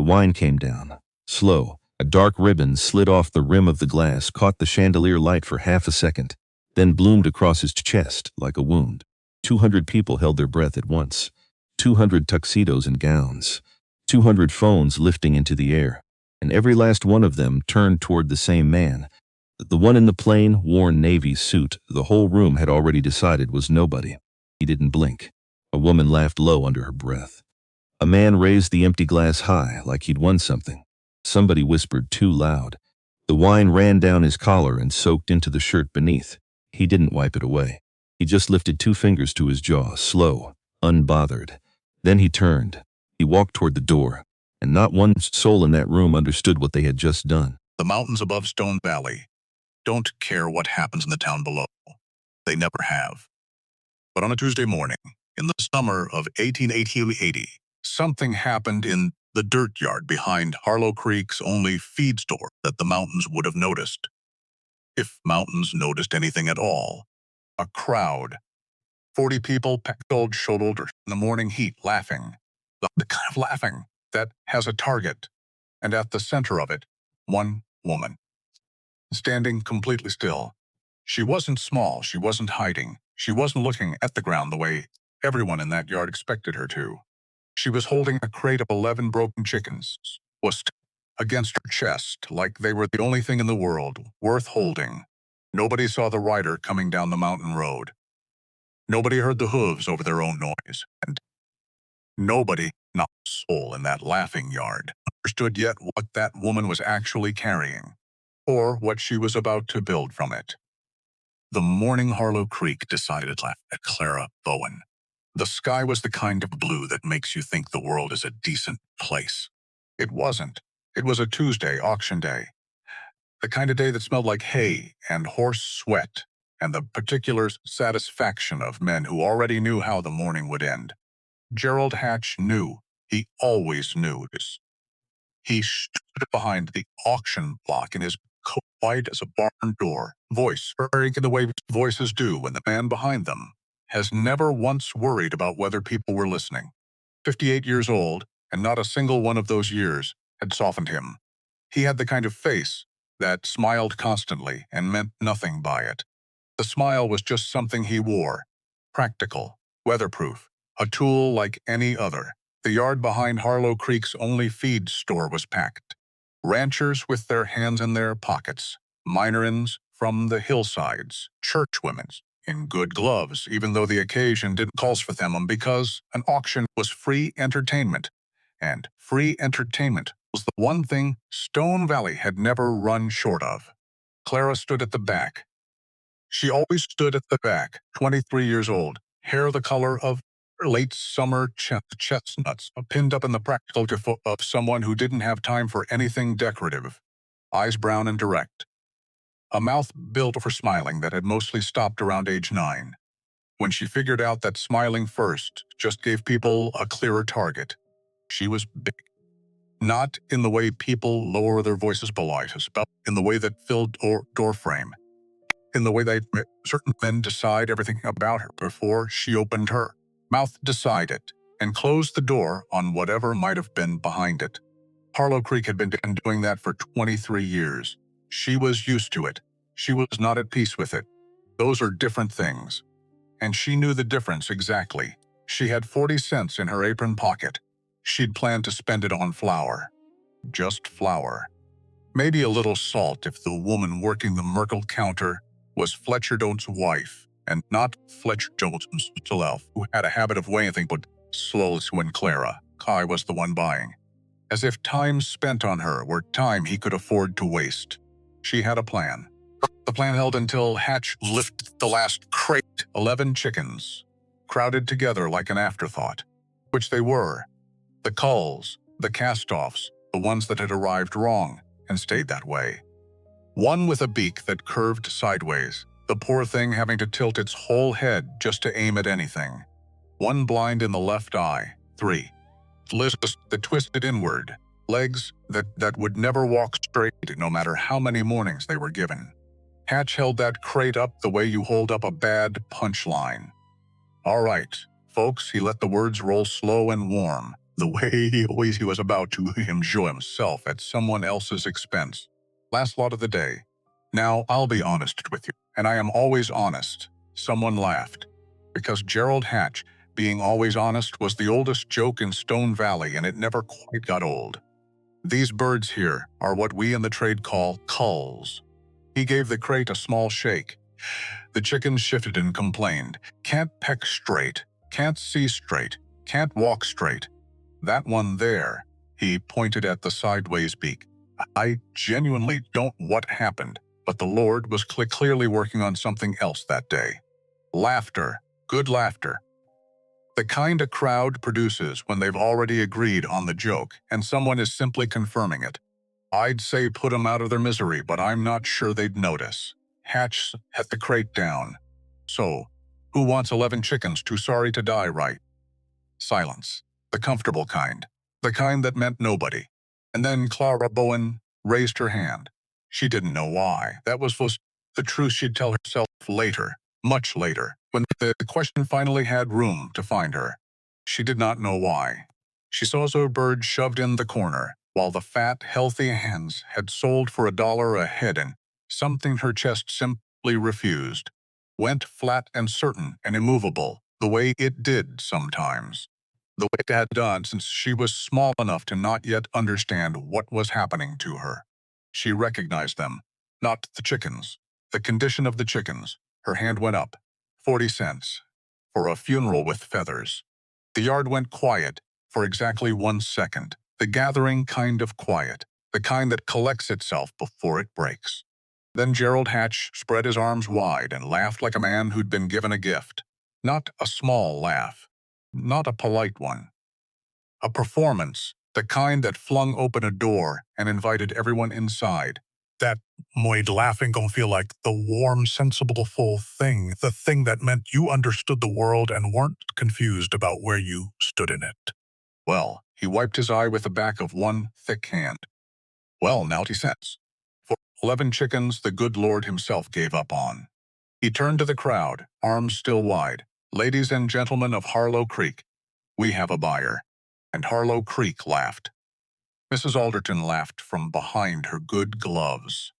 wine came down. Slow, a dark ribbon slid off the rim of the glass, caught the chandelier light for half a second, then bloomed across his chest like a wound. 200 people held their breath at once. 200 tuxedos and gowns. 200 phones lifting into the air. And every last one of them turned toward the same man. The one in the plain, worn navy suit the whole room had already decided was nobody. He didn't blink. A woman laughed low under her breath. A man raised the empty glass high, like he'd won something. Somebody whispered too loud. The wine ran down his collar and soaked into the shirt beneath. He didn't wipe it away. He just lifted 2 fingers to his jaw, slow, unbothered. Then he turned. He walked toward the door, and not one soul in that room understood what they had just done. The mountains above Stone Valley don't care what happens in the town below. They never have. But on a Tuesday morning, in the summer of 1880, something happened in the dirt yard behind Harlow Creek's only feed store that the mountains would have noticed. If mountains noticed anything at all. A crowd. 40 people packed shoulders in the morning heat, laughing. The kind of laughing that has a target. And at the center of it, one woman. Standing completely still. She wasn't small, she wasn't hiding. She wasn't looking at the ground the way everyone in that yard expected her to. She was holding a crate of 11 broken chickens, was against her chest like they were the only thing in the world worth holding. Nobody saw the rider coming down the mountain road. Nobody heard the hooves over their own noise. And nobody, not a soul in that laughing yard, understood yet what that woman was actually carrying, or what she was about to build from it. The morning Harlow Creek decided to laugh at Clara Bowen. The sky was the kind of blue that makes you think the world is a decent place. It wasn't. It was a Tuesday auction day. The kind of day that smelled like hay and horse sweat, and the particular satisfaction of men who already knew how the morning would end. Gerald Hatch knew. He always knew this. He stood behind the auction block in his coat white as a barn door, voice purring in the way voices do when the man behind them has never once worried about whether people were listening. 58 years old, and not a single one of those years had softened him. He had the kind of face that smiled constantly and meant nothing by it. The smile was just something he wore. Practical, weatherproof, a tool like any other. The yard behind Harlow Creek's only feed store was packed. Ranchers with their hands in their pockets, minerins from the hillsides, churchwomen in good gloves, even though the occasion didn't call for them because an auction was free entertainment. And free entertainment was the one thing Stone Valley had never run short of. Clara stood at the back. She always stood at the back, 23 years old, hair the color of late summer chestnuts, pinned up in the practical of someone who didn't have time for anything decorative, eyes brown and direct. A mouth built for smiling that had mostly stopped around age 9. When she figured out that smiling first just gave people a clearer target, she was big. Not in the way people lower their voices politely, but in the way that filled doorframe. In the way that certain men decide everything about her before she opened her mouth, decided, and closed the door on whatever might have been behind it. Harlow Creek had been doing that for 23 years. She was used to it. She was not at peace with it. Those are different things. And she knew the difference exactly. She had 40 cents in her apron pocket. She'd planned to spend it on flour. Just flour. Maybe a little salt if the woman working the Merkel counter was Fletcher Jones' wife, and not Fletcher Jones himself, who had a habit of weighing things but slowly when Clara Kai was the one buying. As if time spent on her were time he could afford to waste. She had a plan. The plan held until Hatch lifted the last crate. 11 chickens, crowded together like an afterthought, which they were. The culls, the cast-offs, the ones that had arrived wrong and stayed that way. One with a beak that curved sideways, the poor thing having to tilt its whole head just to aim at anything. One blind in the left eye. 3. Lips that twisted inward. Legs that would never walk straight no matter how many mornings they were given. Hatch held that crate up the way you hold up a bad punchline. All right, folks, he let the words roll slow and warm. The way he was about to enjoy himself at someone else's expense. Last lot of the day. Now, I'll be honest with you, and I am always honest. Someone laughed. Because Gerald Hatch, being always honest, was the oldest joke in Stone Valley, and it never quite got old. These birds here are what we in the trade call culls. He gave the crate a small shake. The chickens shifted and complained. Can't peck straight, can't see straight, can't walk straight. That one there, he pointed at the sideways beak. I genuinely don't know what happened, but the Lord was clearly working on something else that day. Laughter, good laughter. The kind a crowd produces when they've already agreed on the joke and someone is simply confirming it. I'd say put 'em out of their misery, but I'm not sure they'd notice. Hatch set the crate down. So, who wants 11 chickens too sorry to die, right? Silence. The comfortable kind. The kind that meant nobody. And then Clara Bowen raised her hand. She didn't know why. That was the truth she'd tell herself later, much later, when the question finally had room to find her. She did not know why. She saw a bird shoved in the corner, while the fat, healthy hens had sold for $1 a head, and something her chest simply refused. Went flat and certain and immovable, the way it did sometimes. The way it had done since she was small enough to not yet understand what was happening to her. She recognized them, not the chickens, the condition of the chickens. Her hand went up. 40 cents. For a funeral with feathers. The yard went quiet for exactly 1 second. The gathering kind of quiet, the kind that collects itself before it breaks. Then Gerald Hatch spread his arms wide and laughed like a man who'd been given a gift. Not a small laugh. Not a polite one. A performance, the kind that flung open a door and invited everyone inside. That made laughing gonna feel like the warm, sensible, full thing, the thing that meant you understood the world and weren't confused about where you stood in it. Well, he wiped his eye with the back of one thick hand. Well, 90 cents. For 11 chickens the good Lord himself gave up on. He turned to the crowd, arms still wide. Ladies and gentlemen of Harlow Creek, we have a buyer. And Harlow Creek laughed. Mrs. Alderton laughed from behind her good gloves.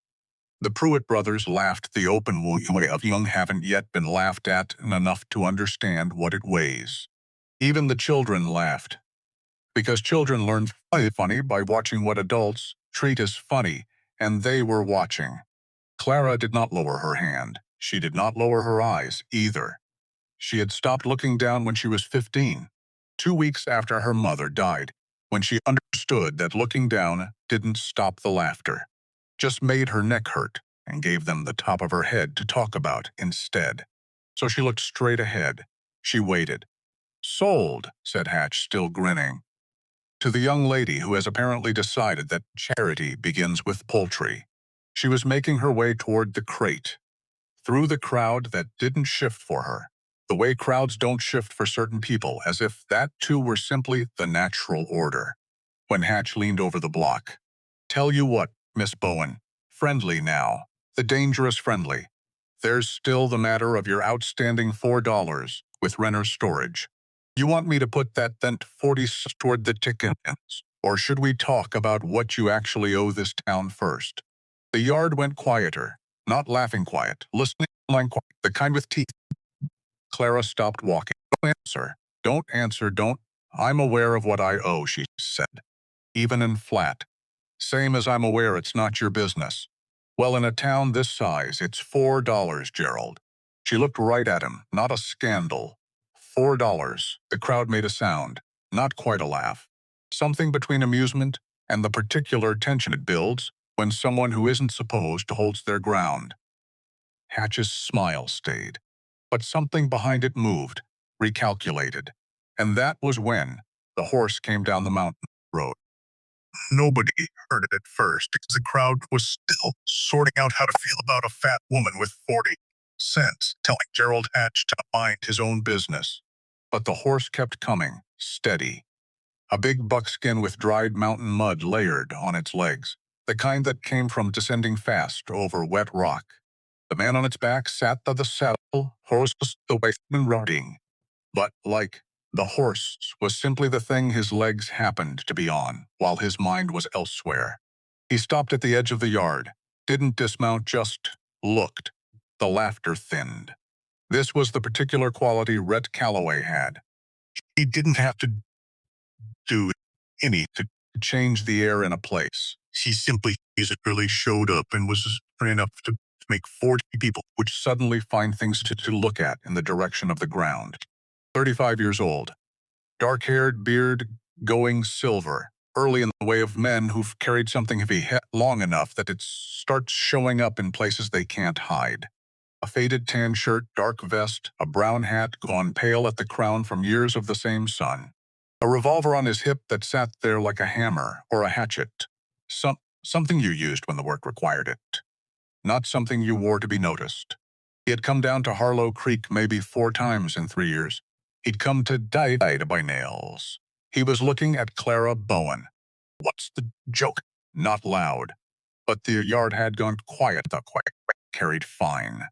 The Pruitt brothers laughed the open way of young haven't yet been laughed at enough to understand what it weighs. Even the children laughed. Because children learn funny by watching what adults treat as funny, and they were watching. Clara did not lower her hand. She did not lower her eyes, either. She had stopped looking down when she was 15, 2 weeks after her mother died, when she understood that looking down didn't stop the laughter, just made her neck hurt and gave them the top of her head to talk about instead. So she looked straight ahead. She waited. Sold, said Hatch, still grinning. To the young lady who has apparently decided that charity begins with poultry. She was making her way toward the crate, through the crowd that didn't shift for her, the way crowds don't shift for certain people, as if that too were simply the natural order. When Hatch leaned over the block. Tell you what, Miss Bowen, friendly now, the dangerous friendly. There's still the matter of your outstanding $4 with Renner's storage. You want me to put that then 40 toward the tickets, or should we talk about what you actually owe this town first? The yard went quieter, not laughing quiet, listening line quiet, the kind with teeth. Clara stopped walking. Don't answer. Don't answer, don't. I'm aware of what I owe, she said, even in flat. Same as I'm aware it's not your business. Well, in a town this size, it's $4, Gerald. She looked right at him, not a scandal. $4. The crowd made a sound, not quite a laugh. Something between amusement and the particular tension it builds when someone who isn't supposed to holds their ground. Hatch's smile stayed, but something behind it moved, recalculated. And that was when the horse came down the mountain road. Nobody heard it at first because the crowd was still sorting out how to feel about a fat woman with 40 cents telling Gerald Hatch to mind his own business. But the horse kept coming, steady. A big buckskin with dried mountain mud layered on its legs, the kind that came from descending fast over wet rock. The man on its back sat on the saddle, horse the way and riding. But like The horse was simply the thing his legs happened to be on, while his mind was elsewhere. He stopped at the edge of the yard, didn't dismount, just looked. The laughter thinned. This was the particular quality Rhett Calloway had. He didn't have to do any to change the air in a place. He simply physically showed up and was enough to make 40 people, which suddenly find things to look at in the direction of the ground. 35 years old, dark-haired, beard going silver, early in the way of men who've carried something heavy long enough that it starts showing up in places they can't hide. A faded tan shirt, dark vest, a brown hat gone pale at the crown from years of the same sun. A revolver on his hip that sat there like a hammer or a hatchet. Something you used when the work required it. Not something you wore to be noticed. He had come down to Harlow Creek maybe 4 times in 3 years. He'd come to die by nails. He was looking at Clara Bowen. What's the joke? Not loud. But the yard had gone quiet. The quiet carried fine.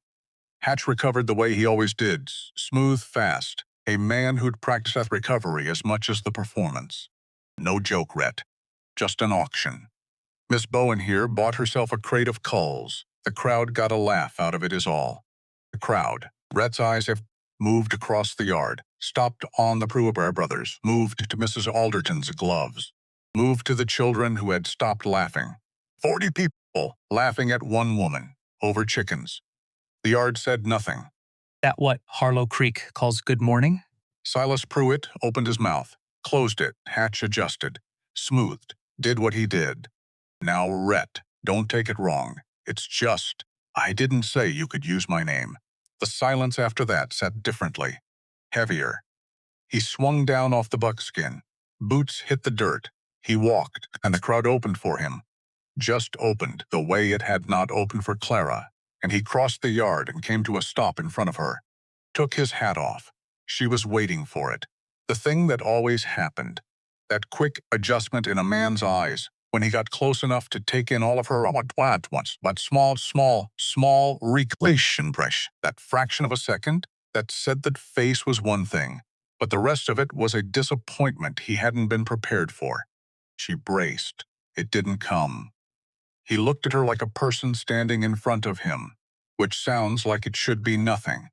Hatch recovered the way he always did, smooth, fast. A man who'd practiced at recovery as much as the performance. No joke, Rhett. Just an auction. Miss Bowen here bought herself a crate of culls. The crowd got a laugh out of it is all. The crowd. Rhett's eyes have moved across the yard, stopped on the Pruitt brothers, moved to Mrs. Alderton's gloves, moved to the children who had stopped laughing. 40 people laughing at one woman over chickens. The yard said nothing. That what Harlow Creek calls good morning? Silas Pruitt opened his mouth, closed it, Hatch adjusted, smoothed, did what he did. Now, Rhett, don't take it wrong. It's just, I didn't say you could use my name. The silence after that sat differently, heavier. He swung down off the buckskin. Boots hit the dirt. He walked, and the crowd opened for him. Just opened, the way it had not opened for Clara. And he crossed the yard and came to a stop in front of her. Took his hat off. She was waiting for it. The thing that always happened. That quick adjustment in a man's eyes when he got close enough to take in all of her at once. But small reclamation brush. That fraction of a second that said that face was one thing, but the rest of it was a disappointment he hadn't been prepared for. She braced. It didn't come. He looked at her like a person standing in front of him, which sounds like it should be nothing.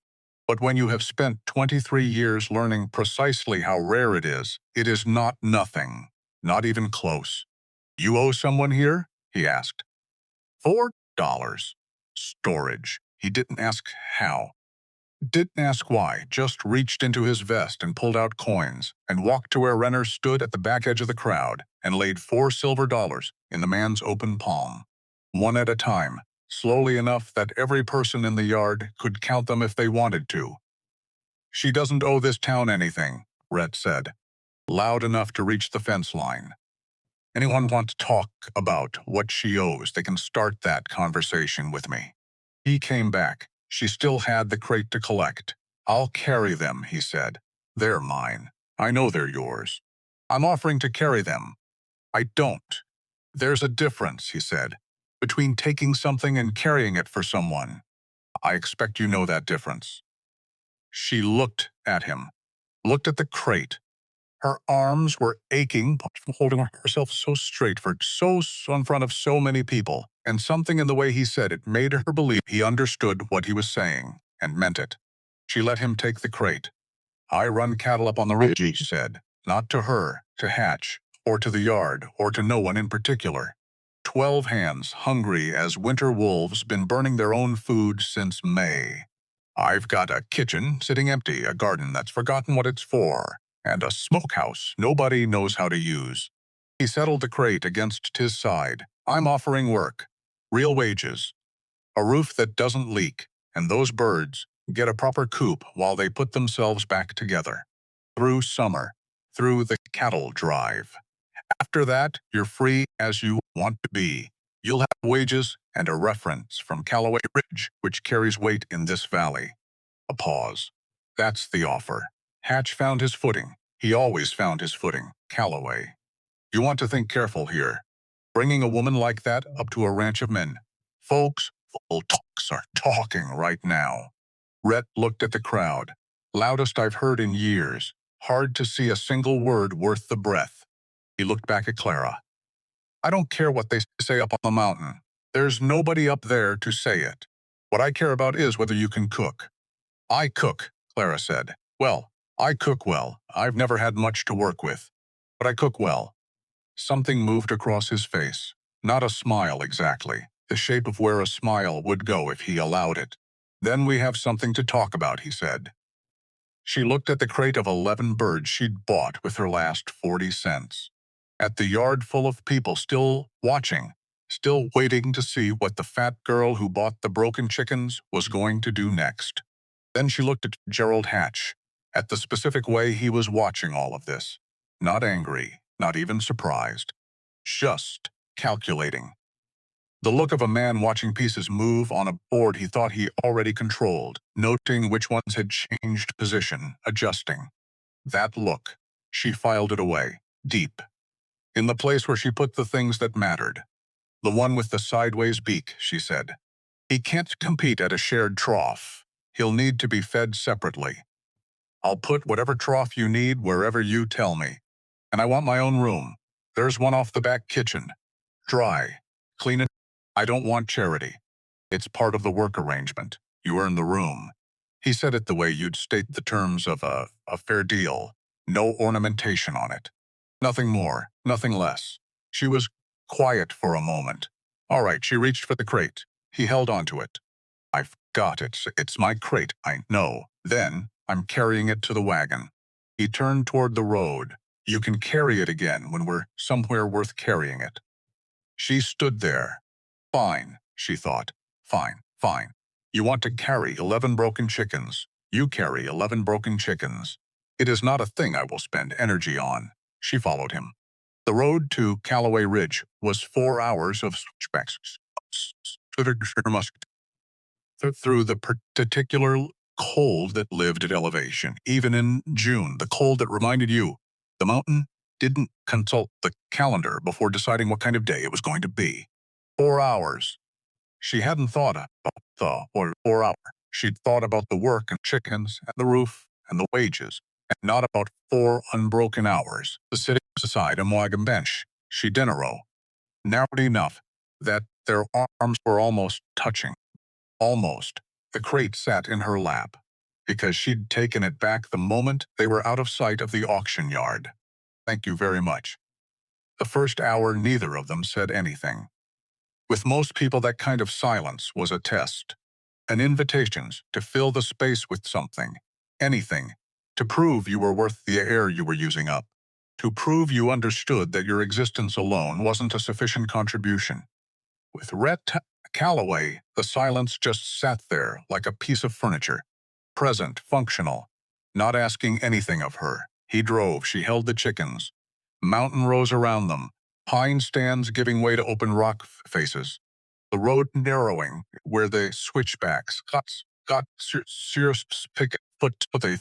But when you have spent 23 years learning precisely how rare it is not nothing, not even close. You owe someone here? He asked. $4. Storage. He didn't ask how. Didn't ask why, just reached into his vest and pulled out coins and walked to where Renner stood at the back edge of the crowd and laid 4 silver dollars in the man's open palm. One at a time, slowly enough that every person in the yard could count them if they wanted to. She doesn't owe this town anything, Rhett said, loud enough to reach the fence line. Anyone want to talk about what she owes, they can start that conversation with me. He came back. She still had the crate to collect. I'll carry them, he said. They're mine. I know they're yours. I'm offering to carry them. I don't. There's a difference, he said, between taking something and carrying it for someone. I expect you know that difference. She looked at him, looked at the crate. Her arms were aching, holding herself so straight in front of so many people, and something in the way he said it made her believe he understood what he was saying, and meant it. She let him take the crate. I run cattle up on the ridge, she said, not to her, to Hatch, or to the yard, or to no one in particular. 12 hands, hungry as winter wolves, been burning their own food since May. I've got a kitchen sitting empty, a garden that's forgotten what it's for, and a smokehouse nobody knows how to use. He settled the crate against his side. I'm offering work, real wages, a roof that doesn't leak, and those birds get a proper coop while they put themselves back together. Through summer, through the cattle drive. After that, you're free as you want to be. You'll have wages and a reference from Calloway Ridge, which carries weight in this valley. A pause. That's the offer. Hatch found his footing. He always found his footing. Calloway. You want to think careful here. Bringing a woman like that up to a ranch of men. Folks, full talks are talking right now. Rhett looked at the crowd. Loudest I've heard in years. hard to see a single word worth the breath. He looked back at Clara. I don't care what they say up on the mountain. There's nobody up there to say it. What I care about is whether you can cook. I cook, Clara said. Well, I cook well. I've never had much to work with. But I cook well. Something moved across his face. Not a smile exactly, the shape of where a smile would go if he allowed it. Then we have something to talk about, he said. She looked at the crate of 11 birds she'd bought with her last 40 cents. At the yard full of people still watching, still waiting to see what the fat girl who bought the broken chickens was going to do next. Then she looked at Gerald Hatch, at the specific way he was watching all of this. Not angry, not even surprised. Just calculating. The look of a man watching pieces move on a board he thought he already controlled, noting which ones had changed position, adjusting. That look. She filed it away, deep. In the place where she put the things that mattered. The one with the sideways beak, she said. He can't compete at a shared trough. He'll need to be fed separately. I'll put whatever trough you need wherever you tell me. And I want my own room. There's one off the back kitchen. Dry. Clean it. I don't want charity. It's part of the work arrangement. You earn the room. He said it the way you'd state the terms of a fair deal. No ornamentation on it. Nothing more, nothing less. She was quiet for a moment. All right, she reached for the crate. He held onto it. I've got it. It's my crate, I know. Then, I'm carrying it to the wagon. He turned toward the road. You can carry it again when we're somewhere worth carrying it. She stood there. Fine, she thought. Fine, fine. You want to carry 11 broken chickens. You carry 11 broken chickens. It is not a thing I will spend energy on. She followed him. The road to Callaway Ridge was 4 hours of switchbacks through the particular cold that lived at elevation. Even in June, the cold that reminded you, the mountain didn't consult the calendar before deciding what kind of day it was going to be. 4 hours. She hadn't thought about the 4 hour. She'd thought about the work and chickens and the roof and the wages, and not about 4 unbroken hours. The sitting beside a wagon bench, she didn't row, narrowed enough that their arms were almost touching. Almost. The crate sat in her lap, because she'd taken it back the moment they were out of sight of the auction yard. Thank you very much. The first hour, neither of them said anything. With most people, that kind of silence was a test, an invitation to fill the space with something, anything, to prove you were worth the air you were using up, to prove you understood that your existence alone wasn't a sufficient contribution. With Rhett Callaway, the silence just sat there like a piece of furniture, present, functional, not asking anything of her. He drove, she held the chickens. Mountain rose around them, pine stands giving way to open rock faces. The road narrowing where the switchbacks got serious picket foot to the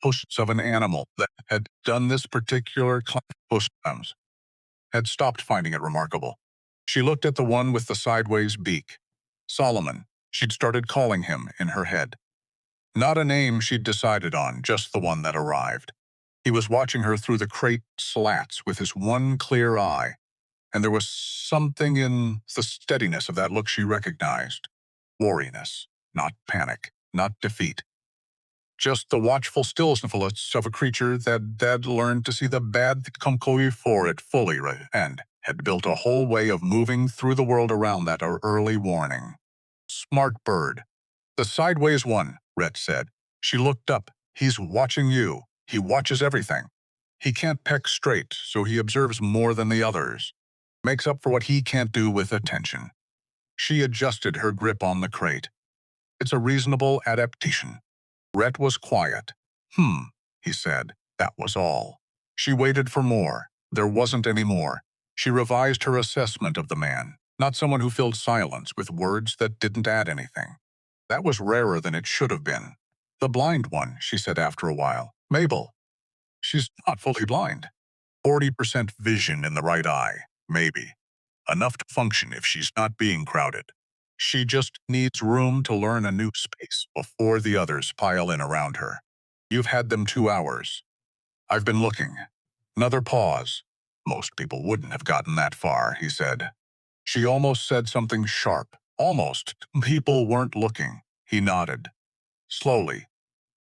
posts of an animal that had done this particular post times, had stopped finding it remarkable. She looked at the one with the sideways beak. Solomon, she'd started calling him in her head. Not a name she'd decided on, just the one that arrived. He was watching her through the crate slats with his one clear eye, and there was something in the steadiness of that look she recognized. Wariness, not panic, not defeat. Just the watchful stillness of a creature that had learned to see the bad that come before it fully and had built a whole way of moving through the world around that early warning. Smart bird. The sideways one, Rhett said. She looked up. He's watching you. He watches everything. He can't peck straight, so he observes more than the others. Makes up for what he can't do with attention. She adjusted her grip on the crate. It's a reasonable adaptation. Rhett was quiet. He said. That was all. She waited for more. There wasn't any more. She revised her assessment of the man, not someone who filled silence with words that didn't add anything. That was rarer than it should have been. The blind one, she said after a while. Mabel. She's not fully blind. 40% vision in the right eye, maybe. Enough to function if she's not being crowded. She just needs room to learn a new space before the others pile in around her. You've had them 2 hours. I've been looking. Another pause. Most people wouldn't have gotten that far, he said. She almost said something sharp. Almost. People weren't looking. He nodded. Slowly.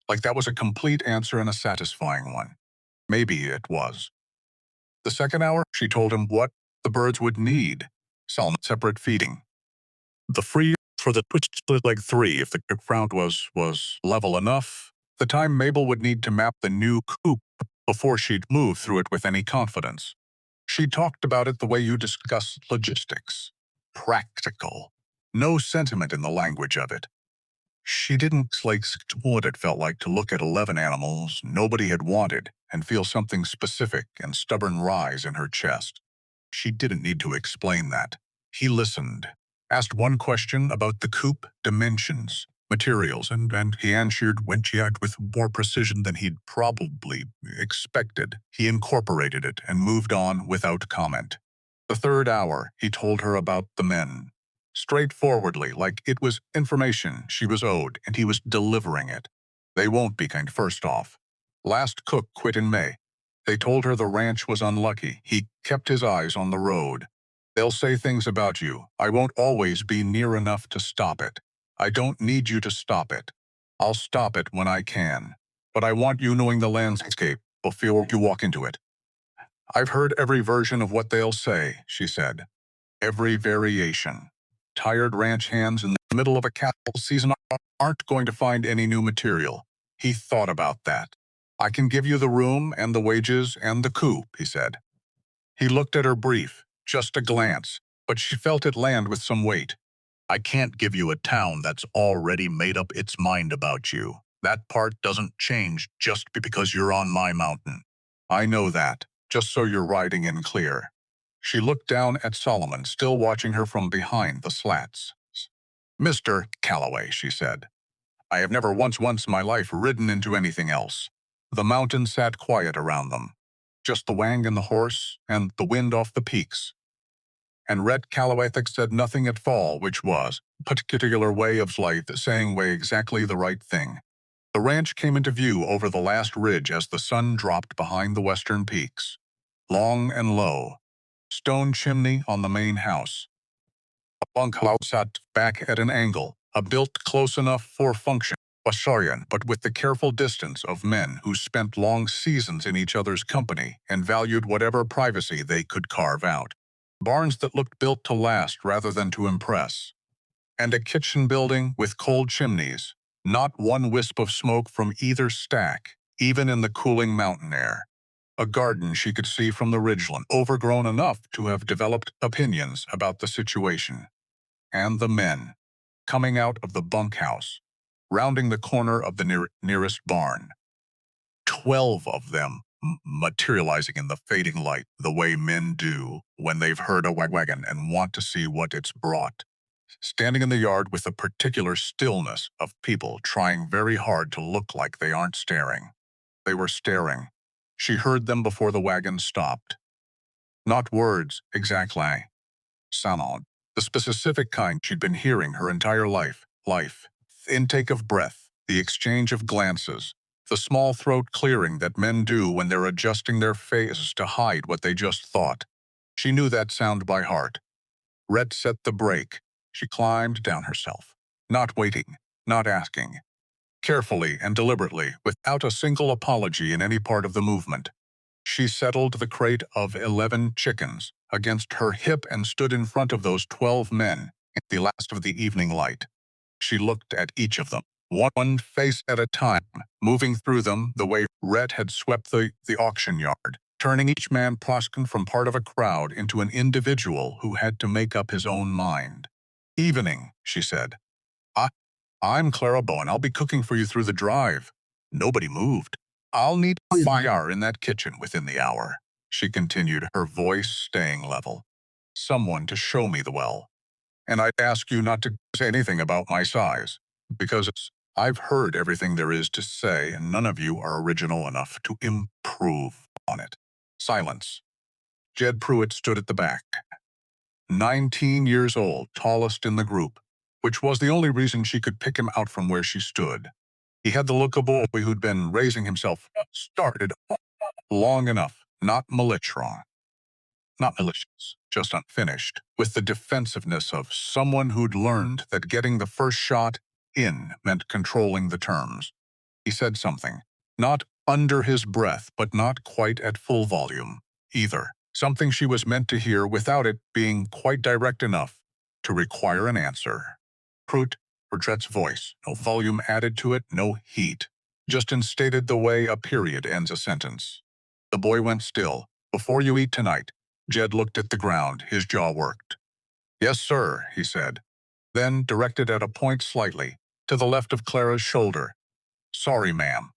Like that was a complete answer and a satisfying one. Maybe it was. The second hour, she told him what the birds would need. Salmon separate feeding. The free for the twitch split like 3 if the ground was level enough. The time Mabel would need to map the new coop before she'd move through it with any confidence. She talked about it the way you discuss logistics. Practical. No sentiment in the language of it. She didn't like what it felt like to look at 11 animals nobody had wanted and feel something specific and stubborn rise in her chest. She didn't need to explain that. He listened, asked one question about the coop, dimensions, materials, and he answered when she acted with more precision than he'd probably expected. He incorporated it and moved on without comment. The third hour, he told her about the men. Straightforwardly, like it was information she was owed, and he was delivering it. They won't be kind first off. Last cook quit in May. They told her the ranch was unlucky. He kept his eyes on the road. They'll say things about you. I won't always be near enough to stop it. I don't need you to stop it. I'll stop it when I can. But I want you knowing the landscape before you walk into it. I've heard every version of what they'll say, she said. Every variation. Tired ranch hands in the middle of a cattle season aren't going to find any new material. He thought about that. I can give you the room and the wages and the coop, he said. He looked at her brief, just a glance, but she felt it land with some weight. I can't give you a town that's already made up its mind about you. That part doesn't change just because you're on my mountain. I know that, just so you're riding in clear. She looked down at Solomon, still watching her from behind the slats. Mr. Calloway, she said, I have never once in my life ridden into anything else. The mountain sat quiet around them. Just the wang and the horse, and the wind off the peaks. And Red Calloway said nothing at fall, which was a particular way of life, saying exactly the right thing. The ranch came into view over the last ridge as the sun dropped behind the western peaks. Long and low. Stone chimney on the main house. A bungalow sat back at an angle, built close enough for function, but with the careful distance of men who spent long seasons in each other's company and valued whatever privacy they could carve out. Barns that looked built to last rather than to impress. And a kitchen building with cold chimneys, not one wisp of smoke from either stack, even in the cooling mountain air. A garden she could see from the ridgeline, overgrown enough to have developed opinions about the situation. And the men, coming out of the bunkhouse, rounding the corner of the nearest barn. 12 of them, materializing in the fading light the way men do when they've heard a wagon and want to see what it's brought. Standing in the yard with a particular stillness of people trying very hard to look like they aren't staring. They were staring. She heard them before the wagon stopped. Not words, exactly. Sound. The specific kind she'd been hearing her entire life. Intake of breath, the exchange of glances, the small throat clearing that men do when they're adjusting their faces to hide what they just thought. She knew that sound by heart. Red set the brake. She climbed down herself. Not waiting, not asking. Carefully and deliberately, without a single apology in any part of the movement. She settled the crate of 11 chickens against her hip and stood in front of those 12 men in the last of the evening light. She looked at each of them, one face at a time, moving through them the way Rhett had swept the auction yard, turning each man Ploskin from part of a crowd into an individual who had to make up his own mind. Evening, she said. I'm Clara Bowen. I'll be cooking for you through the drive. Nobody moved. I'll need fire in that kitchen within the hour, she continued, her voice staying level. Someone to show me the well. And I'd ask you not to say anything about my size, because I've heard everything there is to say, and none of you are original enough to improve on it. Silence. Jed Pruitt stood at the back. 19 years old, tallest in the group, which was the only reason she could pick him out from where she stood. He had the look of a boy who'd been raising himself, started long enough, not malicious, just unfinished, with the defensiveness of someone who'd learned that getting the first shot in meant controlling the terms. He said something, not under his breath, but not quite at full volume either. Something she was meant to hear without it being quite direct enough to require an answer. Prut, Portret's voice, no volume added to it, no heat. Just instated the way a period ends a sentence. The boy went still. Before you eat tonight, Jed looked at the ground, his jaw worked. Yes, sir, he said. Then, directed at a point slightly, to the left of Clara's shoulder. Sorry, ma'am.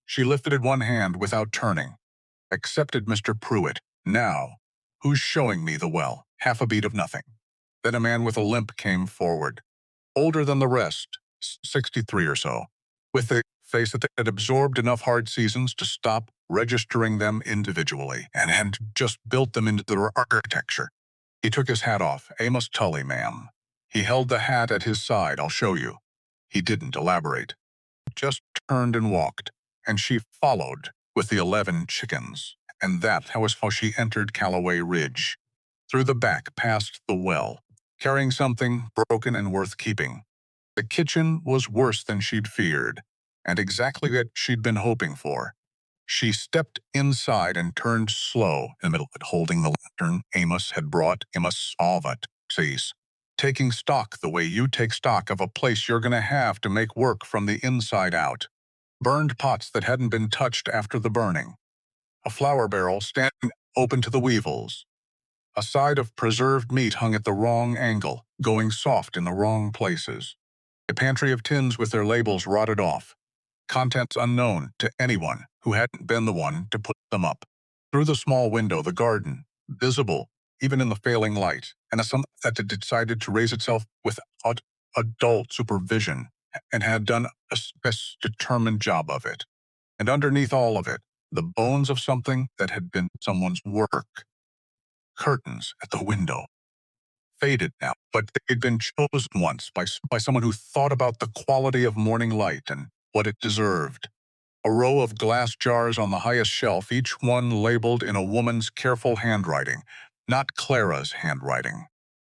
She lifted one hand without turning. Accepted Mr. Pruitt. Now, who's showing me the well? Half a beat of nothing. Then a man with a limp came forward. Older than the rest, 63 or so, with a face that had absorbed enough hard seasons to stop registering them individually and had just built them into their architecture. He took his hat off. Amos Tully, ma'am. He held the hat at his side. I'll show you. He didn't elaborate. Just turned and walked, and she followed with the 11 chickens. And that was how she entered Callaway Ridge. Through the back, past the well, carrying something broken and worth keeping. The kitchen was worse than she'd feared, and exactly what she'd been hoping for. She stepped inside and turned slow in the middle of it, holding the lantern Amos had brought. Amos Salvat, says, taking stock the way you take stock of a place you're going to have to make work from the inside out. Burned pots that hadn't been touched after the burning. A flour barrel standing open to the weevils. A side of preserved meat hung at the wrong angle, going soft in the wrong places. A pantry of tins with their labels rotted off. Contents unknown to anyone who hadn't been the one to put them up. Through the small window, the garden, visible even in the failing light, and a sun that had decided to raise itself without adult supervision and had done a determined job of it. And underneath all of it, the bones of something that had been someone's work. Curtains at the window. Faded now, but they'd been chosen once by someone who thought about the quality of morning light and what it deserved. A row of glass jars on the highest shelf, each one labeled in a woman's careful handwriting, not Clara's handwriting.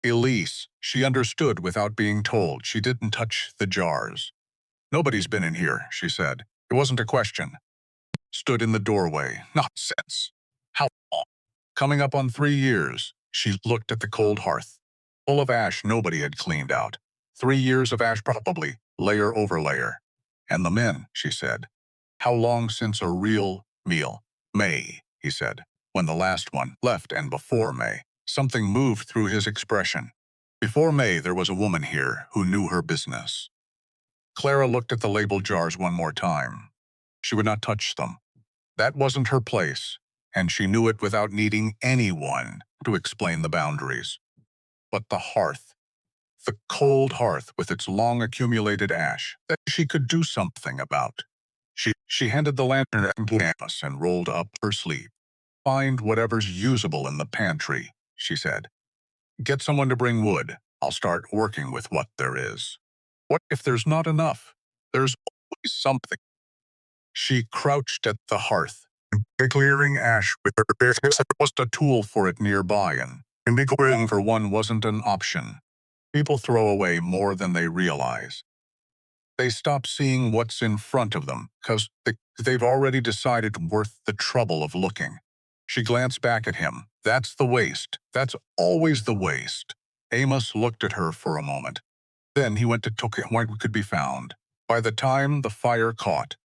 Elise, she understood without being told. She didn't touch the jars. Nobody's been in here, she said. It wasn't a question. Stood in the doorway. Nonsense. How long? Coming up on 3 years. She looked at the cold hearth. Full of ash nobody had cleaned out. 3 years of ash probably, layer over layer. And the men, she said. How long since a real meal? May, he said, when the last one left, and before May. Something moved through his expression. Before May, there was a woman here who knew her business. Clara looked at the labeled jars one more time. She would not touch them. That wasn't her place, and she knew it without needing anyone to explain the boundaries. But the hearth, the cold hearth with its long accumulated ash, that she could do something about. She handed the lantern to Amos and rolled up her sleeve. Find whatever's usable in the pantry, she said. Get someone to bring wood. I'll start working with what there is. What if there's not enough? There's always something. She crouched at the hearth, clearing ash with her bare hands. There was a tool for it nearby, and going for one wasn't an option. People throw away more than they realize. They stop seeing what's in front of them because they've already decided worth the trouble of looking. She glanced back at him. That's the waste. That's always the waste. Amos looked at her for a moment. Then he went to took what could be found. By the time the fire caught,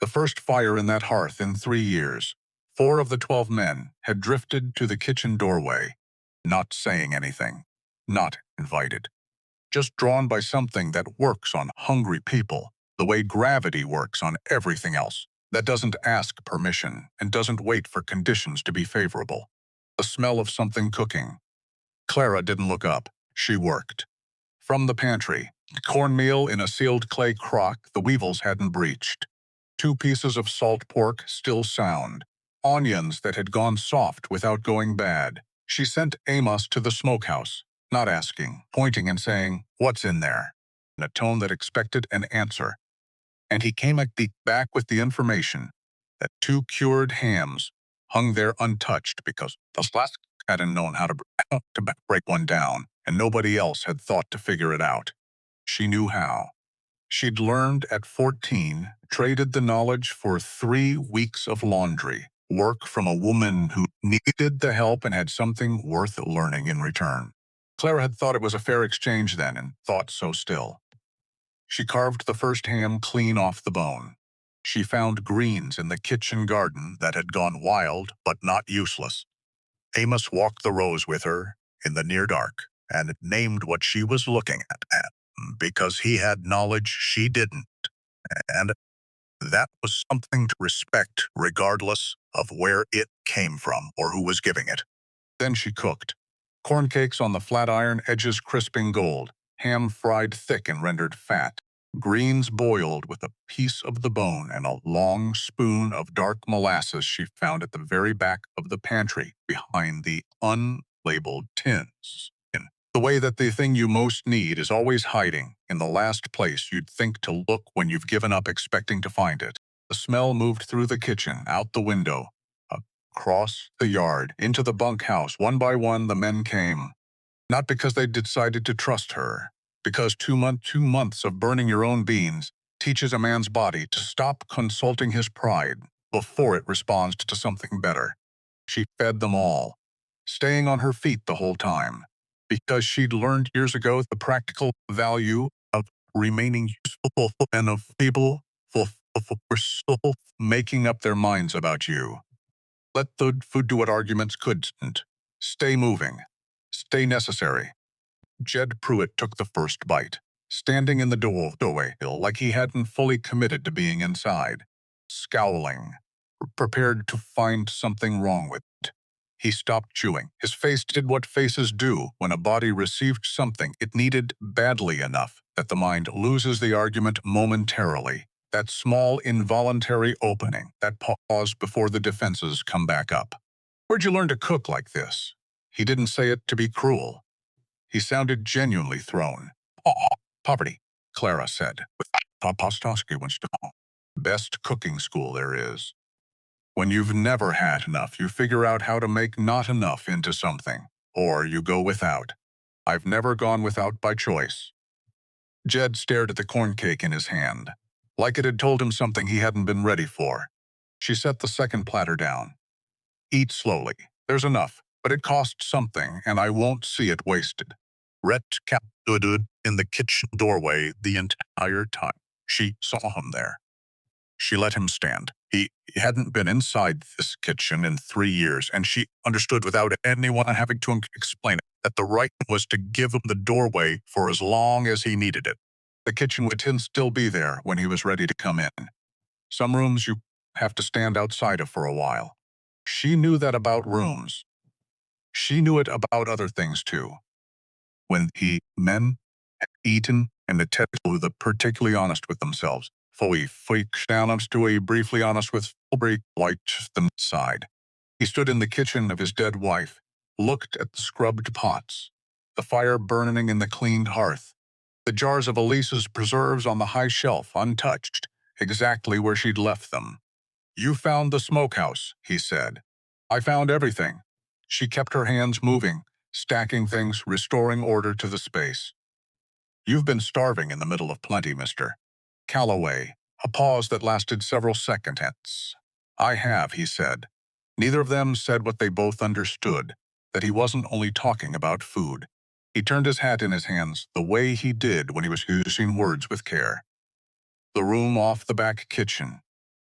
the first fire in that hearth in 3 years, 4 of the 12 men had drifted to the kitchen doorway, not saying anything, not invited. Just drawn by something that works on hungry people, the way gravity works on everything else, that doesn't ask permission and doesn't wait for conditions to be favorable. The smell of something cooking. Clara didn't look up. She worked. From the pantry, cornmeal in a sealed clay crock the weevils hadn't breached. 2 pieces of salt pork still sound. Onions that had gone soft without going bad. She sent Amos to the smokehouse. Not asking, pointing and saying, "What's in there?" in a tone that expected an answer. And he came back with the information that 2 cured hams hung there untouched because the last hadn't known how to break one down, and nobody else had thought to figure it out. She knew how. She'd learned at 14, traded the knowledge for 3 weeks of laundry, work from a woman who needed the help and had something worth learning in return. Clara had thought it was a fair exchange then, and thought so still. She carved the first ham clean off the bone. She found greens in the kitchen garden that had gone wild but not useless. Amos walked the rows with her in the near dark and named what she was looking at because he had knowledge she didn't, and that was something to respect regardless of where it came from or who was giving it. Then she cooked. Corn cakes on the flat iron, edges crisping gold, ham fried thick and rendered fat, greens boiled with a piece of the bone and a long spoon of dark molasses she found at the very back of the pantry behind the unlabeled tins. The way that the thing you most need is always hiding in the last place you'd think to look when you've given up expecting to find it. The smell moved through the kitchen, out the window, across the yard, into the bunkhouse. One by one, the men came. Not because they decided to trust her, because 2 months of burning your own beans teaches a man's body to stop consulting his pride before it responds to something better. She fed them all, staying on her feet the whole time, because she'd learned years ago the practical value of remaining useful and of people for making up their minds about you. Let the food do what arguments couldn't. Stay moving. Stay necessary. Jed Pruitt took the first bite, standing in the doorway like he hadn't fully committed to being inside, scowling, prepared to find something wrong with it. He stopped chewing. His face did what faces do when a body received something it needed badly enough that the mind loses the argument momentarily. That small involuntary opening, that pause before the defenses come back up. Where'd you learn to cook like this? He didn't say it to be cruel. He sounded genuinely thrown. Poverty, Clara said, with Postosky once to best cooking school there is. When you've never had enough, you figure out how to make not enough into something, or you go without. I've never gone without by choice. Jed stared at the corn cake in his hand, like it had told him something he hadn't been ready for. She set the second platter down. Eat slowly. There's enough, but it costs something, and I won't see it wasted. Rhett stood in the kitchen doorway the entire time. She saw him there. She let him stand. He hadn't been inside this kitchen in 3 years, and she understood without anyone having to explain it that the right was to give him the doorway for as long as he needed it. The kitchen would still be there when he was ready to come in. Some rooms you have to stand outside of for a while. She knew that about rooms. She knew it about other things too. When men had eaten and the were particularly honest with themselves, briefly honest with liked them side. He stood in the kitchen of his dead wife, looked at the scrubbed pots, the fire burning in the cleaned hearth, the jars of Elisa's preserves on the high shelf untouched, exactly where she'd left them. You found the smokehouse, he said. I found everything. She kept her hands moving, stacking things, restoring order to the space. You've been starving in the middle of plenty, Mr. Calloway. A pause that lasted several seconds. I have, he said. Neither of them said what they both understood, that he wasn't only talking about food. He turned his hat in his hands the way he did when he was using words with care. The room off the back kitchen.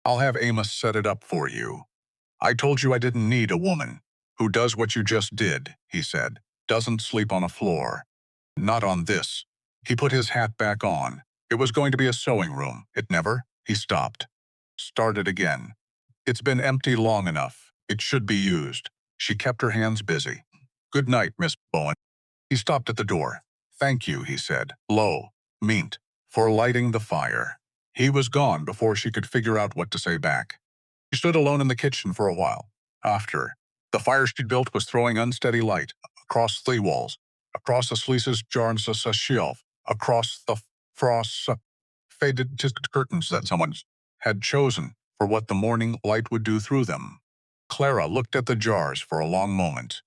I'll have Amos set it up for you. I told you I didn't need a woman who does what you just did, he said. Doesn't sleep on a floor. Not on this. He put his hat back on. It was going to be a sewing room. It never. He stopped. Started again. It's been empty long enough. It should be used. She kept her hands busy. Good night, Miss Bowen. He stopped at the door. Thank you, he said, low, meant, for lighting the fire. He was gone before she could figure out what to say back. She stood alone in the kitchen for a while. After, the fire she'd built was throwing unsteady light across the walls, across the Slice's jars a shelf, across the frost faded curtains that someone had chosen for what the morning light would do through them. Clara looked at the jars for a long moment.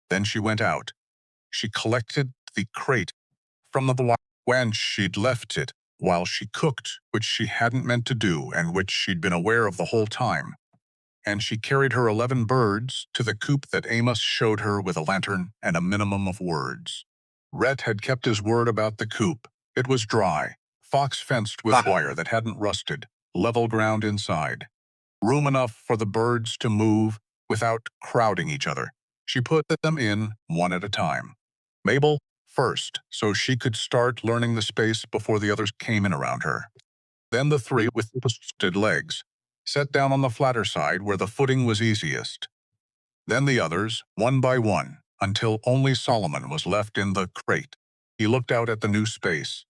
Then she went out. She collected the crate from the wire when she'd left it while she cooked, which she hadn't meant to do and which she'd been aware of the whole time. And she carried her 11 birds to the coop that Amos showed her with a lantern and a minimum of words. Rhett had kept his word about the coop. It was dry, fox-fenced with wire that hadn't rusted, level ground inside. Room enough for the birds to move without crowding each other. She put them in one at a time. Mabel first, so she could start learning the space before the others came in around her. Then the three with twisted legs sat down on the flatter side where the footing was easiest. Then the others, one by one, until only Solomon was left in the crate. He looked out at the new space,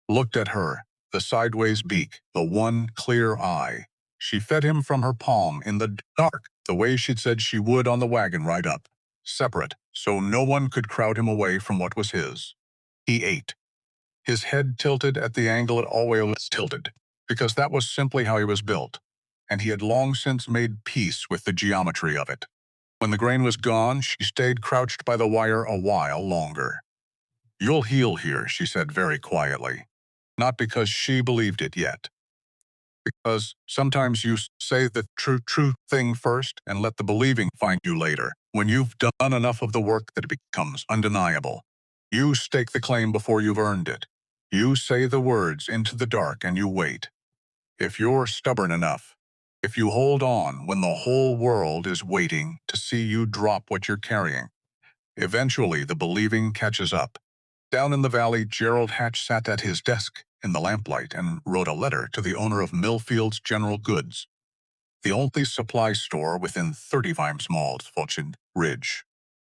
looked at her, the sideways beak, the one clear eye. She fed him from her palm in the dark, the way she'd said she would on the wagon ride up, separate, so no one could crowd him away from what was his. He ate, his head tilted at the angle it always tilted, because that was simply how he was built, and he had long since made peace with the geometry of it. When the grain was gone, she stayed crouched by the wire a while longer. "You'll heal here," she said very quietly. Not because she believed it yet. Because sometimes you say the true thing first and let the believing find you later. When you've done enough of the work that it becomes undeniable. You stake the claim before you've earned it. You say the words into the dark and you wait. If you're stubborn enough, if you hold on when the whole world is waiting to see you drop what you're carrying, eventually the believing catches up. Down in the valley, Gerald Hatch sat at his desk in the lamplight and wrote a letter to the owner of Millfield's General Goods, the only supply store within 30 miles Fulton Ridge.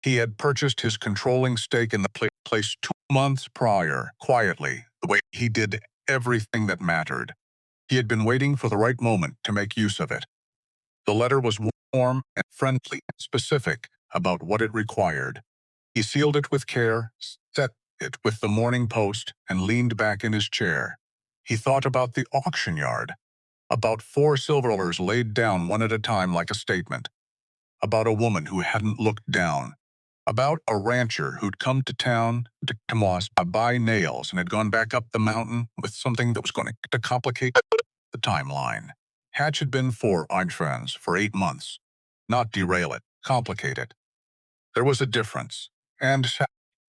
He had purchased his controlling stake in the place 2 months prior, quietly, the way he did everything that mattered. He had been waiting for the right moment to make use of it. The letter was warm and friendly and specific about what it required. He sealed it with care, set it with the Morning Post, and leaned back in his chair. He thought about the auction yard, about 4 silver dollars laid down one at a time like a statement, about a woman who hadn't looked down, about a rancher who'd come to town to Moss to buy nails and had gone back up the mountain with something that was going to complicate the timeline. Hatch had been for friends for 8 months. Not derail it, complicate it. There was a difference, and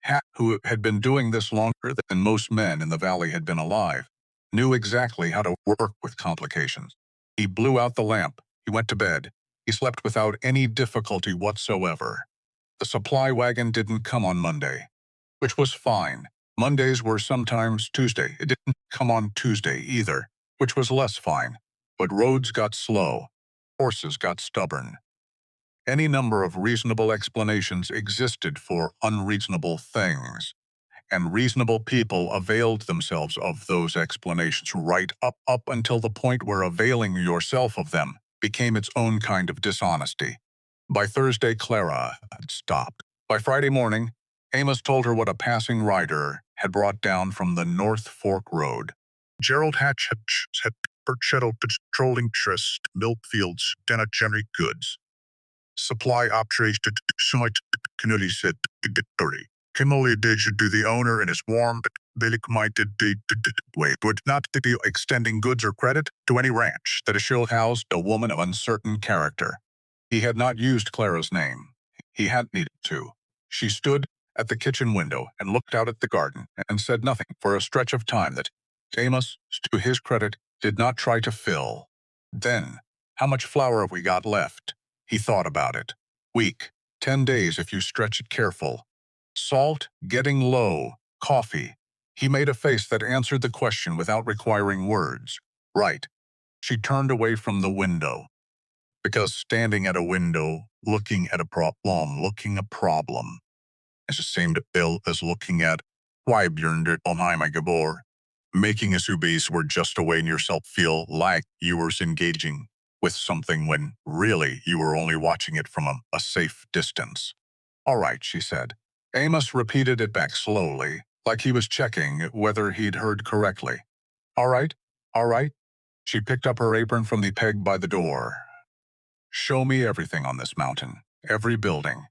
Hat, who had been doing this longer than most men in the valley had been alive, knew exactly how to work with complications. He blew out the lamp. He went to bed. He slept without any difficulty whatsoever. The supply wagon didn't come on Monday, which was fine. Mondays were sometimes Tuesday. It didn't come on Tuesday either, which was less fine. But roads got slow. Horses got stubborn. Any number of reasonable explanations existed for unreasonable things, and reasonable people availed themselves of those explanations right up until the point where availing yourself of them became its own kind of dishonesty. By Thursday, Clara had stopped. By Friday morning, Amos told her what a passing rider had brought down from the North Fork Road. Gerald Hatch had purchased patrolling trust Millfield's General Goods. Supply operated site Kennedy said Victory. Kimberly did do the owner and his warm but Billy-minded way would not be extending goods or credit to any ranch that still housed a woman of uncertain character. He had not used Clara's name. He hadn't needed to. She stood at the kitchen window and looked out at the garden and said nothing for a stretch of time that Amos, to his credit, did not try to fill. Then, how much flour have we got left? He thought about it. Week, 10 days if you stretch it careful. Salt getting low. Coffee. He made a face that answered the question without requiring words. Right. She turned away from the window. Because standing at a window, looking at a problem, is the same to Bill as looking at why Björn Onheim Gabor. Making a subis were just a way in yourself feel like you were engaging with something when really you were only watching it from a safe distance. All right, she said. Amos repeated it back slowly, like he was checking whether he'd heard correctly. All right, all right. She picked up her apron from the peg by the door. Show me everything on this mountain, every building,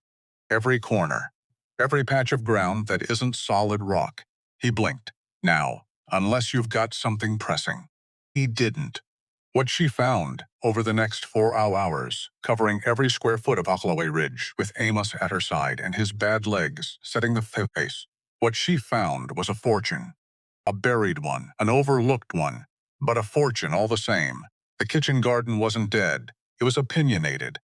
every corner, every patch of ground that isn't solid rock. He blinked. Now, unless you've got something pressing. He didn't. What she found over the next 4 hours, covering every square foot of Ocklaway Ridge, with Amos at her side and his bad legs setting the pace, what she found was a fortune. A buried one, an overlooked one, but a fortune all the same. The kitchen garden wasn't dead. It was opinionated.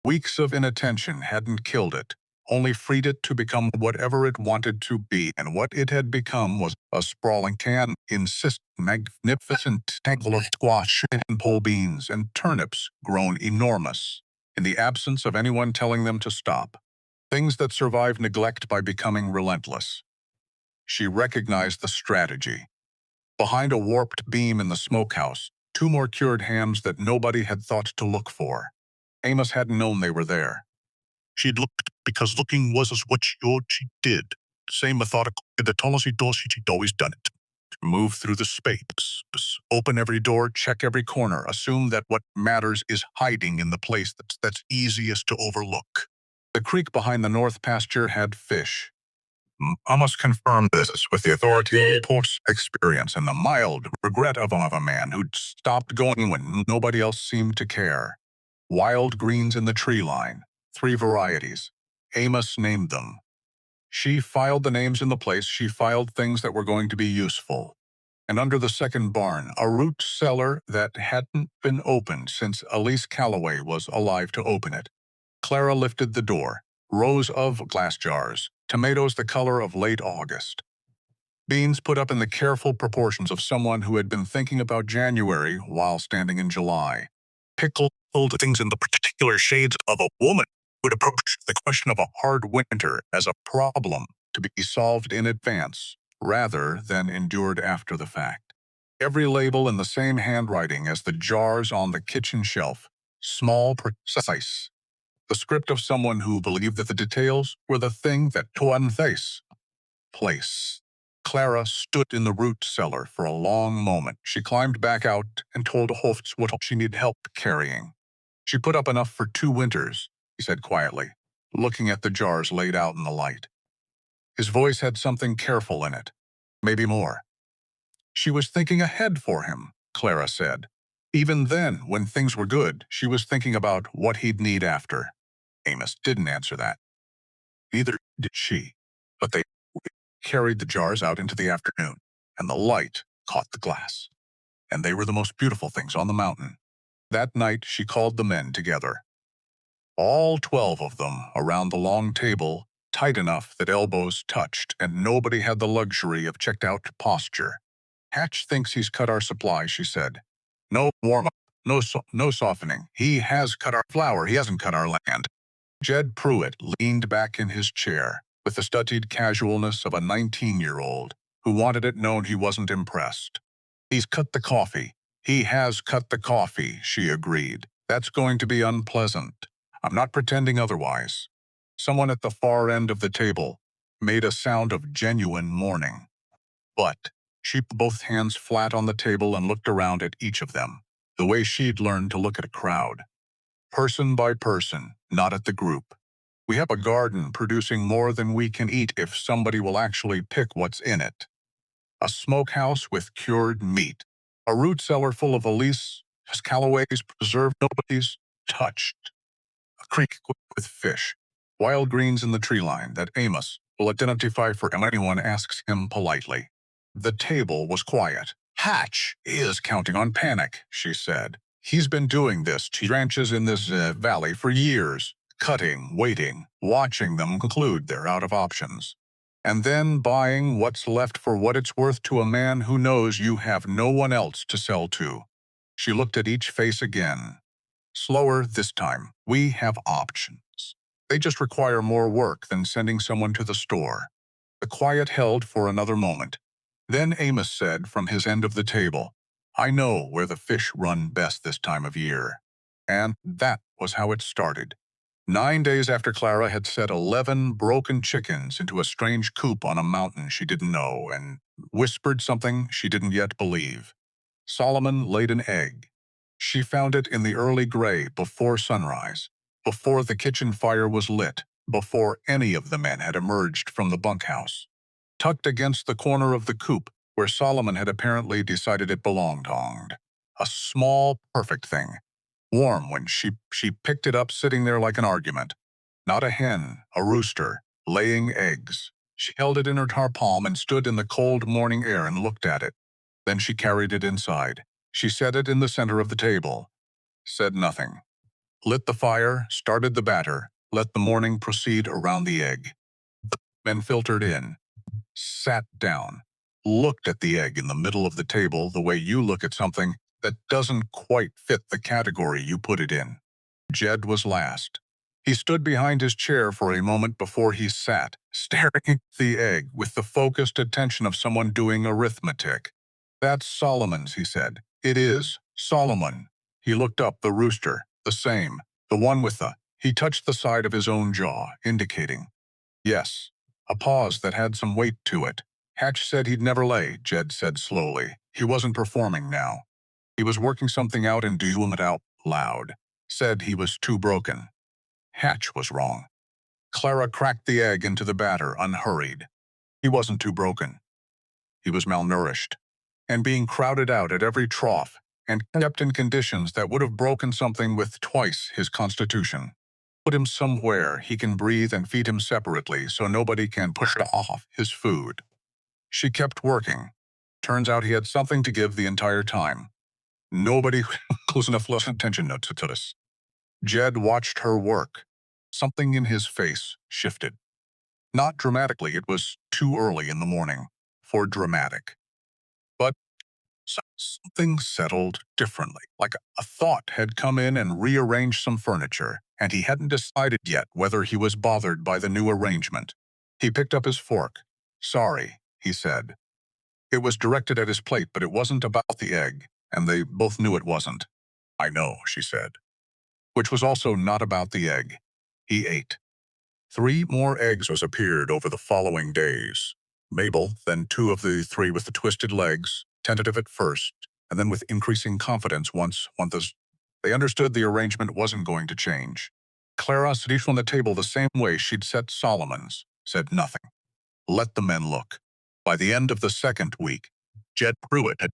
Weeks of inattention hadn't killed it, only freed it to become whatever it wanted to be, and what it had become was a sprawling magnificent tangle of squash and pole beans and turnips grown enormous, in the absence of anyone telling them to stop. Things that survive neglect by becoming relentless. She recognized the strategy. Behind a warped beam in the smokehouse, 2 more cured hams that nobody had thought to look for. Amos hadn't known they were there. She'd looked because looking was what she did. Same methodical, the tallest she'd always done it. Move through the space, open every door, check every corner, assume that what matters is hiding in the place that's easiest to overlook. The creek behind the north pasture had fish. I must confirm this with the authority reports experience and the mild regret of a man who'd stopped going when nobody else seemed to care. Wild greens in the tree line, 3 varieties. Amos named them. She filed the names in the place. She filed things that were going to be useful. And under the second barn, a root cellar that hadn't been opened since Elise Calloway was alive to open it. Clara lifted the door. Rows of glass jars, tomatoes the color of late August. Beans put up in the careful proportions of someone who had been thinking about January while standing in July. Pickled things in the particular shades of a woman who would approach the question of a hard winter as a problem to be solved in advance, rather than endured after the fact. Every label in the same handwriting as the jars on the kitchen shelf, small, precise. The script of someone who believed that the details were the thing that torn place. Clara stood in the root cellar for a long moment. She climbed back out and told Holtz what she needed help carrying. She put up enough for 2 winters, he said quietly, looking at the jars laid out in the light. His voice had something careful in it, maybe more. She was thinking ahead for him, Clara said. Even then, when things were good, she was thinking about what he'd need after. Amos didn't answer that. Neither did she, but they carried the jars out into the afternoon, and the light caught the glass. And they were the most beautiful things on the mountain. That night, she called the men together. All 12 of them around the long table, tight enough that elbows touched, and nobody had the luxury of checked-out posture. Hatch thinks he's cut our supply, she said. No warm-up, no softening. He has cut our flour, he hasn't cut our land. Jed Pruitt leaned back in his chair with the studied casualness of a 19-year-old who wanted it known he wasn't impressed. He's cut the coffee. He has cut the coffee, she agreed. That's going to be unpleasant. I'm not pretending otherwise. Someone at the far end of the table made a sound of genuine mourning. But she put both hands flat on the table and looked around at each of them, the way she'd learned to look at a crowd. Person by person, not at the group. We have a garden producing more than we can eat if somebody will actually pick what's in it. A smokehouse with cured meat. A root cellar full of Elise Calloway's preserved nobody's touched. A creek with fish. Wild greens in the tree line that Amos will identify for anyone asks him politely. The table was quiet. Hatch is counting on panic, she said. He's been doing this to ranches in this valley for years, cutting, waiting, watching them conclude they're out of options, and then buying what's left for what it's worth to a man who knows you have no one else to sell to. She looked at each face again. Slower this time. We have options. They just require more work than sending someone to the store. The quiet held for another moment. Then Amos said from his end of the table, I know where the fish run best this time of year. And that was how it started. 9 days after Clara had set 11 broken chickens into a strange coop on a mountain she didn't know and whispered something she didn't yet believe. Solomon laid an egg. She found it in the early gray before sunrise, before the kitchen fire was lit, before any of the men had emerged from the bunkhouse. Tucked against the corner of the coop where Solomon had apparently decided it belonged. A small, perfect thing. Warm when she picked it up sitting there like an argument. Not a hen, a rooster, laying eggs. She held it in her palm and stood in the cold morning air and looked at it. Then she carried it inside. She set it in the center of the table. Said nothing. Lit the fire, started the batter, let the morning proceed around the egg. The men filtered in, sat down, looked at the egg in the middle of the table the way you look at something that doesn't quite fit the category you put it in. Jed was last. He stood behind his chair for a moment before he sat, staring at the egg with the focused attention of someone doing arithmetic. That's Solomon's, he said. It is Solomon. He looked up, the rooster, the same, the one with the... He touched the side of his own jaw, indicating. Yes. A pause that had some weight to it. Hatch said he'd never lay, Jed said slowly. He wasn't performing now. He was working something out and doing it out loud. Said he was too broken. Hatch was wrong. Clara cracked the egg into the batter, unhurried. He wasn't too broken. He was malnourished, and being crowded out at every trough, and kept in conditions that would have broken something with twice his constitution. Put him somewhere he can breathe and feed him separately so nobody can push off his food. She kept working. Turns out he had something to give the entire time. Nobody close enough attention to this. Jed watched her work. Something in his face shifted. Not dramatically, it was too early in the morning for dramatic. But something settled differently, like a thought had come in and rearranged some furniture, and he hadn't decided yet whether he was bothered by the new arrangement. He picked up his fork. Sorry, he said. It was directed at his plate, but it wasn't about the egg, and they both knew it wasn't. I know, she said. Which was also not about the egg. He ate. 3 more eggs appeared over the following days. Mabel, then 2 of the 3 with the twisted legs, tentative at first, and then with increasing confidence once they understood the arrangement wasn't going to change. Clara sat each on the table the same way she'd set Solomon's, said nothing. Let the men look. By the end of the second week, Jed Pruitt had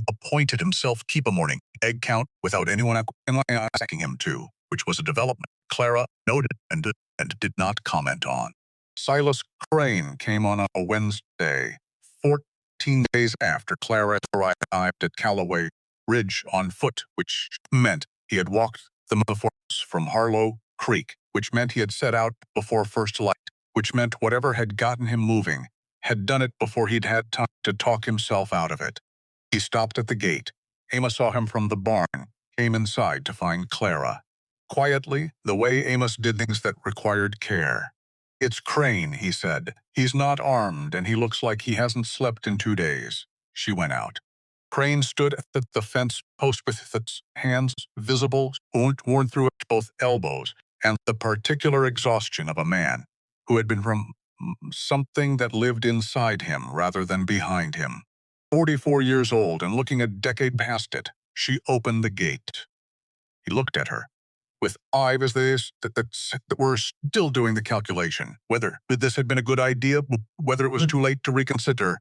appointed himself keep a morning egg count without anyone asking him to, which was a development Clara noted and did not comment on. Silas Crane came on a Wednesday, 14 days after Clara arrived at Callaway Ridge on foot, which meant he had walked the metaphors from Harlow Creek, which meant he had set out before first light, which meant whatever had gotten him moving had done it before he'd had time to talk himself out of it. He stopped at the gate. Amos saw him from the barn, came inside to find Clara. Quietly, the way Amos did things that required care. It's Crane, he said. He's not armed, and he looks like he hasn't slept in 2 days. She went out. Crane stood at the fence post with its hands visible, worn through both elbows, and the particular exhaustion of a man who had been from something that lived inside him rather than behind him. 44 years old and looking a decade past it, she opened the gate. He looked at her, with eyes that were still doing the calculation, whether this had been a good idea, whether it was too late to reconsider,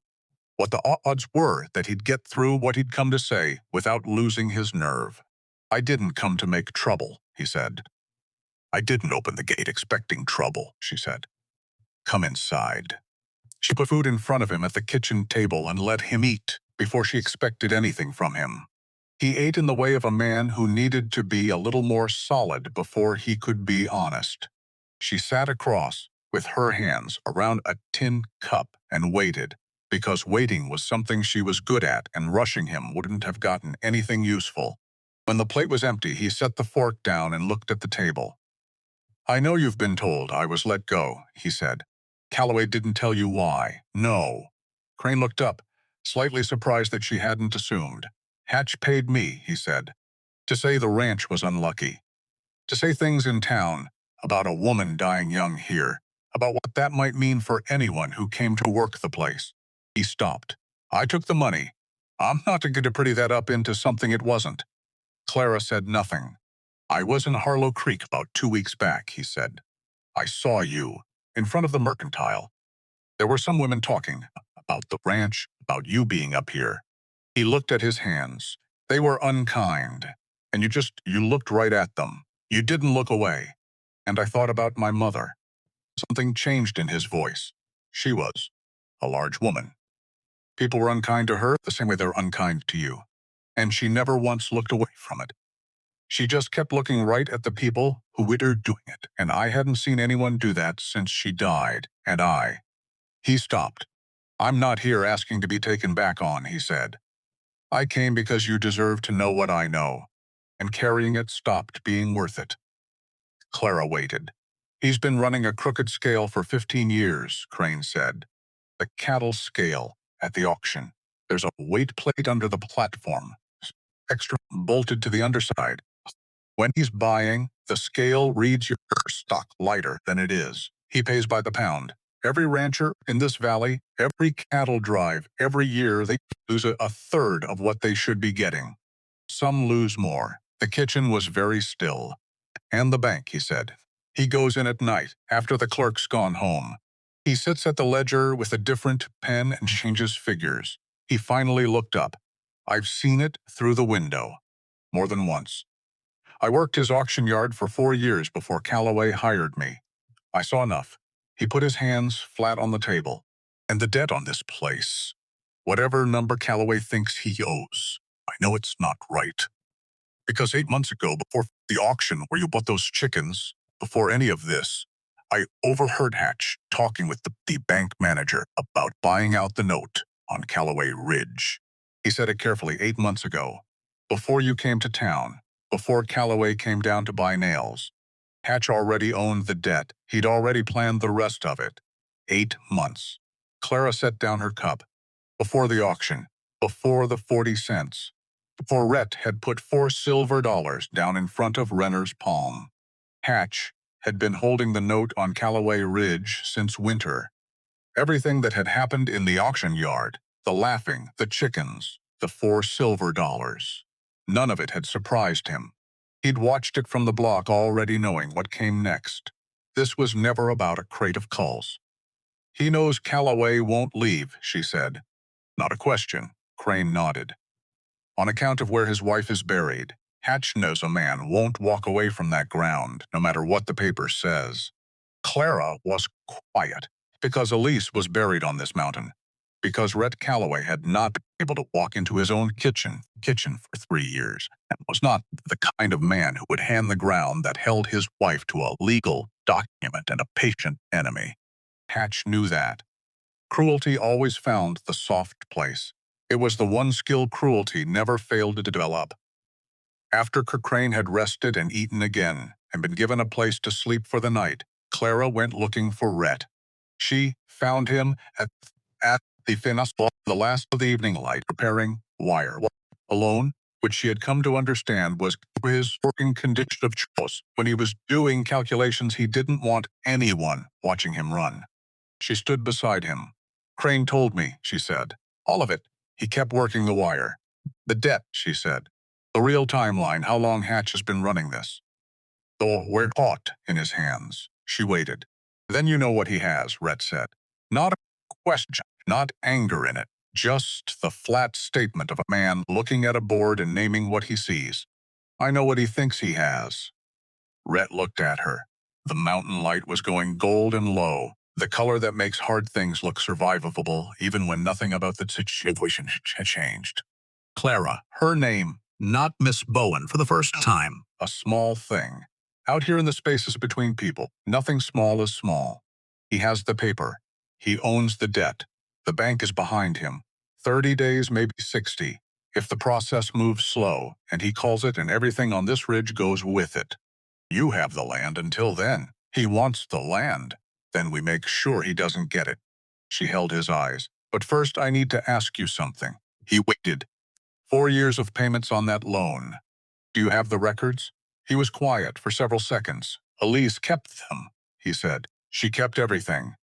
what the odds were that he'd get through what he'd come to say without losing his nerve. I didn't come to make trouble, he said. I didn't open the gate expecting trouble, she said. Come inside. She put food in front of him at the kitchen table and let him eat before she expected anything from him. He ate in the way of a man who needed to be a little more solid before he could be honest. She sat across, with her hands around a tin cup, and waited, because waiting was something she was good at and rushing him wouldn't have gotten anything useful. When the plate was empty, he set the fork down and looked at the table. I know you've been told I was let go, he said. Callaway didn't tell you why. No. Crane looked up, slightly surprised that she hadn't assumed. Hatch paid me, he said, to say the ranch was unlucky. To say things in town, about a woman dying young here, about what that might mean for anyone who came to work the place. He stopped. I took the money. I'm not going to pretty that up into something it wasn't. Clara said nothing. I was in Harlow Creek about 2 weeks back, he said. I saw you in front of the mercantile. There were some women talking about the ranch, about you being up here. He looked at his hands. They were unkind, and you looked right at them. You didn't look away. And I thought about my mother. Something changed in his voice. She was a large woman. People were unkind to her the same way they're unkind to you. And she never once looked away from it. She just kept looking right at the people who were doing it, and I hadn't seen anyone do that since she died, and He stopped. I'm not here asking to be taken back on, he said. I came because you deserve to know what I know, and carrying it stopped being worth it. Clara waited. He's been running a crooked scale for 15 years, Crane said. The cattle scale at the auction. There's a weight plate under the platform, extra bolted to the underside. When he's buying, the scale reads your stock lighter than it is. He pays by the pound. Every rancher in this valley, every cattle drive, every year they lose a third of what they should be getting. Some lose more. The kitchen was very still. And the bank, he said. He goes in at night, after the clerk's gone home. He sits at the ledger with a different pen and changes figures. He finally looked up. I've seen it through the window. More than once. I worked his auction yard for 4 years before Calloway hired me. I saw enough. He put his hands flat on the table. And the debt on this place. Whatever number Calloway thinks he owes. I know it's not right. Because 8 months ago, before the auction where you bought those chickens, before any of this, I overheard Hatch talking with the bank manager about buying out the note on Calloway Ridge. He said it carefully 8 months ago, before you came to town, before Calloway came down to buy nails. Hatch already owned the debt. He'd already planned the rest of it. 8 months. Clara set down her cup. Before the auction, before the 40 cents. Before Rhett had put $4 silver down in front of Renner's palm. Hatch had been holding the note on Calloway Ridge since winter. Everything that had happened in the auction yard, the laughing, the chickens, the $4 silver. None of it had surprised him. He'd watched it from the block already knowing what came next. This was never about a crate of culls. He knows Calloway won't leave, she said. Not a question. Crane nodded. On account of where his wife is buried, Hatch knows a man won't walk away from that ground, no matter what the paper says. Clara was quiet, because Elise was buried on this mountain, because Rhett Calloway had not been able to walk into his own kitchen for 3 years, and was not the kind of man who would hand the ground that held his wife to a legal document and a patient enemy. Hatch knew that. Cruelty always found the soft place. It was the one skill cruelty never failed to develop. After Crane had rested and eaten again, and been given a place to sleep for the night, Clara went looking for Rhett. She found him at the finish, the last of the evening light, preparing wire. Alone, which she had come to understand was his working condition of choice. When he was doing calculations, he didn't want anyone watching him run. She stood beside him. Crane told me, she said. All of it. He kept working the wire. The debt, she said. The real timeline, how long Hatch has been running this. Though we're caught in his hands. She waited. Then you know what he has, Rhett said. Not a question, not anger in it. Just the flat statement of a man looking at a board and naming what he sees. I know what he thinks he has. Rhett looked at her. The mountain light was going gold and low. The color that makes hard things look survivable, even when nothing about the situation had changed. Clara, her name, not Miss Bowen for the first time. A small thing. Out here in the spaces between people, nothing small is small. He has the paper. He owns the debt. The bank is behind him. 30 days, maybe 60. If the process moves slow, and he calls it and everything on this ridge goes with it. You have the land until then. He wants the land. Then we make sure he doesn't get it. She held his eyes. But first I need to ask you something. He waited. 4 years of payments on that loan. Do you have the records? He was quiet for several seconds. Elise kept them, he said. She kept everything.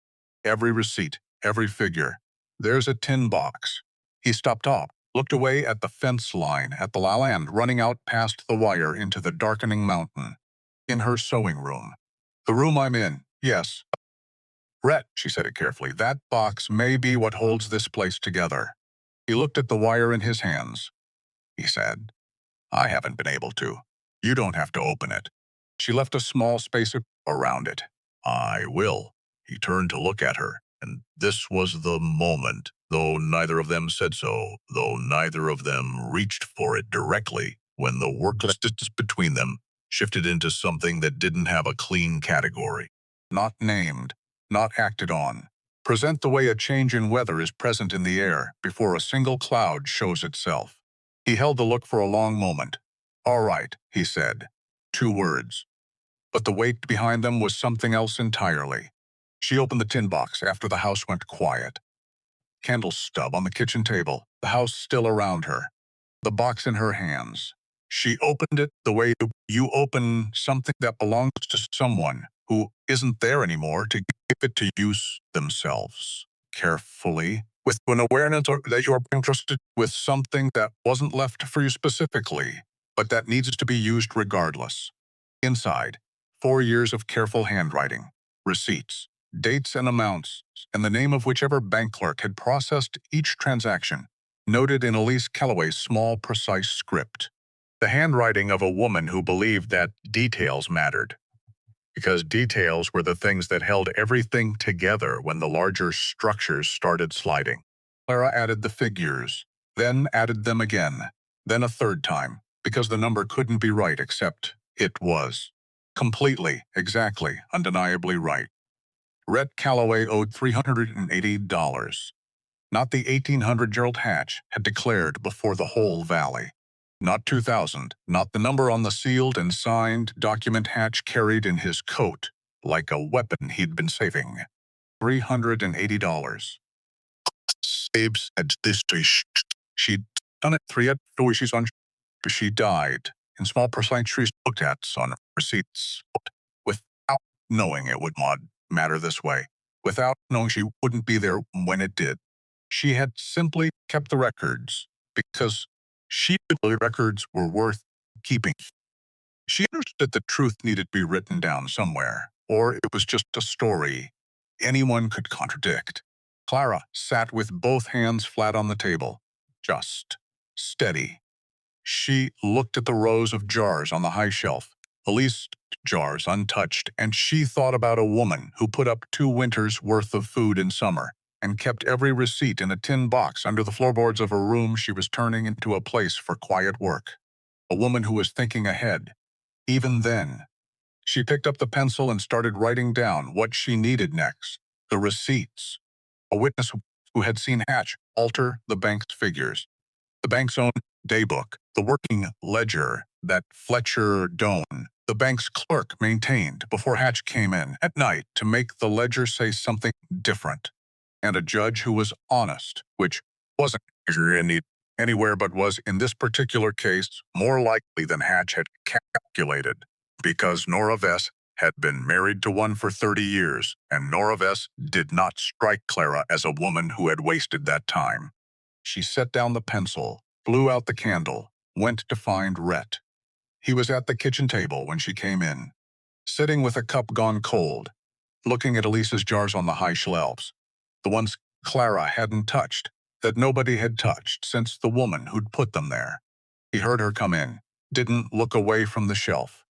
Every receipt, every figure. There's a tin box. He stopped off. looked away at the fence line at the land running out past the wire into the darkening mountain. In her sewing room. The room I'm in, yes. Rhett, she said it carefully, that box may be what holds this place together. He looked at the wire in his hands. He said, I haven't been able to. You don't have to open it. She left a small space around it. I will. He turned to look at her, and this was the moment, though neither of them said so, though neither of them reached for it directly, when the work distance between them shifted into something that didn't have a clean category. Not named, not acted on. Present the way a change in weather is present in the air before a single cloud shows itself. He held the look for a long moment. All right, he said. 2 words. But the weight behind them was something else entirely. She opened the tin box after the house went quiet. Candle stub on the kitchen table, the house still around her. The box in her hands. She opened it the way you open something that belongs to someone who isn't there anymore to give it to use themselves. Carefully, with an awareness that you are entrusted with something that wasn't left for you specifically, but that needs to be used regardless. Inside, 4 years of careful handwriting, receipts, dates and amounts, and the name of whichever bank clerk had processed each transaction, noted in Elise Calloway's small, precise script. The handwriting of a woman who believed that details mattered, because details were the things that held everything together when the larger structures started sliding. Clara added the figures, then added them again, then a third time, because the number couldn't be right except it was. Completely, exactly, undeniably right. Rhett Calloway owed $380. Not the 1800 Gerald Hatch had declared before the whole valley. Not 2000, not the number on the sealed and signed document Hatch carried in his coat, like a weapon he'd been saving. $380. Saves at this dish. She'd done it 3 she's on. She died in small percentages looked at on receipts without knowing it would matter this way, without knowing she wouldn't be there when it did. She had simply kept the records because she believed the records were worth keeping. She understood the truth needed to be written down somewhere, or it was just a story anyone could contradict. Clara sat with both hands flat on the table, just steady. She looked at the rows of jars on the high shelf, the least jars untouched, and she thought about a woman who put up 2 winters' worth of food in summer and kept every receipt in a tin box under the floorboards of a room she was turning into a place for quiet work. A woman who was thinking ahead. Even then, she picked up the pencil and started writing down what she needed next. The receipts. A witness who had seen Hatch alter the bank's figures. The bank's own daybook, the working ledger that Fletcher Doan, the bank's clerk, maintained before Hatch came in at night to make the ledger say something different. And a judge who was honest, which wasn't anywhere but was, in this particular case, more likely than Hatch had calculated, because Nora Vess had been married to one for 30 years, and Nora Vess did not strike Clara as a woman who had wasted that time. She set down the pencil, blew out the candle, went to find Rhett. He was at the kitchen table when she came in, sitting with a cup gone cold, looking at Elisa's jars on the high shelves, the ones Clara hadn't touched, that nobody had touched since the woman who'd put them there. He heard her come in, didn't look away from the shelf.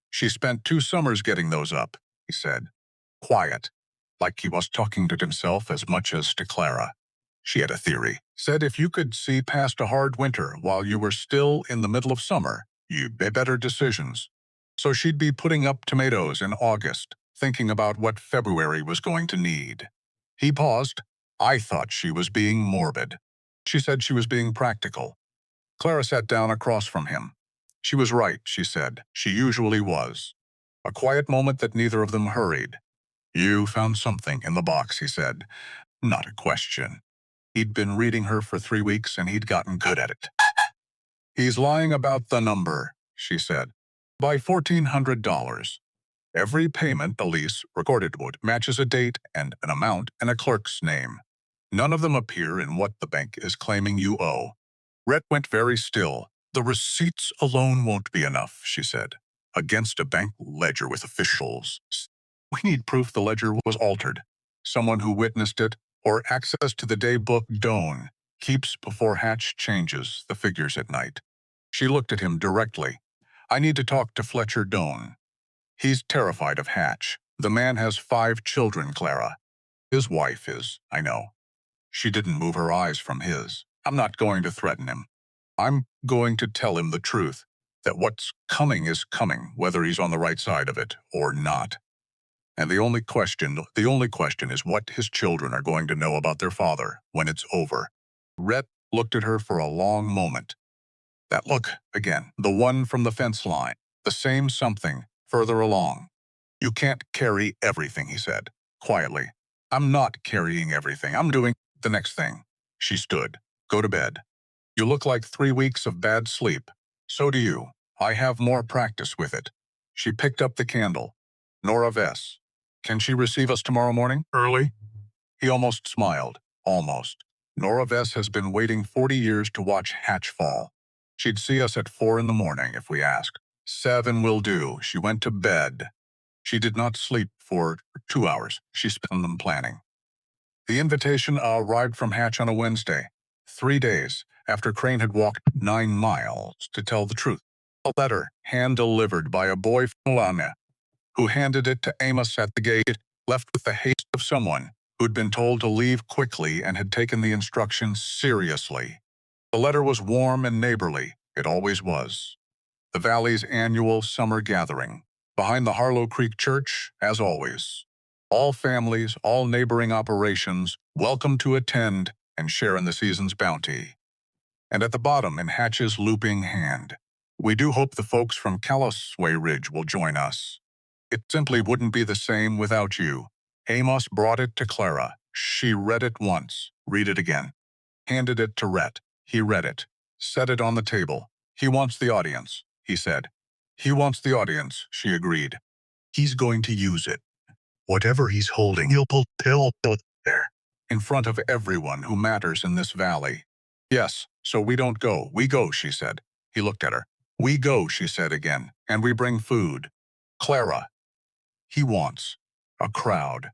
She spent 2 summers getting those up, he said. Quiet, like he was talking to himself as much as to Clara. She had a theory. Said if you could see past a hard winter while you were still in the middle of summer, you'd make better decisions. So she'd be putting up tomatoes in August, thinking about what February was going to need. He paused. I thought she was being morbid. She said she was being practical. Clara sat down across from him. She was right, she said. She usually was. A quiet moment that neither of them hurried. You found something in the box, he said. Not a question. He'd been reading her for 3 weeks and he'd gotten good at it. He's lying about the number, she said. By $1,400. Every payment Elise recorded matches a date and an amount and a clerk's name. None of them appear in what the bank is claiming you owe. Rhett went very still. The receipts alone won't be enough, she said. Against a bank ledger with officials. We need proof the ledger was altered. Someone who witnessed it, or access to the daybook Doan keeps before Hatch changes the figures at night. She looked at him directly. I need to talk to Fletcher Doan. He's terrified of Hatch. The man has 5 children, Clara. His wife is, I know. She didn't move her eyes from his. I'm not going to threaten him. I'm going to tell him the truth, that what's coming is coming, whether he's on the right side of it or not. And the only question is what his children are going to know about their father when it's over. Rhett looked at her for a long moment. That look, again, the one from the fence line, the same something, further along. You can't carry everything, he said, quietly. I'm not carrying everything. I'm doing the next thing. She stood. Go to bed. You look like 3 weeks of bad sleep. So do you. I have more practice with it. She picked up the candle. Nora Vess. Can she receive us tomorrow morning? Early? He almost smiled. Almost. Nora Vess has been waiting 40 years to watch Hatch fall. She'd see us at 4 in the morning if we asked. 7 will do. She went to bed. She did not sleep for 2 hours. She spent them planning. The invitation arrived from Hatch on a Wednesday, 3 days after Crane had walked 9 miles to tell the truth. A letter, hand-delivered by a boy from Lana, who handed it to Amos at the gate, left with the haste of someone who'd been told to leave quickly and had taken the instructions seriously. The letter was warm and neighborly. It always was. The Valley's annual summer gathering, behind the Harlow Creek Church, as always. All families, all neighboring operations, welcome to attend and share in the season's bounty. And at the bottom, in Hatch's looping hand, we do hope the folks from Calloway Ridge will join us. It simply wouldn't be the same without you. Amos brought it to Clara. She read it once, read it again. Handed it to Rhett. He read it. Set it on the table. He wants the audience, he said. He wants the audience, she agreed. He's going to use it. Whatever he's holding, he'll pull there. In front of everyone who matters in this valley. Yes, so we don't go. We go, she said. He looked at her. We go, she said again, and we bring food. Clara. He wants a crowd.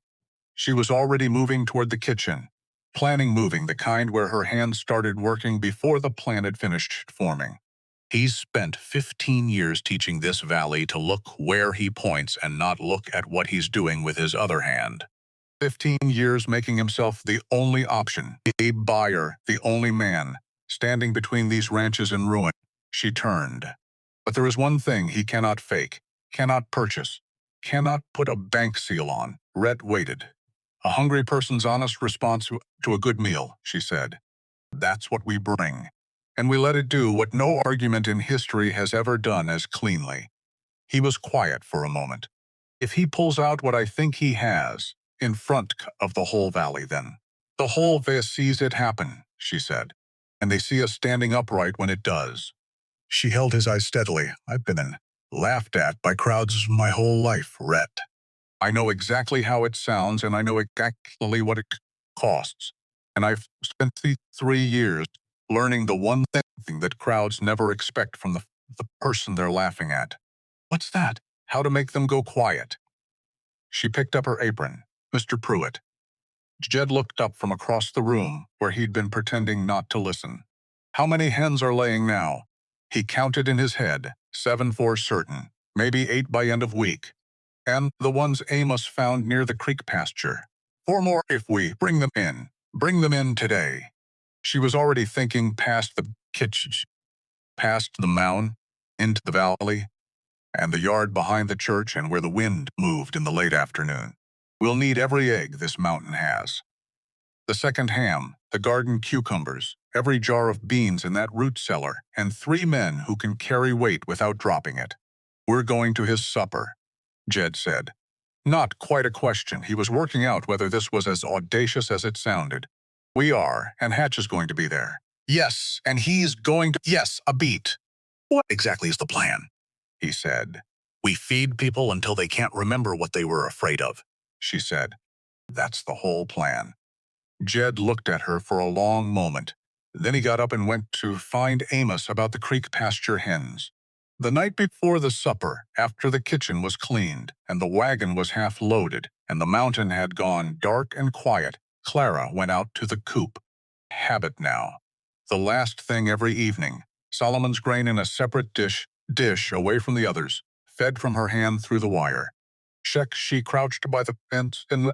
She was already moving toward the kitchen, planning moving, the kind where her hands started working before the plan had finished forming. He's spent 15 years teaching this valley to look where he points and not look at what he's doing with his other hand. 15 years making himself the only option, a buyer, the only man, standing between these ranches in ruin. She turned. But there is one thing he cannot fake, cannot purchase, cannot put a bank seal on. Rhett waited. A hungry person's honest response to a good meal, she said. That's what we bring. And we let it do what no argument in history has ever done as cleanly. He was quiet for a moment. If he pulls out what I think he has, in front of the whole valley, then the whole valley sees it happen, she said, and they see us standing upright when it does. She held his eyes steadily. I've been laughed at by crowds my whole life, Rhett. I know exactly how it sounds, and I know exactly what it costs. And I've spent 3 years learning the one thing that crowds never expect from the person they're laughing at. What's that? How to make them go quiet. She picked up her apron. Mr. Pruitt. Jed looked up from across the room where he'd been pretending not to listen. How many hens are laying now? He counted in his head, 7 for certain, maybe 8 by end of week. And the ones Amos found near the creek pasture. 4 more if we bring them in. Bring them in today. She was already thinking past the kitchen, past the mound, into the valley, and the yard behind the church and where the wind moved in the late afternoon. We'll need every egg this mountain has. The second ham, the garden cucumbers, every jar of beans in that root cellar, and 3 men who can carry weight without dropping it. We're going to his supper, Jed said. Not quite a question. He was working out whether this was as audacious as it sounded. We are, and Hatch is going to be there. Yes, and he's going to... Yes, a beat. What exactly is the plan? He said. We feed people until they can't remember what they were afraid of, she said. That's the whole plan. Jed looked at her for a long moment. Then he got up and went to find Amos about the creek pasture hens. The night before the supper, after the kitchen was cleaned, and the wagon was half loaded, and the mountain had gone dark and quiet, Clara went out to the coop. Habit now. The last thing every evening, Solomon's grain in a separate dish away from the others, fed from her hand through the wire. She crouched by the fence and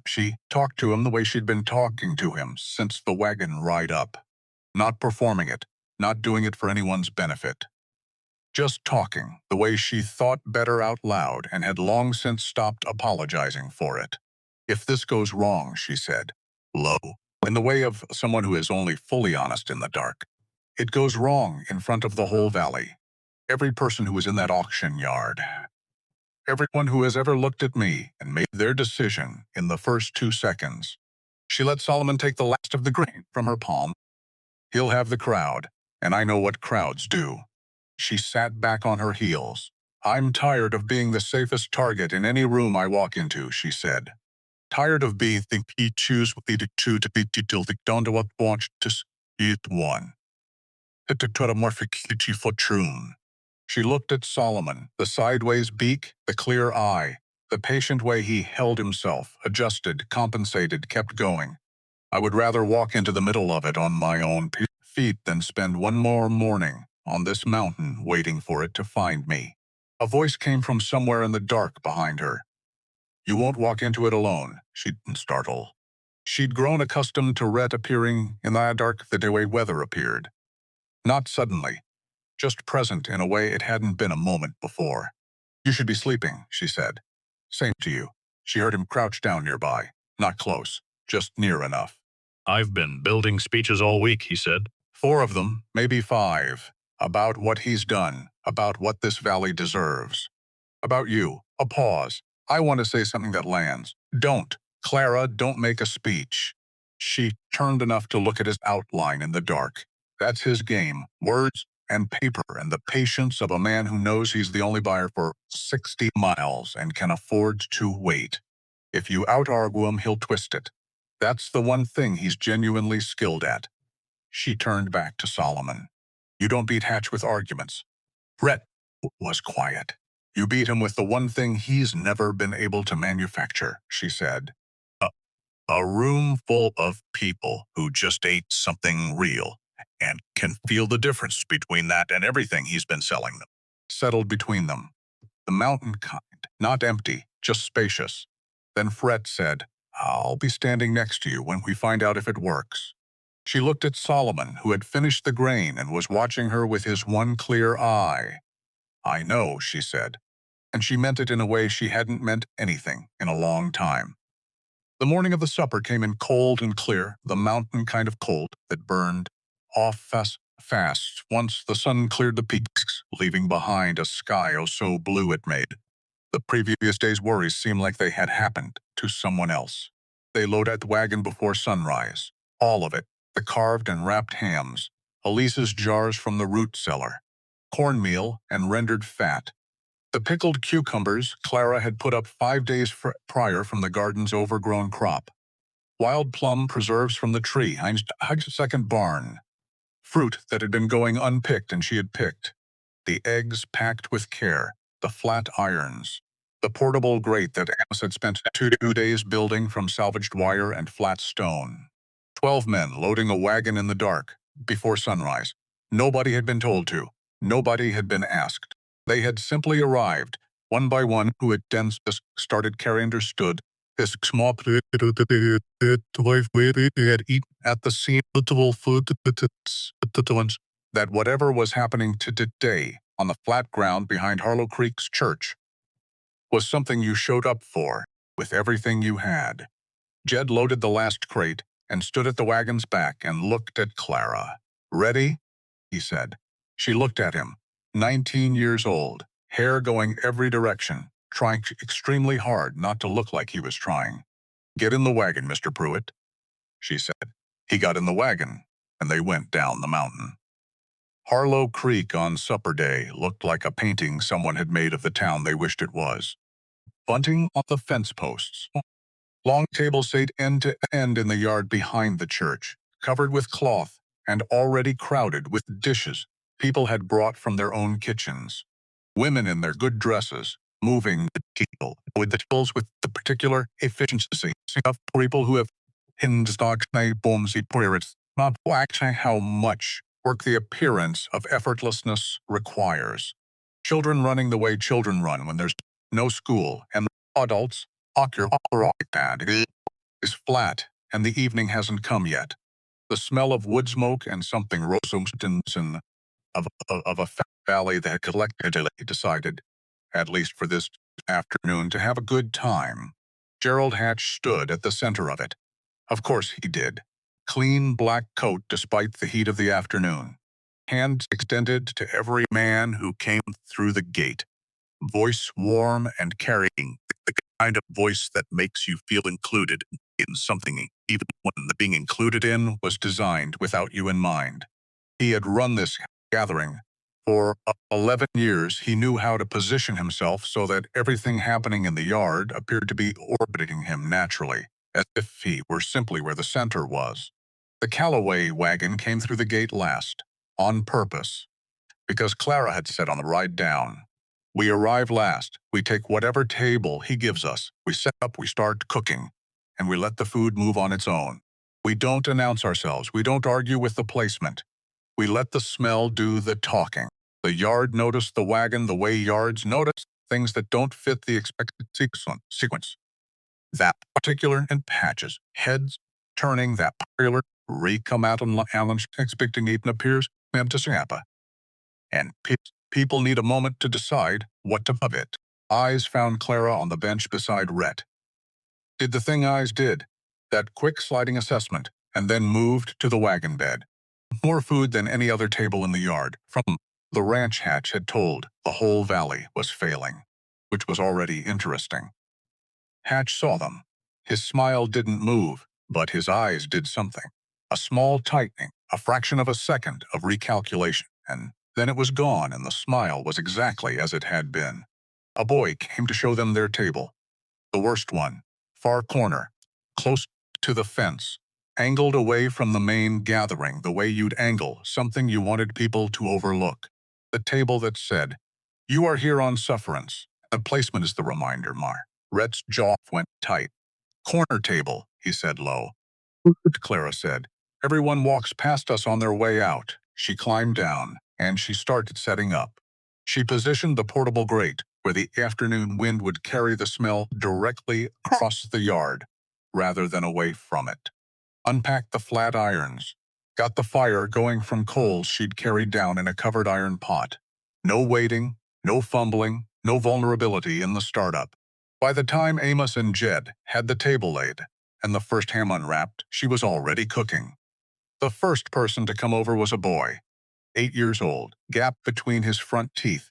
she talked to him the way she'd been talking to him since the wagon ride up. Not performing it, not doing it for anyone's benefit. Just talking, the way she thought better out loud and had long since stopped apologizing for it. If this goes wrong, she said, low, in the way of someone who is only fully honest in the dark, it goes wrong in front of the whole valley. Every person who was in that auction yard. Everyone who has ever looked at me and made their decision in the first 2 seconds. She let Solomon take the last of the grain from her palm. He'll have the crowd, and I know what crowds do. She sat back on her heels. I'm tired of being the safest target in any room I walk into, she said. Tired of being the choose to be till the don't want to eat one. It took a morphic for trune. She looked at Solomon, the sideways beak, the clear eye, the patient way he held himself, adjusted, compensated, kept going. I would rather walk into the middle of it on my own feet than spend one more morning on this mountain waiting for it to find me. A voice came from somewhere in the dark behind her. You won't walk into it alone, she'd startle. She'd grown accustomed to Rhett appearing in the dark the way weather appeared. Not suddenly, just present in a way it hadn't been a moment before. You should be sleeping, she said. Same to you. She heard him crouch down nearby, not close, just near enough. I've been building speeches all week, he said. 4 of them, maybe 5, about what he's done, about what this valley deserves. About you. A pause. I want to say something that lands. Don't. Clara, don't make a speech. She turned enough to look at his outline in the dark. That's his game. Words and paper and the patience of a man who knows he's the only buyer for 60 miles and can afford to wait. If you out-argue him, he'll twist it. That's the one thing he's genuinely skilled at. She turned back to Solomon. You don't beat Hatch with arguments. Rhett was quiet. You beat him with the one thing he's never been able to manufacture, she said. A room full of people who just ate something real and can feel the difference between that and everything he's been selling them. Settled between them. The mountain kind, not empty, just spacious. Then Fred said, I'll be standing next to you when we find out if it works. She looked at Solomon, who had finished the grain and was watching her with his one clear eye. I know, she said, and she meant it in a way she hadn't meant anything in a long time. The morning of the supper came in cold and clear, the mountain kind of cold that burned off fast once the sun cleared the peaks, leaving behind a sky oh so blue it made. The previous day's worries seemed like they had happened to someone else. They loaded the wagon before sunrise. All of it, the carved and wrapped hams, Elise's jars from the root cellar, cornmeal and rendered fat, the pickled cucumbers Clara had put up 5 days prior from the garden's overgrown crop, wild plum preserves from the tree Heinz's second barn, fruit that had been going unpicked and she had picked, the eggs packed with care, the flat irons, the portable grate that Amos had spent 2 days building from salvaged wire and flat stone. 12 men loading a wagon in the dark, before sunrise. Nobody had been told to. Nobody had been asked. They had simply arrived, one by one, who had then started carrying understood this small plate that they had eaten at the scene little food that whatever was happening today on the flat ground behind Harlow Creek's church was something you showed up for with everything you had. Jed loaded the last crate and stood at the wagon's back and looked at Clara. Ready? He said. She looked at him, 19 years old, hair going every direction, trying extremely hard not to look like he was trying. Get in the wagon, Mr. Pruitt, she said. He got in the wagon, and they went down the mountain. Harlow Creek on supper day looked like a painting someone had made of the town they wished it was. Bunting on the fence posts. Long tables sat end to end in the yard behind the church, covered with cloth, and already crowded with dishes people had brought from their own kitchens. Women in their good dresses, moving the table with the tables with the particular efficiency of people who have not actually how much work the appearance of effortlessness requires. Children running the way children run when there's no school, and adults is flat, and the evening hasn't come yet. The smell of wood smoke and something Rosenstein of a valley that had collectively decided, at least for this afternoon, to have a good time. Gerald Hatch stood at the center of it. Of course he did. Clean black coat despite the heat of the afternoon. Hands extended to every man who came through the gate. Voice warm and carrying the kind of voice that makes you feel included in something, even when the being included in was designed without you in mind. He had run this gathering for 11 years. He knew how to position himself so that everything happening in the yard appeared to be orbiting him naturally, as if he were simply where the center was. The Callaway wagon came through the gate last, on purpose, because Clara had said on the ride down, "We arrive last. We take whatever table he gives us. We set up, we start cooking, and we let the food move on its own. We don't announce ourselves. We don't argue with the placement. We let the smell do the talking. The yard noticed the wagon the way yards notice things that don't fit the expected sequence. That particular in patches, heads turning that particular come out on Allen expecting even appears Mamtasapa. And people need a moment to decide what to of it. Eyes found Clara on the bench beside Rhett. Did the thing Eyes did, that quick sliding assessment, and then moved to the wagon bed. More food than any other table in the yard. From the ranch Hatch had told the whole valley was failing, which was already interesting. Hatch saw them. His smile didn't move, but his eyes did something. A small tightening, a fraction of a second of recalculation, and then it was gone and the smile was exactly as it had been. A boy came to show them their table. The worst one, far corner, close to the fence, angled away from the main gathering the way you'd angle something you wanted people to overlook. The table that said, "You are here on sufferance." The placement is the reminder, Mar. Rhett's jaw went tight. "Corner table," he said low. Clara said, "Everyone walks past us on their way out." She climbed down, and she started setting up. She positioned the portable grate where the afternoon wind would carry the smell directly across the yard, rather than away from it. Unpacked the flat irons. Got the fire going from coals she'd carried down in a covered iron pot. No waiting, no fumbling, no vulnerability in the startup. By the time Amos and Jed had the table laid and the first ham unwrapped, she was already cooking. The first person to come over was a boy, 8 years old, gap between his front teeth,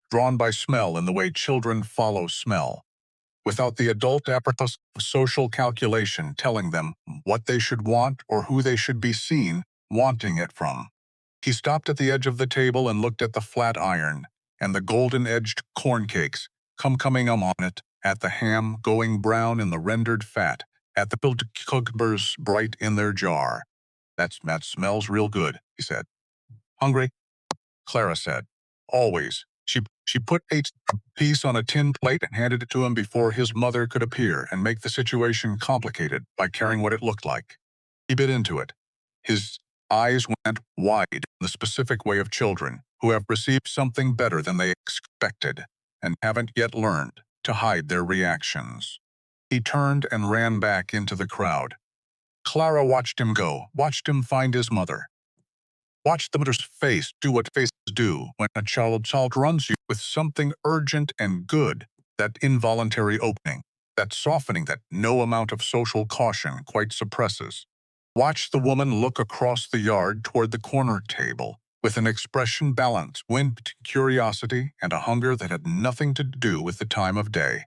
drawn by smell in the way children follow smell, without the adult apparatus of social calculation telling them what they should want or who they should be seen wanting it from. He stopped at the edge of the table and looked at the flat iron and the golden-edged corn cakes coming on it, at the ham going brown in the rendered fat, at the pilled cucumbers bright in their jar. That smells real good," he said. "Hungry?" Clara said. "Always." She put a piece on a tin plate and handed it to him before his mother could appear and make the situation complicated by carrying what it looked like. He bit into it. His eyes went wide in the specific way of children who have received something better than they expected and haven't yet learned to hide their reactions. He turned and ran back into the crowd. Clara watched him go, watched him find his mother. Watch the mother's face do what faces do when a child runs you with something urgent and good, that involuntary opening, that softening that no amount of social caution quite suppresses. Watch the woman look across the yard toward the corner table with an expression balanced with curiosity and a hunger that had nothing to do with the time of day.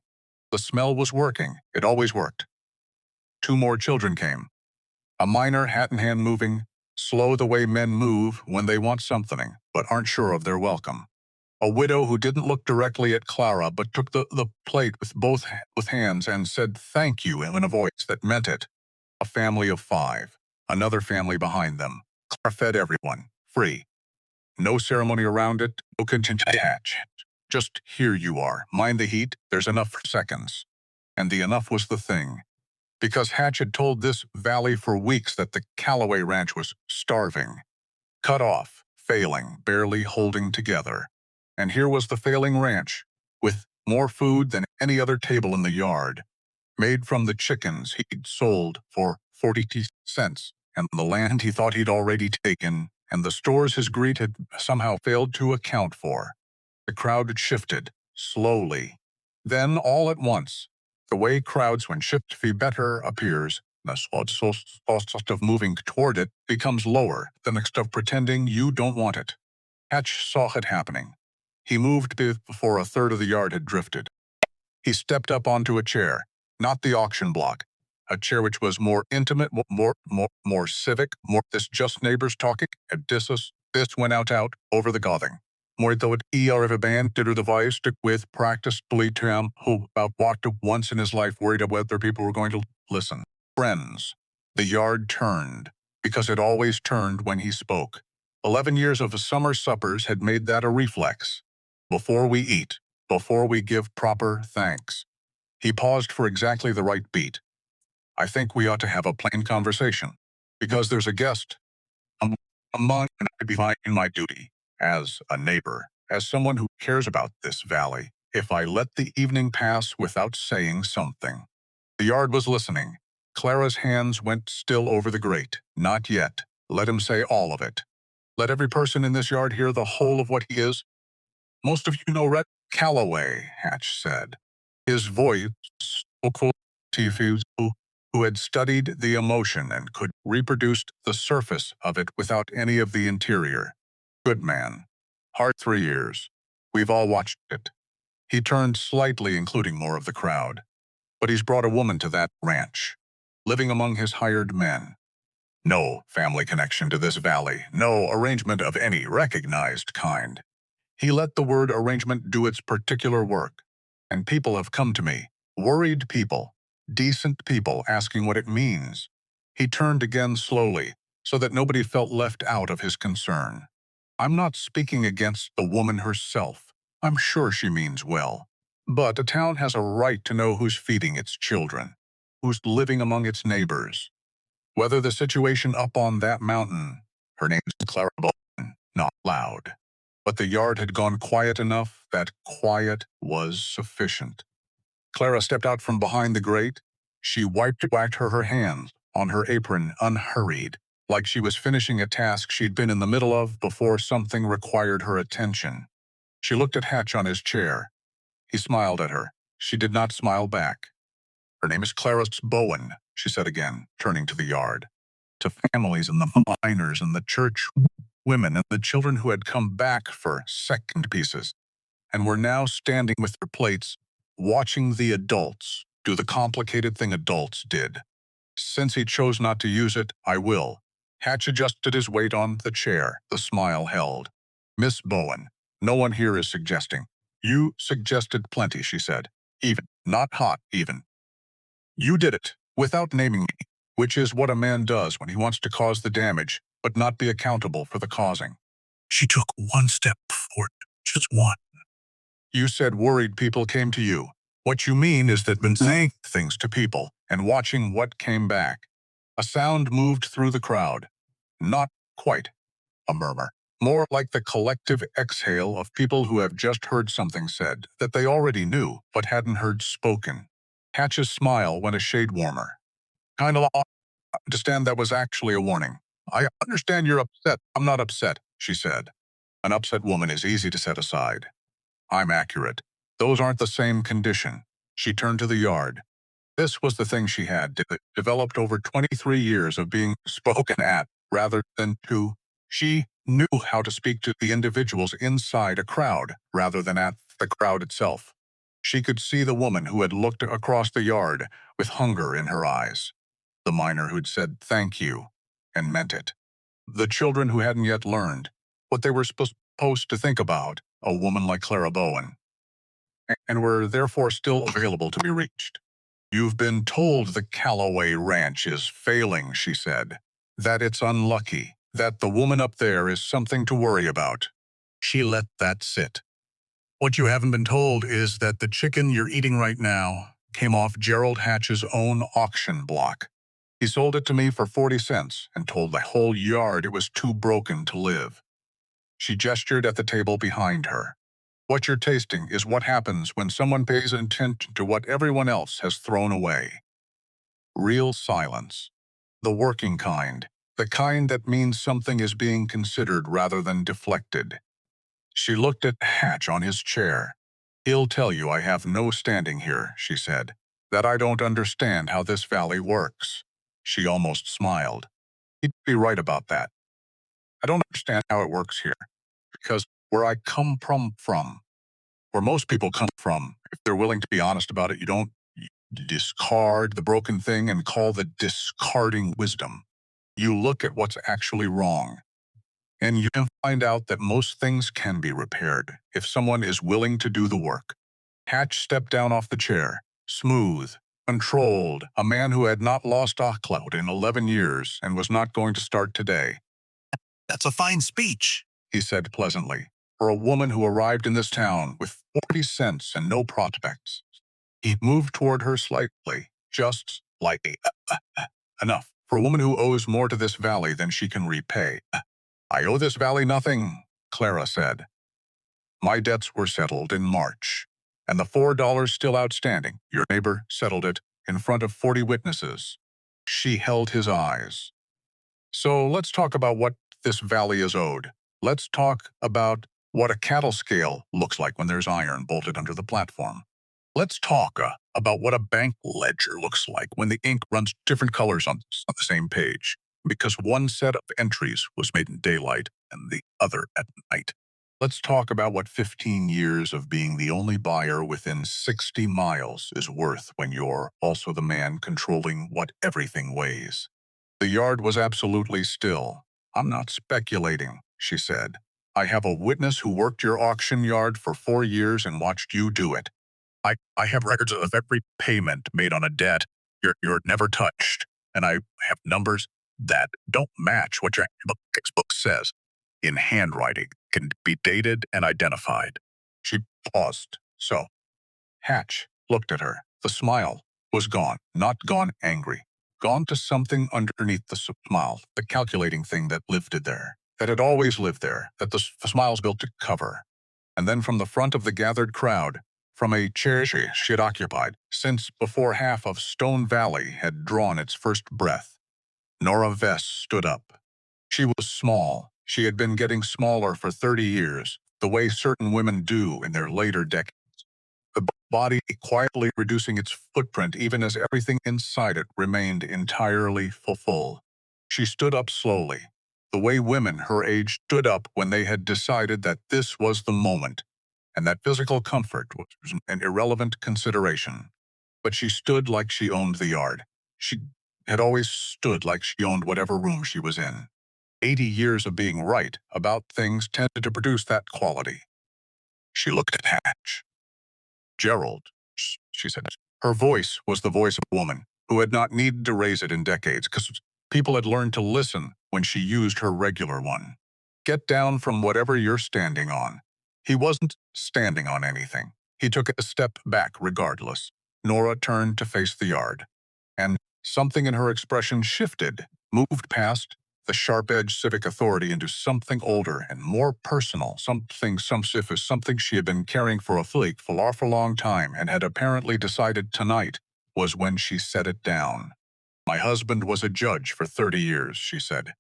The smell was working. It always worked. 2 more children came. A miner, hat in hand, moving, slow the way men move when they want something, but aren't sure of their welcome. A widow who didn't look directly at Clara, but took the plate with hands and said thank you in a voice that meant it. A family of 5, another family behind them. fed everyone, free. No ceremony around it, no contingent hatch. Just here you are. Mind the heat, there's enough for seconds. And the enough was the thing. Because Hatch had told this valley for weeks that the Callaway Ranch was starving, cut off, failing, barely holding together. And here was the failing ranch, with more food than any other table in the yard, made from the chickens he'd sold for 40 cents, and the land he thought he'd already taken, and the stores his greed had somehow failed to account for. The crowd had shifted, slowly. Then, all at once, the way crowds when shift fee better appears, the cost of moving toward it becomes lower than the cost of pretending you don't want it. Hatch saw it happening. He moved before a third of the yard had drifted. He stepped up onto a chair, not the auction block, a chair which was more intimate, more civic, more this just neighbors talking, and this went out over the gothing. More though it of a band did the voice with practiced believed him who about walked once in his life worried about whether people were going to listen. Friends, the yard turned, because it always turned when he spoke. 11 years of summer suppers had made that a reflex. Before we eat, before we give proper thanks. He paused for exactly the right beat. I think we ought to have a plain conversation, because there's a guest among, and I'd be fine in my duty, as a neighbor, as someone who cares about this valley, if I let the evening pass without saying something. The yard was listening. Clara's hands went still over the grate. Not yet. Let him say all of it. Let every person in this yard hear the whole of what he is. Most of you know Red Callaway, Hatch said. His voice spoke for who had studied the emotion and could reproduce the surface of it without any of the interior. Good man. Hard 3 years. We've all watched it. He turned slightly, including more of the crowd. But he's brought a woman to that ranch, living among his hired men. No family connection to this valley, no arrangement of any recognized kind. He let the word arrangement do its particular work, and people have come to me, worried people, decent people asking what it means. He turned again slowly, so that nobody felt left out of his concern. I'm not speaking against the woman herself. I'm sure she means well. But a town has a right to know who's feeding its children, who's living among its neighbors. Whether the situation up on that mountain, her name's Clara Bowen, not loud. But the yard had gone quiet enough that quiet was sufficient. Clara stepped out from behind the grate. She whacked her hands on her apron unhurried, like she was finishing a task she'd been in the middle of before something required her attention. She looked at Hatch on his chair. He smiled at her. She did not smile back. Her name is Clara Bowen, she said again, turning to the yard. To families and the miners and the church women and the children who had come back for second pieces and were now standing with their plates, watching the adults do the complicated thing adults did. Since he chose not to use it, I will. Hatch adjusted his weight on the chair. The smile held. Miss Bowen, no one here is suggesting. You suggested plenty, she said. Even, not hot, even. You did it, without naming me, which is what a man does when he wants to cause the damage, but not be accountable for the causing. She took one step forward, just one. You said worried people came to you. What you mean is that been saying things to people and watching what came back. A sound moved through the crowd. Not quite a murmur. More like the collective exhale of people who have just heard something said that they already knew but hadn't heard spoken. Hatch's smile went a shade warmer. Kind of understand that was actually a warning. I understand you're upset. I'm not upset, she said. An upset woman is easy to set aside. I'm accurate. Those aren't the same condition. She turned to the yard. This was the thing she had developed over 23 years of being spoken at rather than to. She knew how to speak to the individuals inside a crowd rather than at the crowd itself. She could see the woman who had looked across the yard with hunger in her eyes. The miner who'd said thank you and meant it. The children who hadn't yet learned what they were supposed to think about a woman like Clara Bowen, and were therefore still available to be reached. You've been told the Callaway Ranch is failing, she said, that it's unlucky, that the woman up there is something to worry about. She let that sit. What you haven't been told is that the chicken you're eating right now came off Gerald Hatch's own auction block. He sold it to me for 40 cents and told the whole yard it was too broken to live. She gestured at the table behind her. What you're tasting is what happens when someone pays attention to what everyone else has thrown away. Real silence. The working kind. The kind that means something is being considered rather than deflected. She looked at Hatch on his chair. He'll tell you I have no standing here, she said, that I don't understand how this valley works. She almost smiled. He'd be right about that. I don't understand how it works here, because where I come from, where most people come from, if they're willing to be honest about it, you don't discard the broken thing and call the discarding wisdom. You look at what's actually wrong. And you can find out that most things can be repaired if someone is willing to do the work. Hatch stepped down off the chair, smooth, controlled, a man who had not lost a clout in 11 years and was not going to start today. That's a fine speech, He said pleasantly, for a woman who arrived in this town with 40 cents and no prospects. He moved toward her slightly, just lightly, enough for a woman who owes more to this valley than she can repay. I owe this valley nothing, Clara said. My debts were settled in March, and the $4 still outstanding, your neighbor settled it in front of 40 witnesses. She held his eyes. So let's talk about what this valley is owed. Let's talk about what a cattle scale looks like when there's iron bolted under the platform. Let's talk about what a bank ledger looks like when the ink runs different colors on the same page, because one set of entries was made in daylight and the other at night. Let's talk about what 15 years of being the only buyer within 60 miles is worth when you're also the man controlling what everything weighs. The yard was absolutely still. I'm not speculating, she said. I have a witness who worked your auction yard for 4 years and watched you do it. I have records of every payment made on a debt you're never touched, and I have numbers that don't match what your textbook says. In handwriting, can be dated and identified. She paused. So, Hatch looked at her. The smile was gone, not gone angry, gone to something underneath the smile, the calculating thing that lived there, that had always lived there, that the smile's built to cover. And then from the front of the gathered crowd, from a chair she had occupied since before half of Stone Valley had drawn its first breath, Nora Vess stood up. She was small. She had been getting smaller for 30 years, the way certain women do in their later decades. The body quietly reducing its footprint even as everything inside it remained entirely full. She stood up slowly, the way women her age stood up when they had decided that this was the moment, and that physical comfort was an irrelevant consideration. But she stood like she owned the yard. She had always stood like she owned whatever room she was in. 80 years of being right about things tended to produce that quality. She looked at Hatch. Gerald, she said. Her voice was the voice of a woman who had not needed to raise it in decades because people had learned to listen when she used her regular one. Get down from whatever you're standing on. He wasn't standing on anything. He took a step back regardless. Nora turned to face the yard, and something in her expression shifted, moved past the sharp-edged civic authority into something older and more personal, something she had been carrying for a awful long time and had apparently decided tonight was when she set it down. My husband was a judge for 30 years, she said.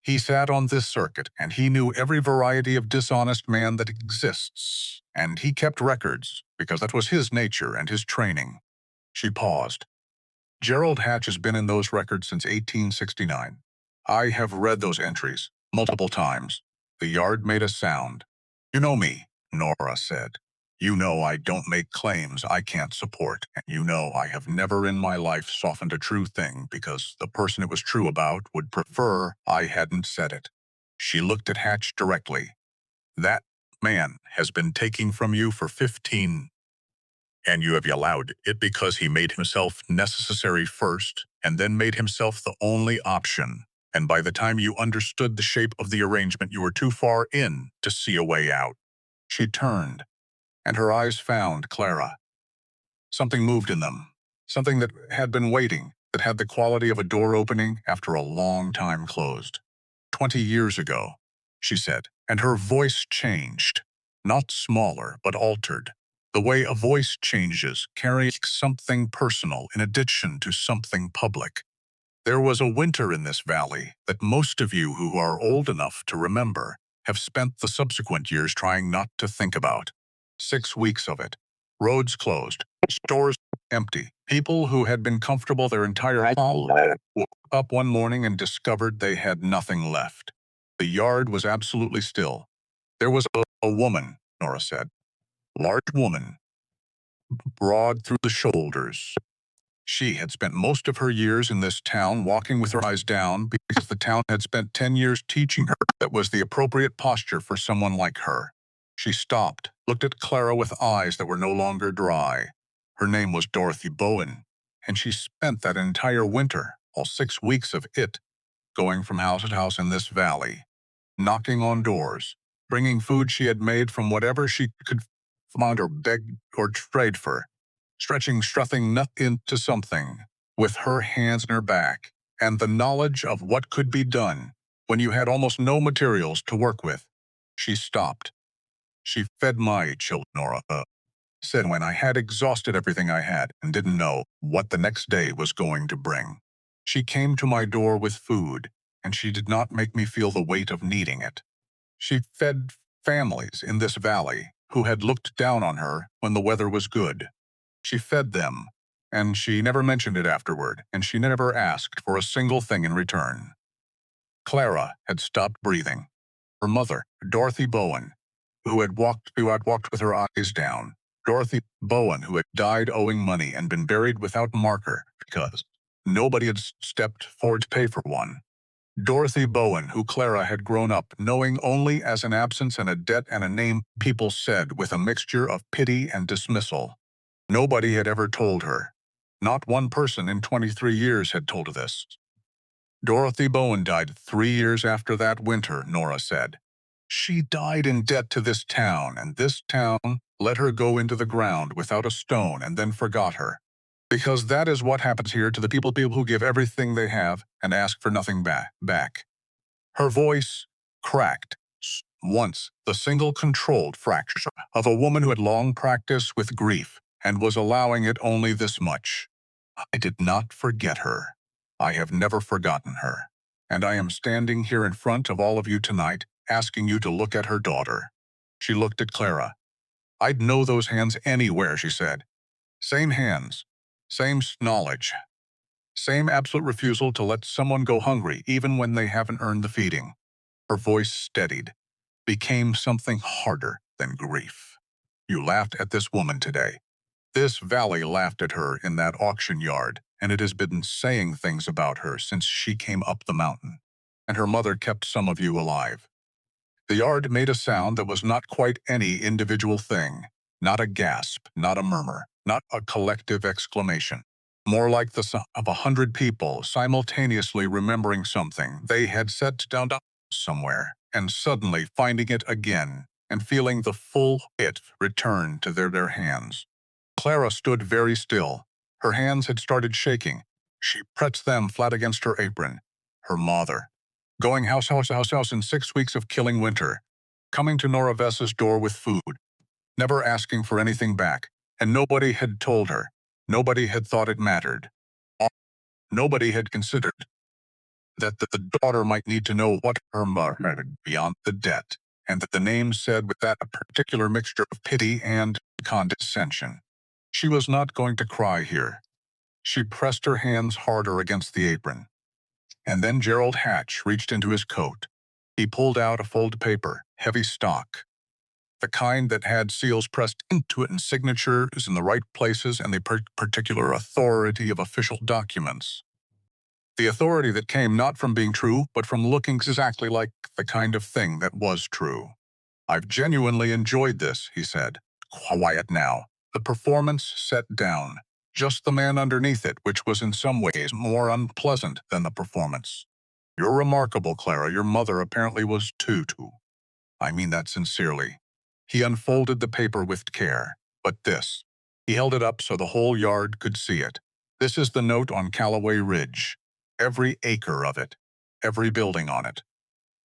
He sat on this circuit, and he knew every variety of dishonest man that exists, and he kept records, because that was his nature and his training. She paused. Gerald Hatch has been in those records since 1869. I have read those entries multiple times. The yard made a sound. You know me, Nora said. You know I don't make claims I can't support, and you know I have never in my life softened a true thing because the person it was true about would prefer I hadn't said it. She looked at Hatch directly. That man has been taking from you for 15, and you have allowed it because he made himself necessary first and then made himself the only option. And by the time you understood the shape of the arrangement, you were too far in to see a way out. She turned, and her eyes found Clara. Something moved in them, something that had been waiting, that had the quality of a door opening after a long time closed. 20 years ago, she said, and her voice changed. Not smaller, but altered. The way a voice changes, carrying something personal in addition to something public. There was a winter in this valley that most of you who are old enough to remember have spent the subsequent years trying not to think about. 6 weeks of it. Roads closed, stores empty. People who had been comfortable their entire life woke up one morning and discovered they had nothing left. The yard was absolutely still. There was a woman, Nora said. Large woman, broad through the shoulders. She had spent most of her years in this town walking with her eyes down because the town had spent 10 years teaching her that was the appropriate posture for someone like her. She stopped, looked at Clara with eyes that were no longer dry. Her name was Dorothy Bowen, and she spent that entire winter, all 6 weeks of it, going from house to house in this valley, knocking on doors, bringing food she had made from whatever she could find or beg or trade for, stretching something nut into something, with her hands in her back, and the knowledge of what could be done when you had almost no materials to work with. She stopped. She fed my children, Nora said, when I had exhausted everything I had and didn't know what the next day was going to bring. She came to my door with food, and she did not make me feel the weight of needing it. She fed families in this valley who had looked down on her when the weather was good. She fed them, and she never mentioned it afterward, and she never asked for a single thing in return. Clara had stopped breathing. Her mother, Dorothy Bowen, who had walked with her eyes down. Dorothy Bowen, who had died owing money and been buried without marker because nobody had stepped forward to pay for one. Dorothy Bowen, who Clara had grown up knowing only as an absence and a debt and a name people said with a mixture of pity and dismissal. Nobody had ever told her. Not one person in 23 years had told her this. Dorothy Bowen died 3 years after that winter, Nora said. She died in debt to this town, and this town let her go into the ground without a stone and then forgot her. Because that is what happens here to the people who give everything they have and ask for nothing back. Her voice cracked. Once, the single controlled fracture of a woman who had long practiced with grief and was allowing it only this much. I did not forget her. I have never forgotten her. And I am standing here in front of all of you tonight, asking you to look at her daughter. She looked at Clara. I'd know those hands anywhere, she said. Same hands, same knowledge, same absolute refusal to let someone go hungry even when they haven't earned the feeding. Her voice steadied, became something harder than grief. You laughed at this woman today. This valley laughed at her in that auction yard, and it has been saying things about her since she came up the mountain. And her mother kept some of you alive. The yard made a sound that was not quite any individual thing, not a gasp, not a murmur, not a collective exclamation. More like the sound of 100 people simultaneously remembering something they had set down somewhere, and suddenly finding it again, and feeling the full it return to their hands. Clara stood very still. Her hands had started shaking. She pressed them flat against her apron. Her mother. Going house in 6 weeks of killing winter. Coming to Nora Vessa's door with food. Never asking for anything back. And nobody had told her. Nobody had thought it mattered. Nobody had considered that the daughter might need to know what her mother had beyond the debt, and that the name said with that a particular mixture of pity and condescension. She was not going to cry here. She pressed her hands harder against the apron. And then Gerald Hatch reached into his coat. He pulled out a folded paper, heavy stock, the kind that had seals pressed into it and signatures in the right places and the particular authority of official documents. The authority that came not from being true, but from looking exactly like the kind of thing that was true. I've genuinely enjoyed this, he said. Quiet now. The performance set down. Just the man underneath it, which was in some ways more unpleasant than the performance. You're remarkable, Clara. Your mother apparently was too. I mean that sincerely. He unfolded the paper with care. But this. He held it up so the whole yard could see it. This is the note on Callaway Ridge. Every acre of it. Every building on it.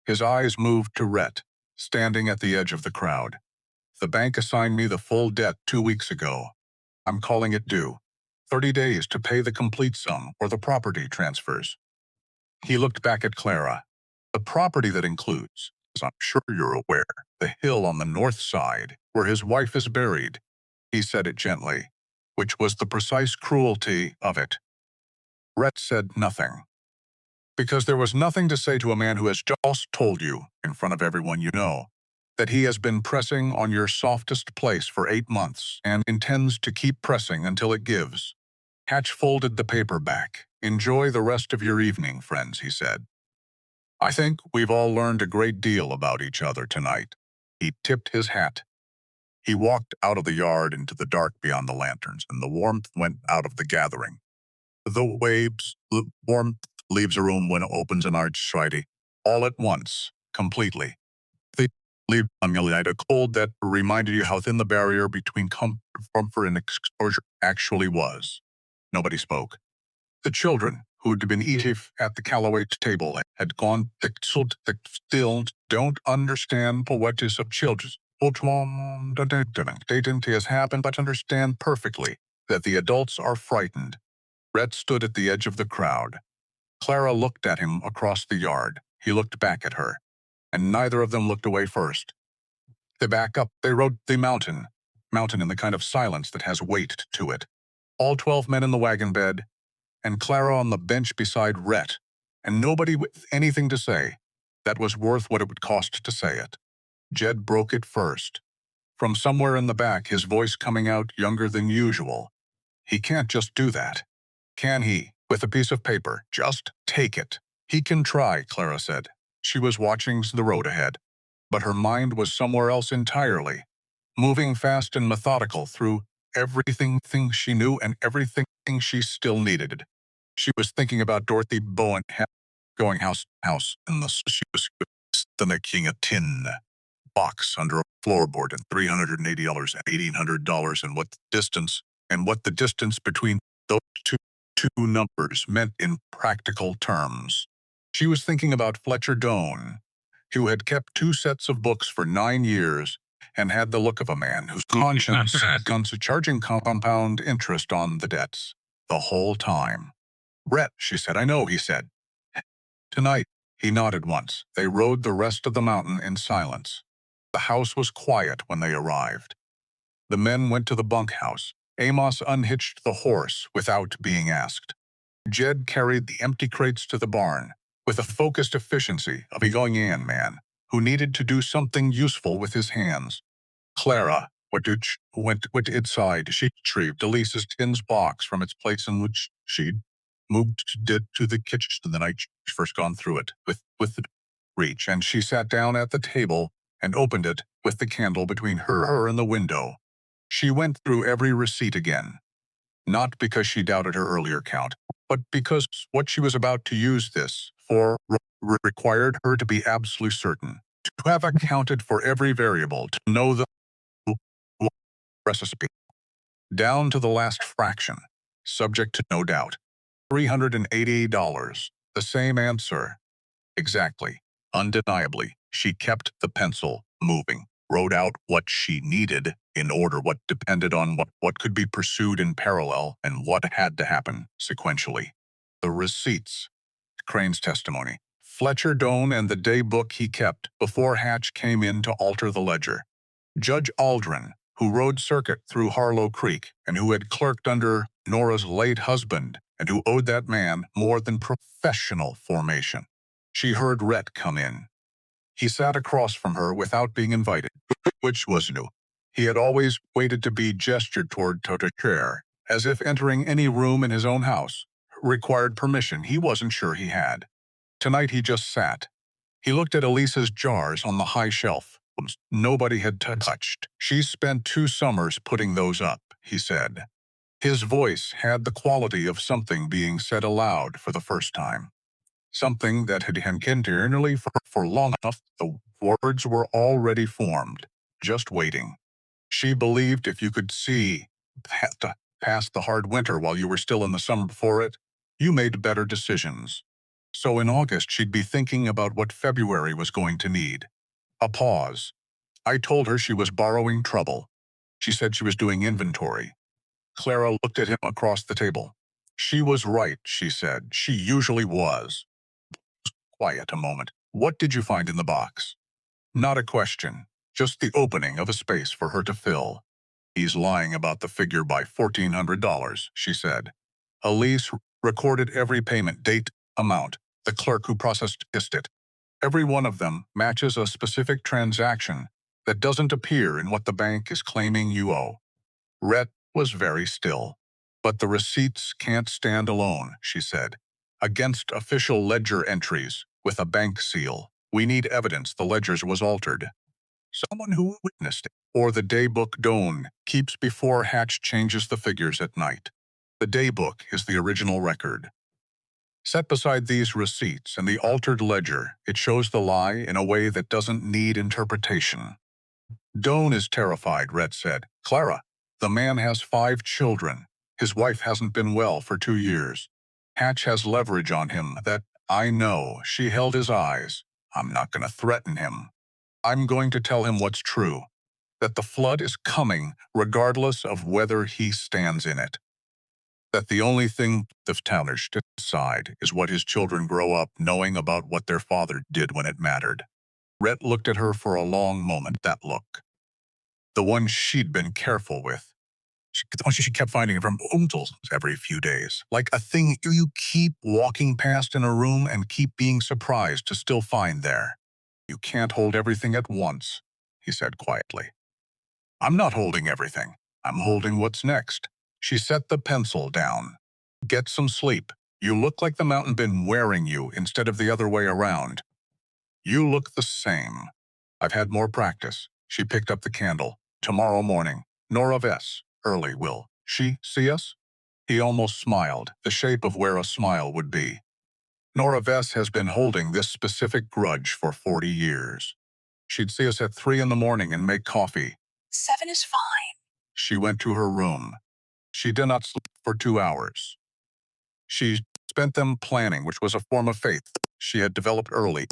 His eyes moved to Rhett, standing at the edge of the crowd. The bank assigned me the full debt 2 weeks ago. I'm calling it due. 30 days to pay the complete sum or the property transfers. He looked back at Clara. The property that includes, as I'm sure you're aware, the hill on the north side where his wife is buried. He said it gently, which was the precise cruelty of it. Rhett said nothing. Because there was nothing to say to a man who has just told you, in front of everyone you know, that he has been pressing on your softest place for 8 months and intends to keep pressing until it gives. Hatch folded the paper back. Enjoy the rest of your evening, friends, he said. I think we've all learned a great deal about each other tonight. He tipped his hat. He walked out of the yard into the dark beyond the lanterns, and the warmth went out of the gathering. Warmth leaves a room when it opens an arch Friday, all at once, completely. They leave a cold that reminded you how thin the barrier between comfort and exposure actually was. Nobody spoke. The children, who'd been eating at the Callaway table, had gone still don't understand what is of children. They didn't has happened, but understand perfectly that the adults are frightened. Rhett stood at the edge of the crowd. Clara looked at him across the yard. He looked back at her, and neither of them looked away first. They back up. They rode the mountain in the kind of silence that has weight to it. All 12 men in the wagon bed, and Clara on the bench beside Rhett, and nobody with anything to say that was worth what it would cost to say it. Jed broke it first. From somewhere in the back, his voice coming out younger than usual. He can't just do that. Can he, with a piece of paper, just take it? He can try, Clara said. She was watching the road ahead, but her mind was somewhere else entirely, moving fast and methodical through everything she knew and everything she still needed. She was thinking about Dorothy Bowen going house, and she was stomaching a tin box under a floorboard and $380 and $1,800 and what the distance between those two numbers meant in practical terms. She was thinking about Fletcher Doane, who had kept 2 sets of books for 9 years and had the look of a man whose conscience guns charging compound interest on the debts the whole time. Rhett, she said. I know, he said. Tonight, he nodded once. They rode the rest of the mountain in silence. The house was quiet when they arrived. The men went to the bunkhouse. Amos unhitched the horse without being asked. Jed carried the empty crates to the barn with the focused efficiency of a going-in man who needed to do something useful with his hands. Clara went inside. She retrieved Elisa's tin box from its place in which she'd moved to the kitchen the night she'd first gone through it with the reach, and she sat down at the table and opened it with the candle between her and the window. She went through every receipt again, not because she doubted her earlier count, but because what she was about to use this for required her to be absolutely certain, to have accounted for every variable, to know the recipe, down to the last fraction, subject to no doubt. $380, the same answer. Exactly, undeniably, she kept the pencil moving, wrote out what she needed in order, what depended on what could be pursued in parallel, and what had to happen sequentially. The receipts, Crane's testimony, Fletcher Doane and the day book he kept before Hatch came in to alter the ledger. Judge Aldrin, who rode circuit through Harlow Creek and who had clerked under Nora's late husband and who owed that man more than professional formation. She heard Rhett come in. He sat across from her without being invited, which was new. He had always waited to be gestured toward a chair, as if entering any room in his own house required permission he wasn't sure he had. Tonight he just sat. He looked at Elisa's jars on the high shelf. Nobody had touched. She spent 2 summers putting those up, he said. His voice had the quality of something being said aloud for the first time. something that had hung internally for long enough. The words were already formed, just waiting. She believed if you could see past the hard winter while you were still in the summer before it, you made better decisions. So in August, she'd be thinking about what February was going to need. A pause. I told her she was borrowing trouble. She said she was doing inventory. Clara looked at him across the table. She was right, she said. She usually was. Quiet a moment. What did you find in the box? Not a question, just the opening of a space for her to fill. He's lying about the figure by $1,400, she said. Elise recorded every payment, date, amount. The clerk who processed it. Every one of them matches a specific transaction that doesn't appear in what the bank is claiming you owe. Rhett was very still. But the receipts can't stand alone, she said. Against official ledger entries with a bank seal, we need evidence the ledgers was altered. Someone who witnessed it. Or the daybook Doan keeps before Hatch changes the figures at night. The daybook is the original record. Set beside these receipts and the altered ledger, it shows the lie in a way that doesn't need interpretation. Doan is terrified, Rhett said. Clara, the man has 5 children. His wife hasn't been well for 2 years. Hatch has leverage on him that, I know, she held his eyes. I'm not going to threaten him. I'm going to tell him what's true. That the flood is coming regardless of whether he stands in it. That the only thing the towners should decide is what his children grow up knowing about what their father did when it mattered. Rhett looked at her for a long moment, that look. The one she'd been careful with. The one she kept finding from Umtels every few days. Like a thing you keep walking past in a room and keep being surprised to still find there. You can't hold everything at once, he said quietly. I'm not holding everything. I'm holding what's next. She set the pencil down. Get some sleep. You look like the mountain been wearing you instead of the other way around. You look the same. I've had more practice. She picked up the candle. Tomorrow morning. Nora Vess. Early, will she see us? He almost smiled, the shape of where a smile would be. Nora Vess has been holding this specific grudge for 40 years. She'd see us at 3 in the morning and make coffee. 7 is fine. She went to her room. She did not sleep for 2 hours. She spent them planning, which was a form of faith she had developed early.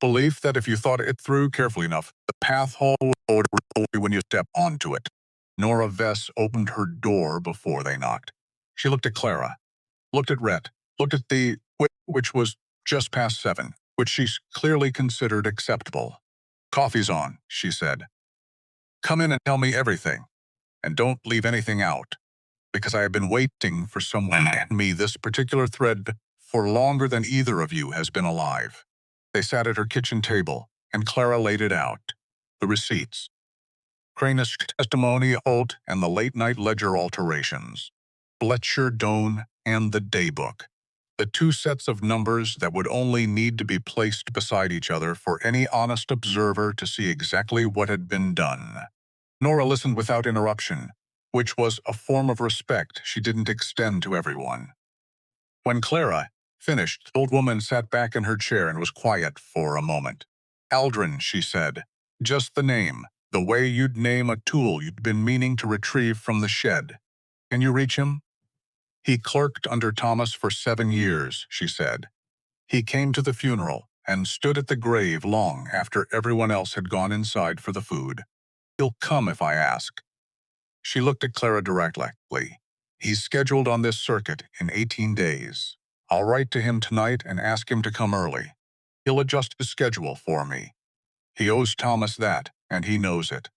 Belief that if you thought it through carefully enough, the path hole would only when you step onto it. Nora Vess opened her door before they knocked. She looked at Clara, looked at Rhett, looked at the which was just past 7, which she clearly considered acceptable. Coffee's on, she said. Come in and tell me everything, and don't leave anything out, because I have been waiting for someone to hand me this particular thread for longer than either of you has been alive. They sat at her kitchen table, and Clara laid it out. The receipts. Crane's testimony, Holt, and the late-night ledger alterations. Fletcher, Doan, and the daybook. The 2 sets of numbers that would only need to be placed beside each other for any honest observer to see exactly what had been done. Nora listened without interruption, which was a form of respect she didn't extend to everyone. When Clara finished, the old woman sat back in her chair and was quiet for a moment. Aldrin, she said, just the name, the way you'd name a tool you'd been meaning to retrieve from the shed. Can you reach him? He clerked under Thomas for 7 years, she said. He came to the funeral and stood at the grave long after everyone else had gone inside for the food. He'll come if I ask. She looked at Clara directly. He's scheduled on this circuit in 18 days. I'll write to him tonight and ask him to come early. He'll adjust his schedule for me. He owes Thomas that, and he knows it.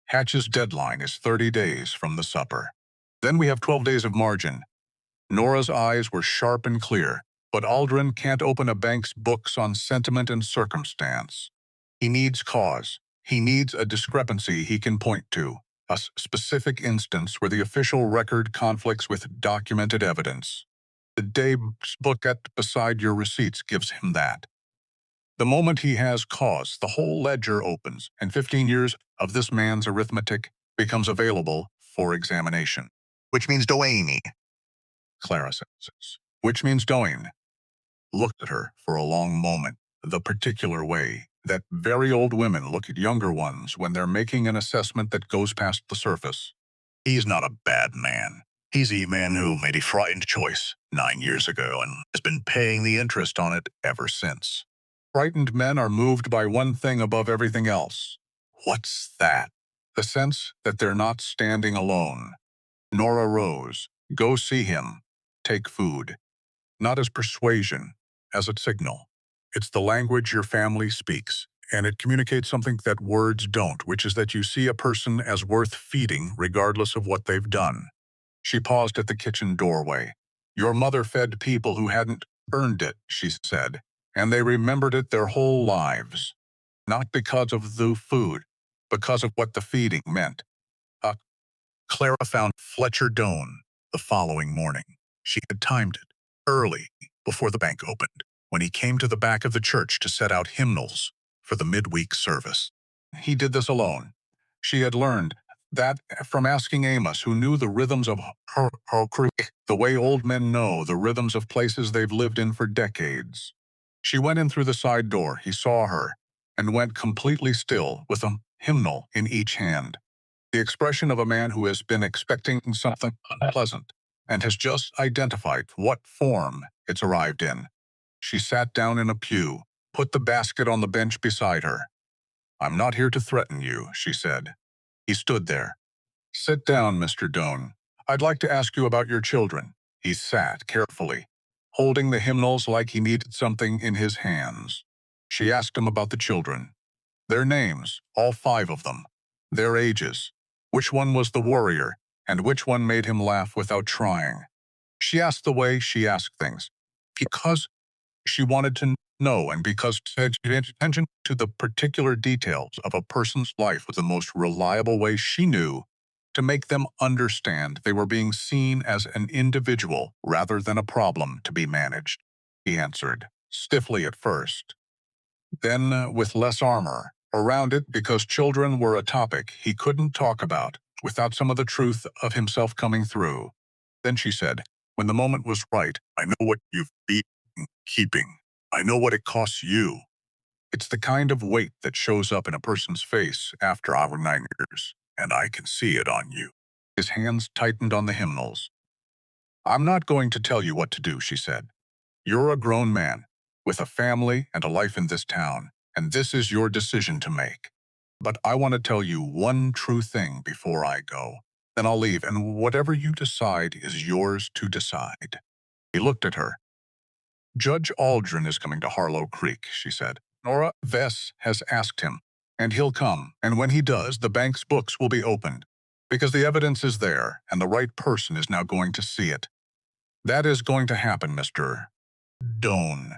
Hatch's deadline is 30 days from the supper. Then we have 12 days of margin. Nora's eyes were sharp and clear, but Aldrin can't open a bank's books on sentiment and circumstance. He needs cause. He needs a discrepancy he can point to, a specific instance where the official record conflicts with documented evidence. The daybook beside your receipts gives him that. The moment he has cause, the whole ledger opens, and 15 years of this man's arithmetic becomes available for examination. Which means Doaney. Clara says, which means going. Looked at her for a long moment, the particular way that very old women look at younger ones when they're making an assessment that goes past the surface. He's not a bad man. He's a man who made a frightened choice 9 years ago and has been paying the interest on it ever since. Frightened men are moved by one thing above everything else. What's that? The sense that they're not standing alone. Nora rose. Go see him. Take food. Not as persuasion, as a signal. It's the language your family speaks, and it communicates something that words don't, which is that you see a person as worth feeding regardless of what they've done. She paused at the kitchen doorway. Your mother fed people who hadn't earned it, she said, and they remembered it their whole lives. Not because of the food, because of what the feeding meant. Clara found Fletcher Doane the following morning. She had timed it early, before the bank opened, when he came to the back of the church to set out hymnals for the midweek service. He did this alone. She had learned that from asking Amos, who knew the rhythms of her creek, the way old men know the rhythms of places they've lived in for decades. She went in through the side door. He saw her and went completely still with a hymnal in each hand. The expression of a man who has been expecting something unpleasant and has just identified what form it's arrived in. She sat down in a pew, put the basket on the bench beside her. I'm not here to threaten you, she said. He stood there. Sit down, Mr. Doane. I'd like to ask you about your children. He sat carefully, holding the hymnals like he needed something in his hands. She asked him about the children. Their names, all 5 of them. Their ages. Which one was the warrior, and which one made him laugh without trying. She asked the way she asked things, because she wanted to know and because attention to the particular details of a person's life was the most reliable way she knew to make them understand they were being seen as an individual rather than a problem to be managed. He answered, stiffly at first. Then, with less armor around it because children were a topic he couldn't talk about without some of the truth of himself coming through. Then she said, when the moment was right, I know what you've been keeping. I know what it costs you. It's the kind of weight that shows up in a person's face after our 9 years, and I can see it on you. His hands tightened on the hymnals. I'm not going to tell you what to do, she said. You're a grown man, with a family and a life in this town, and this is your decision to make. But I want to tell you one true thing before I go. Then I'll leave, and whatever you decide is yours to decide. He looked at her. Judge Aldrin is coming to Harlow Creek, she said. Nora Vess has asked him, and he'll come, and when he does, the bank's books will be opened, because the evidence is there, and the right person is now going to see it. That is going to happen, Mr. Doane.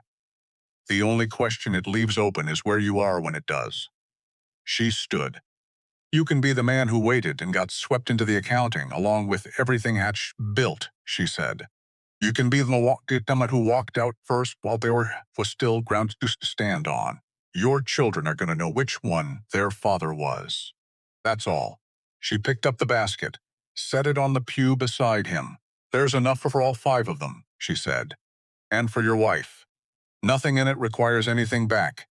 The only question it leaves open is where you are when it does. She stood. You can be the man who waited and got swept into the accounting along with everything Hatch built, she said. You can be the man who walked out first while there was still ground to stand on. Your children are going to know which one their father was. That's all. She picked up the basket, set it on the pew beside him. There's enough for all 5 of them, she said. And for your wife. Nothing in it requires anything back.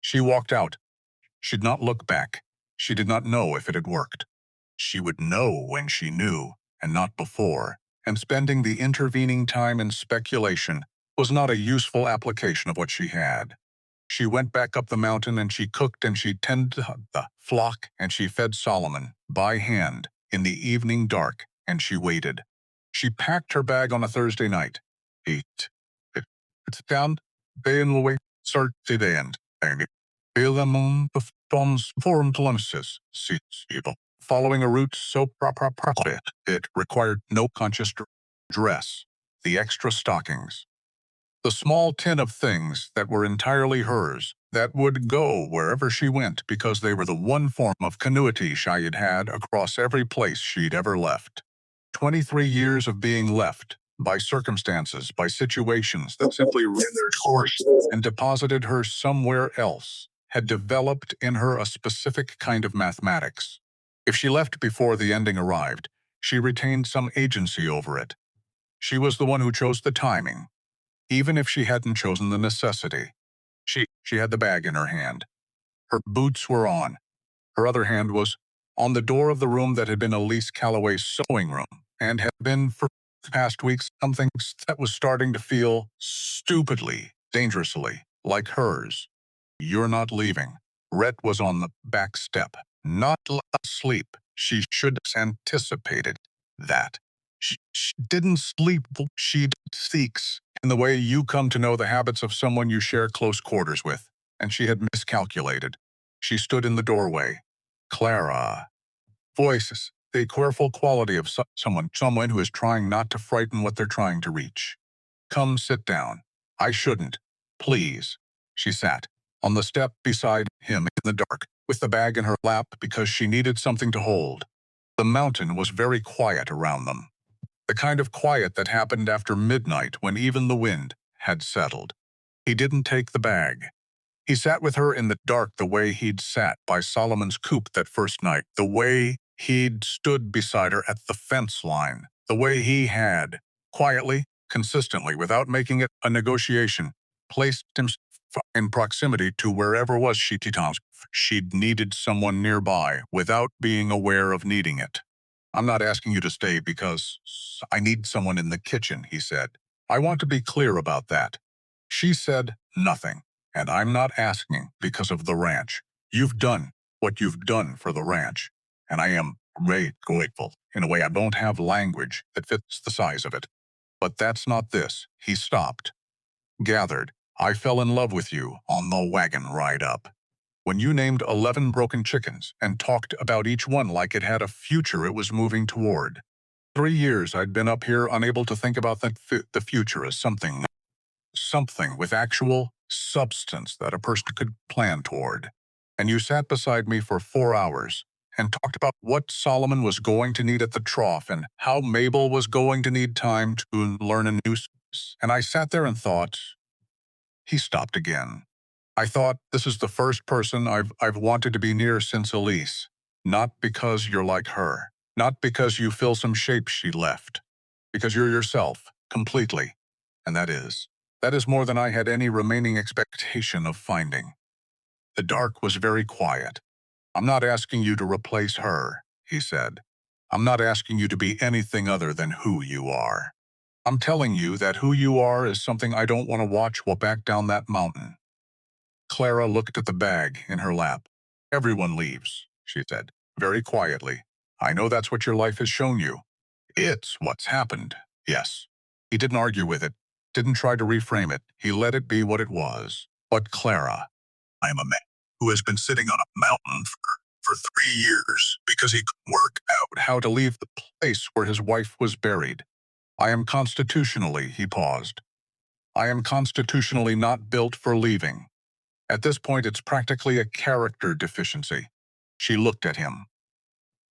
She walked out. She did not look back. She did not know if it had worked. She would know when she knew, and not before, and spending the intervening time in speculation was not a useful application of what she had. She went back up the mountain and she cooked and she tended the flock and she fed Solomon, by hand, in the evening dark, and she waited. She packed her bag on a Thursday night. It's down, they in the way, start to the end, and the Dom's forum telemsis, following a route so proper it required no conscious dress, the extra stockings, the small tin of things that were entirely hers, that would go wherever she went because they were the one form of continuity she had had across every place she'd ever left. 23 years of being left, by circumstances, by situations that simply ran their course and deposited her somewhere else, had developed in her a specific kind of mathematics. If she left before the ending arrived, she retained some agency over it. She was the one who chose the timing, even if she hadn't chosen the necessity. She had the bag in her hand. Her boots were on. Her other hand was on the door of the room that had been Elise Calloway's sewing room and had been for the past weeks something that was starting to feel stupidly, dangerously like hers. You're not leaving. Rhett was on the back step, not asleep. She should have anticipated that. She didn't sleep. She seeks in the way you come to know the habits of someone you share close quarters with, and she had miscalculated. She stood in the doorway. Clara. Voices, the careful quality of someone who is trying not to frighten what they're trying to reach. Come sit down. I shouldn't. Please. She sat on the step beside him in the dark, with the bag in her lap because she needed something to hold. The mountain was very quiet around them. The kind of quiet that happened after midnight when even the wind had settled. He didn't take the bag. He sat with her in the dark the way he'd sat by Solomon's coop that first night, the way he'd stood beside her at the fence line, the way he had, quietly, consistently, without making it a negotiation, placed himself in proximity to wherever was she'd needed someone nearby without being aware of needing it. I'm not asking you to stay because I need someone in the kitchen, he said. I want to be clear about that. She said nothing, and I'm not asking because of the ranch. You've done what you've done for the ranch, and I am great grateful. In a way, I don't have language that fits the size of it. But that's not this. He stopped. Gathered. I fell in love with you on the wagon ride up. When you named 11 broken chickens and talked about each one like it had a future it was moving toward. 3 years I'd been up here unable to think about the future as something with actual substance that a person could plan toward. And you sat beside me for 4 hours and talked about what Solomon was going to need at the trough and how Mabel was going to need time to learn a new skills. And I sat there and thought, he stopped again. I thought, this is the first person I've wanted to be near since Elise. Not because you're like her. Not because you fill some shape she left. Because you're yourself, completely. And that is more than I had any remaining expectation of finding. The dark was very quiet. I'm not asking you to replace her, he said. I'm not asking you to be anything other than who you are. I'm telling you that who you are is something I don't want to watch while back down that mountain. Clara looked at the bag in her lap. Everyone leaves, she said, very quietly. I know that's what your life has shown you. It's what's happened, yes. He didn't argue with it, didn't try to reframe it. He let it be what it was. But Clara, I am a man who has been sitting on a mountain for 3 years because he couldn't work out how to leave the place where his wife was buried. I am constitutionally, he paused. I am constitutionally not built for leaving. At this point, it's practically a character deficiency. She looked at him.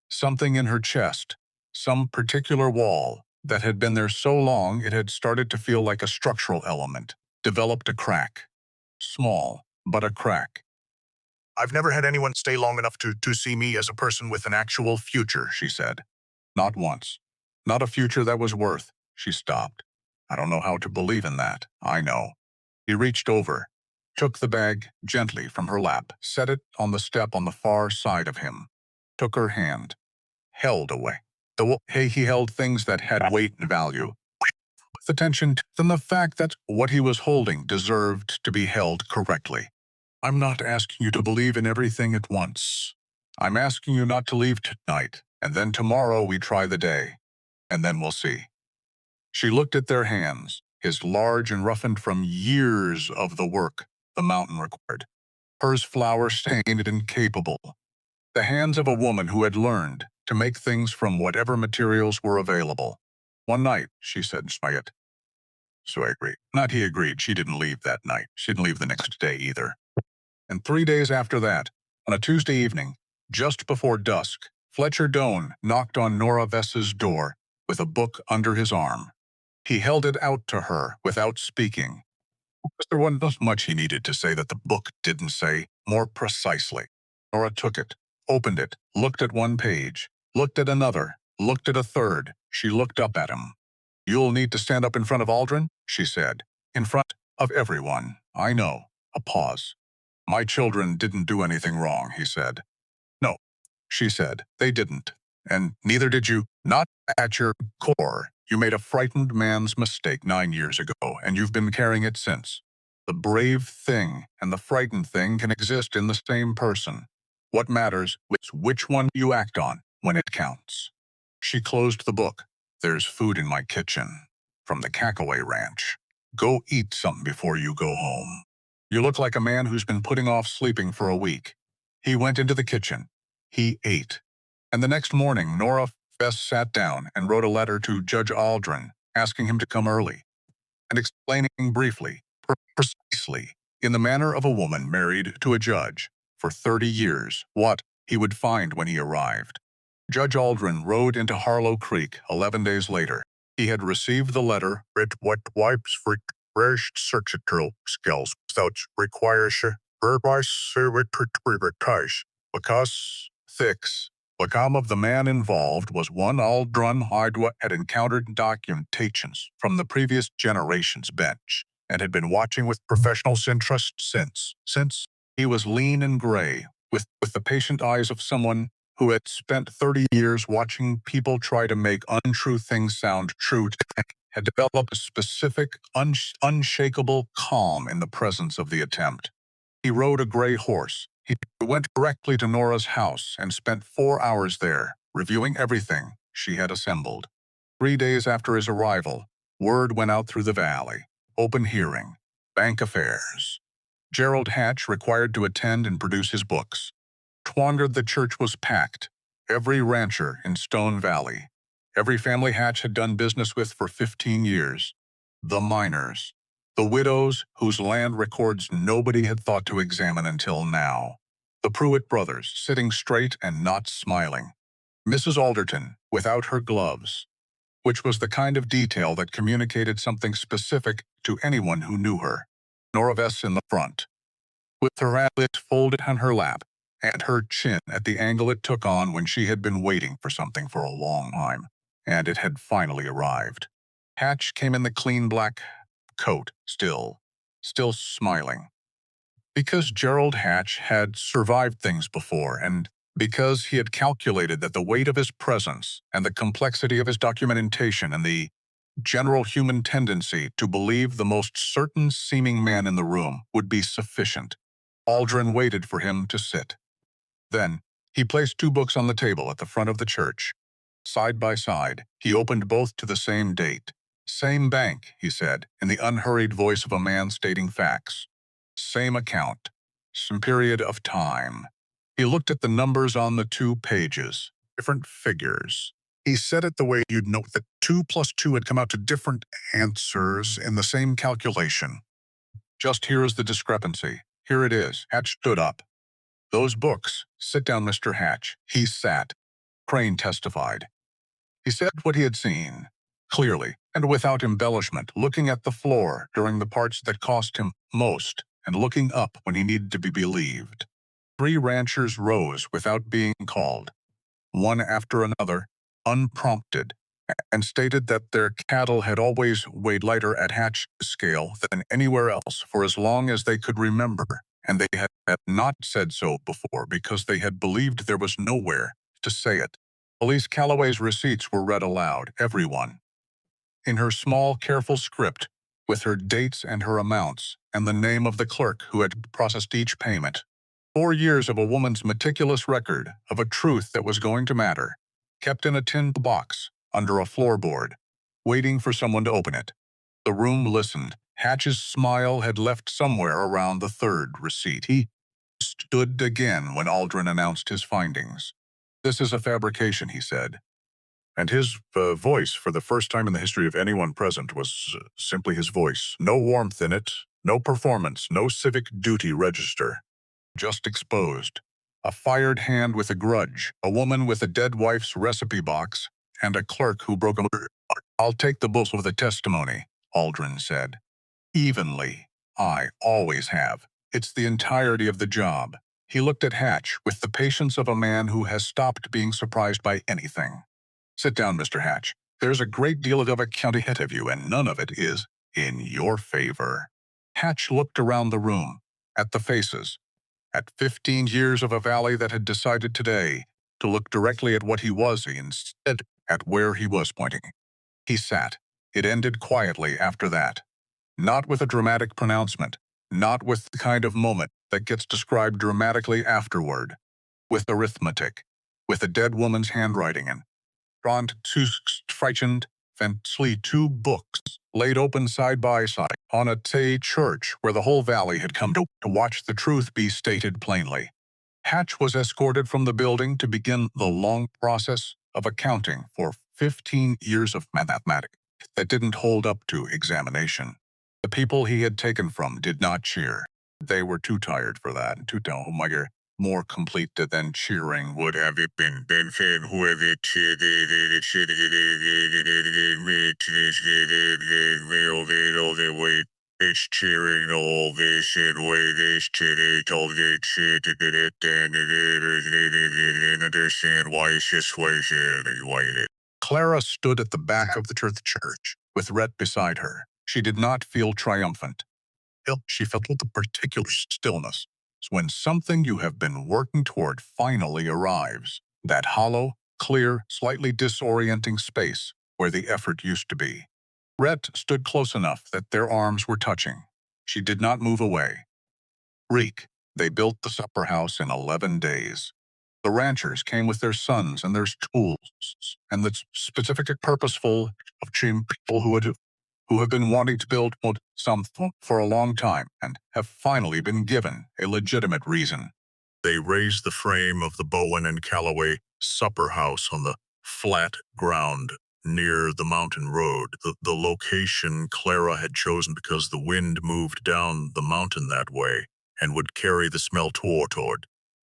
Something in her chest, some particular wall, that had been there so long it had started to feel like a structural element, developed a crack. Small, but a crack. I've never had anyone stay long enough to see me as a person with an actual future, she said. Not once. Not a future that was worth. She stopped. I don't know how to believe in that. I know. He reached over, took the bag gently from her lap, set it on the step on the far side of him, took her hand, held away. He held things that had weight and value, with attention to the fact that what he was holding deserved to be held correctly. I'm not asking you to believe in everything at once. I'm asking you not to leave tonight, and then tomorrow we try the day, and then we'll see. She looked at their hands, his large and roughened from years of the work the mountain required. Hers flour-stained and capable. The hands of a woman who had learned to make things from whatever materials were available. One night, she said, "Smite." So I agreed. Not he agreed. She didn't leave that night. She didn't leave the next day either. And 3 days after that, on a Tuesday evening, just before dusk, Fletcher Doane knocked on Nora Vess's door with a book under his arm. He held it out to her without speaking. There wasn't much he needed to say that the book didn't say more precisely. Nora took it, opened it, looked at one page, looked at another, looked at a third. She looked up at him. You'll need to stand up in front of Aldrin, she said. In front of everyone. I know. A pause. My children didn't do anything wrong, he said. No, she said. They didn't. And neither did you. Not at your core. You made a frightened man's mistake 9 years ago, and you've been carrying it since. The brave thing and the frightened thing can exist in the same person. What matters is which one you act on when it counts. She closed the book. There's food in my kitchen. From the Cackaway Ranch. Go eat some before you go home. You look like a man who's been putting off sleeping for a week. He went into the kitchen. He ate. And the next morning, Nora Bess sat down and wrote a letter to Judge Aldrin, asking him to come early, and explaining briefly, precisely, in the manner of a woman married to a judge for 30 years, what he would find when he arrived. Judge Aldrin rode into Harlow Creek 11 days later. He had received the letter, "It what wipes for fresh surgical skills without requires verbise because thix. The com of the man involved was one Aldrin Hydwa had encountered documentations from the previous generation's bench and had been watching with professional interest since he was lean and gray, with the patient eyes of someone who had spent 30 years watching people try to make untrue things sound true, had developed a specific, unshakable calm in the presence of the attempt. He rode a gray horse. He went directly to Nora's house and spent 4 hours there, reviewing everything she had assembled. 3 days after his arrival, word went out through the valley. Open hearing. Bank affairs. Gerald Hatch required to attend and produce his books. Twandered the church was packed. Every rancher in Stone Valley. Every family Hatch had done business with for 15 years. The miners. The widows whose land records nobody had thought to examine until now. The Pruitt brothers, sitting straight and not smiling. Mrs. Alderton, without her gloves, which was the kind of detail that communicated something specific to anyone who knew her. Nora Vess in the front, with her eyelids folded on her lap, and her chin at the angle it took on when she had been waiting for something for a long time, and it had finally arrived. Hatch came in the clean black coat, still smiling. Because Gerald Hatch had survived things before, and because he had calculated that the weight of his presence and the complexity of his documentation and the general human tendency to believe the most certain-seeming man in the room would be sufficient, Aldrin waited for him to sit. Then, he placed 2 books on the table at the front of the church. Side by side, he opened both to the same date. Same bank, he said, in the unhurried voice of a man stating facts. Same account. Some period of time. He looked at the numbers on the 2 pages. Different figures. He said it the way you'd note that 2 plus 2 had come out to different answers in the same calculation. Just here is the discrepancy. Here it is. Hatch stood up. Those books. Sit down, Mr. Hatch. He sat. Crane testified. He said what he had seen, clearly and without embellishment, looking at the floor during the parts that cost him most and looking up when he needed to be believed. 3 ranchers rose without being called, one after another, unprompted, and stated that their cattle had always weighed lighter at Hatch's scale than anywhere else for as long as they could remember, and they had not said so before because they had believed there was nowhere to say it. Police Calloway's receipts were read aloud, everyone. In her small, careful script, with her dates and her amounts, and the name of the clerk who had processed each payment. 4 years of a woman's meticulous record of a truth that was going to matter, kept in a tin box under a floorboard, waiting for someone to open it. The room listened. Hatch's smile had left somewhere around the 3rd receipt. He stood again when Aldrin announced his findings. "This is a fabrication," he said. And his voice, for the first time in the history of anyone present, was simply his voice. No warmth in it, no performance, no civic duty register. Just exposed. A fired hand with a grudge, a woman with a dead wife's recipe box, and a clerk who broke a... "I'll take the bulk of the testimony," Aldrin said. "Evenly. I always have. It's the entirety of the job." He looked at Hatch with the patience of a man who has stopped being surprised by anything. "Sit down, Mr. Hatch. There's a great deal of accounting ahead of you, and none of it is in your favor. Hatch looked around the room, at the faces, at 15 years of a valley that had decided today to look directly at what he was instead at where he was pointing. He sat. It ended quietly after that. Not with a dramatic pronouncement, not with the kind of moment that gets described dramatically afterward, with arithmetic, with a dead woman's handwriting and drawn to frightened, eventually 2 books laid open side by side on a church where the whole valley had come to watch the truth be stated plainly. Hatch was escorted from the building to begin the long process of accounting for 15 years of mathematics that didn't hold up to examination. The people he had taken from did not cheer. They were too tired for that, too more complete than cheering would have it been said with it it's cheering all this and way this it all this shit and understand why it's just why it. Clara stood at the back of the church with Rhett beside her. She did not feel triumphant. She felt with a particular stillness. It's when something you have been working toward finally arrives. That hollow, clear, slightly disorienting space where the effort used to be. Rhett stood close enough that their arms were touching. She did not move away. Reek, they built the supper house in 11 days. The ranchers came with their sons and their tools, and the specific purposeful of people who have been wanting to build something for a long time and have finally been given a legitimate reason. They raised the frame of the Bowen and Callaway supper house on the flat ground near the mountain road, the location Clara had chosen because the wind moved down the mountain that way and would carry the smell toward,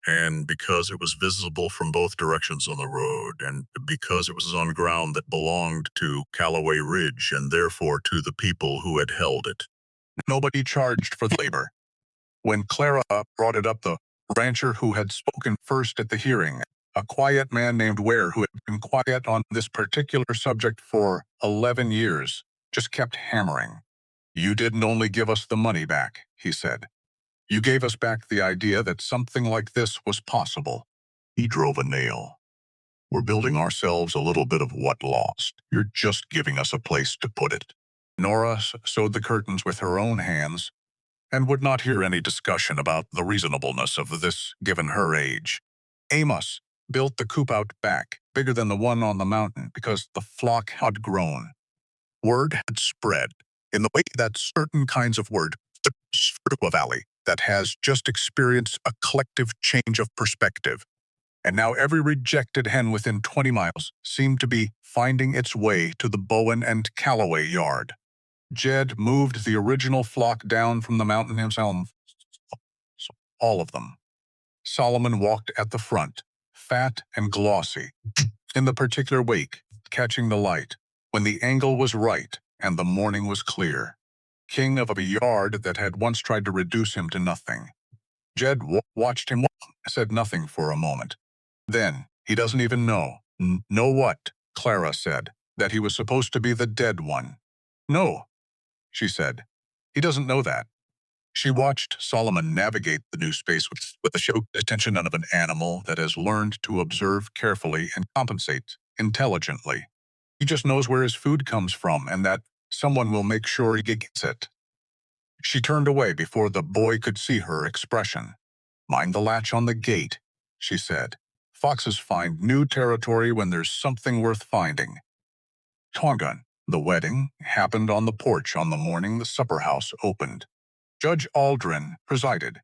and because it was visible from both directions on the road, and because it was on ground that belonged to Callaway Ridge and therefore to the people who had held it. Nobody charged for the labor. When Clara brought it up, the rancher who had spoken first at the hearing, a quiet man named Ware who had been quiet on this particular subject for 11 years, just kept hammering. "You didn't only give us the money back," he said. "You gave us back the idea that something like this was possible." He drove a nail. "We're building ourselves a little bit of what lost. You're just giving us a place to put it." Nora sewed the curtains with her own hands and would not hear any discussion about the reasonableness of this given her age. Amos built the coop out back, bigger than the one on the mountain, because the flock had grown. Word had spread in the way that certain kinds of word through a valley that has just experienced a collective change of perspective. And now every rejected hen within 20 miles seemed to be finding its way to the Bowen and Callaway yard. Jed moved the original flock down from the mountain himself. All of them. Solomon walked at the front, fat and glossy, in the particular wake, catching the light, when the angle was right and the morning was clear. King of a yard that had once tried to reduce him to nothing. Jed watched him, said nothing for a moment. Then, he doesn't even know. Know what? Clara said, that he was supposed to be the dead one. No, she said. He doesn't know that. She watched Solomon navigate the new space with the show attention of an animal that has learned to observe carefully and compensate intelligently. He just knows where his food comes from and that someone will make sure he gets it. She turned away before the boy could see her expression. "Mind the latch on the gate," she said. "Foxes find new territory when there's something worth finding." Tongan, the wedding, happened on the porch on the morning the supper house opened. Judge Aldrin presided,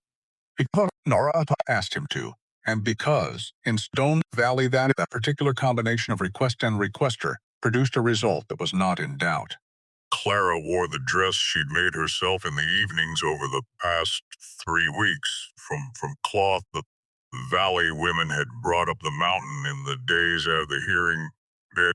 because Nora asked him to, and because in Stone Valley that particular combination of request and requester produced a result that was not in doubt. Clara wore the dress she'd made herself in the evenings over the past 3 weeks, from cloth the valley women had brought up the mountain in the days after the hearing. They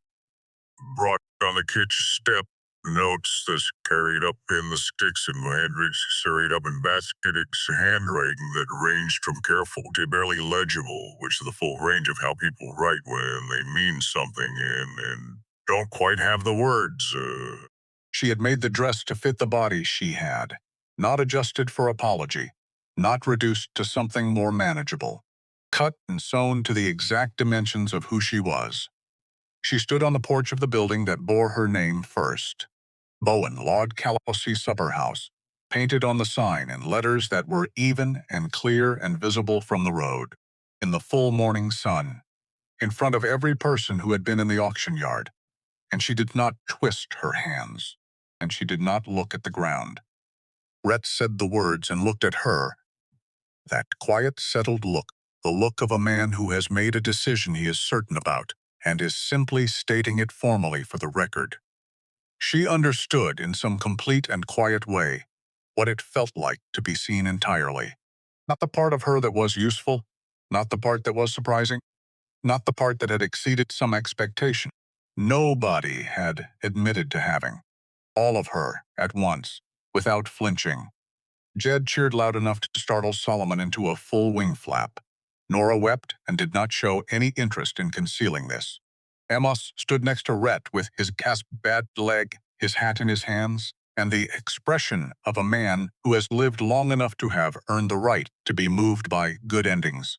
brought on the kitchen step notes that's carried up in the sticks and handwritten carried up in baskets, handwriting that ranged from careful to barely legible, which is the full range of how people write when they mean something, and don't quite have the words. She had made the dress to fit the body she had, not adjusted for apology, not reduced to something more manageable, cut and sewn to the exact dimensions of who she was. She stood on the porch of the building that bore her name first. Bowen Log Calosy Supper House, painted on the sign in letters that were even and clear and visible from the road, in the full morning sun, in front of every person who had been in the auction yard, and she did not twist her hands, and she did not look at the ground. Rhett said the words and looked at her, that quiet, settled look, the look of a man who has made a decision he is certain about, and is simply stating it formally for the record. She understood in some complete and quiet way what it felt like to be seen entirely. Not the part of her that was useful, not the part that was surprising, not the part that had exceeded some expectation. Nobody had admitted to having. All of her, at once, without flinching. Jed cheered loud enough to startle Solomon into a full wing flap. Nora wept and did not show any interest in concealing this. Amos stood next to Rhett with his cast-bad leg, his hat in his hands, and the expression of a man who has lived long enough to have earned the right to be moved by good endings.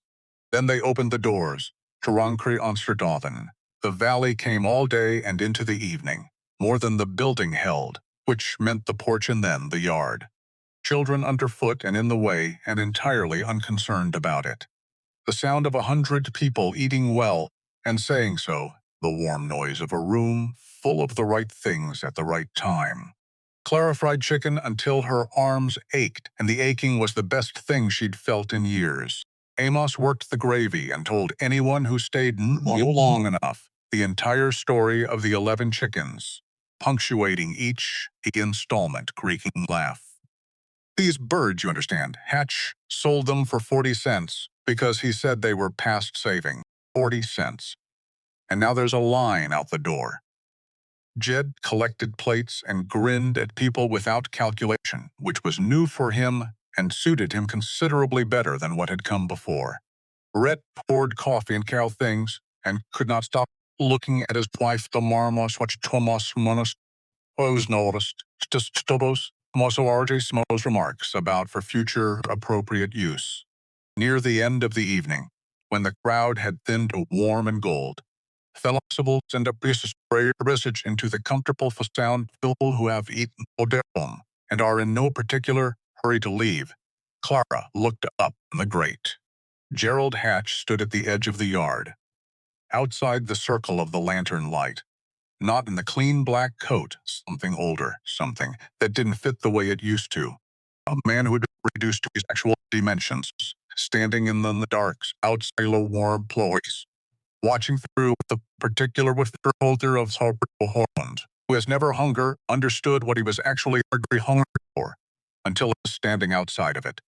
Then they opened the doors to Rancre Amsterdam. The valley came all day and into the evening, more than the building held, which meant the porch and then the yard. Children underfoot and in the way and entirely unconcerned about it. The sound of 100 people eating well and saying so, the warm noise of a room full of the right things at the right time. Clara fried chicken until her arms ached, and the aching was the best thing she'd felt in years. Amos worked the gravy and told anyone who stayed long enough the entire story of the 11 chickens, punctuating each installment creaking laugh. These birds, you understand, Hatch sold them for 40 cents because he said they were past saving. 40 cents. And now there's a line out the door. Jed collected plates and grinned at people without calculation, which was new for him and suited him considerably better than what had come before. Rhett poured coffee and Carol things and could not stop looking at his wife, the marmos, which Thomas Monos was noticed, just todos, Mosso Small's remarks about for future appropriate use. Near the end of the evening, when the crowd had thinned to warm and gold, Philosophical and a priest's prayer message into the comfortable for sound people who have eaten odeum and are in no particular hurry to leave. Clara looked up in the grate. Gerald Hatch stood at the edge of the yard, outside the circle of the lantern light, not in the clean black coat, something older, something that didn't fit the way it used to. A man who had been reduced to his actual dimensions, standing in the darks outside the warm ploys, watching through the particular with the holder of hormones, who has never understood what he was actually hungry for, until he was standing outside of it.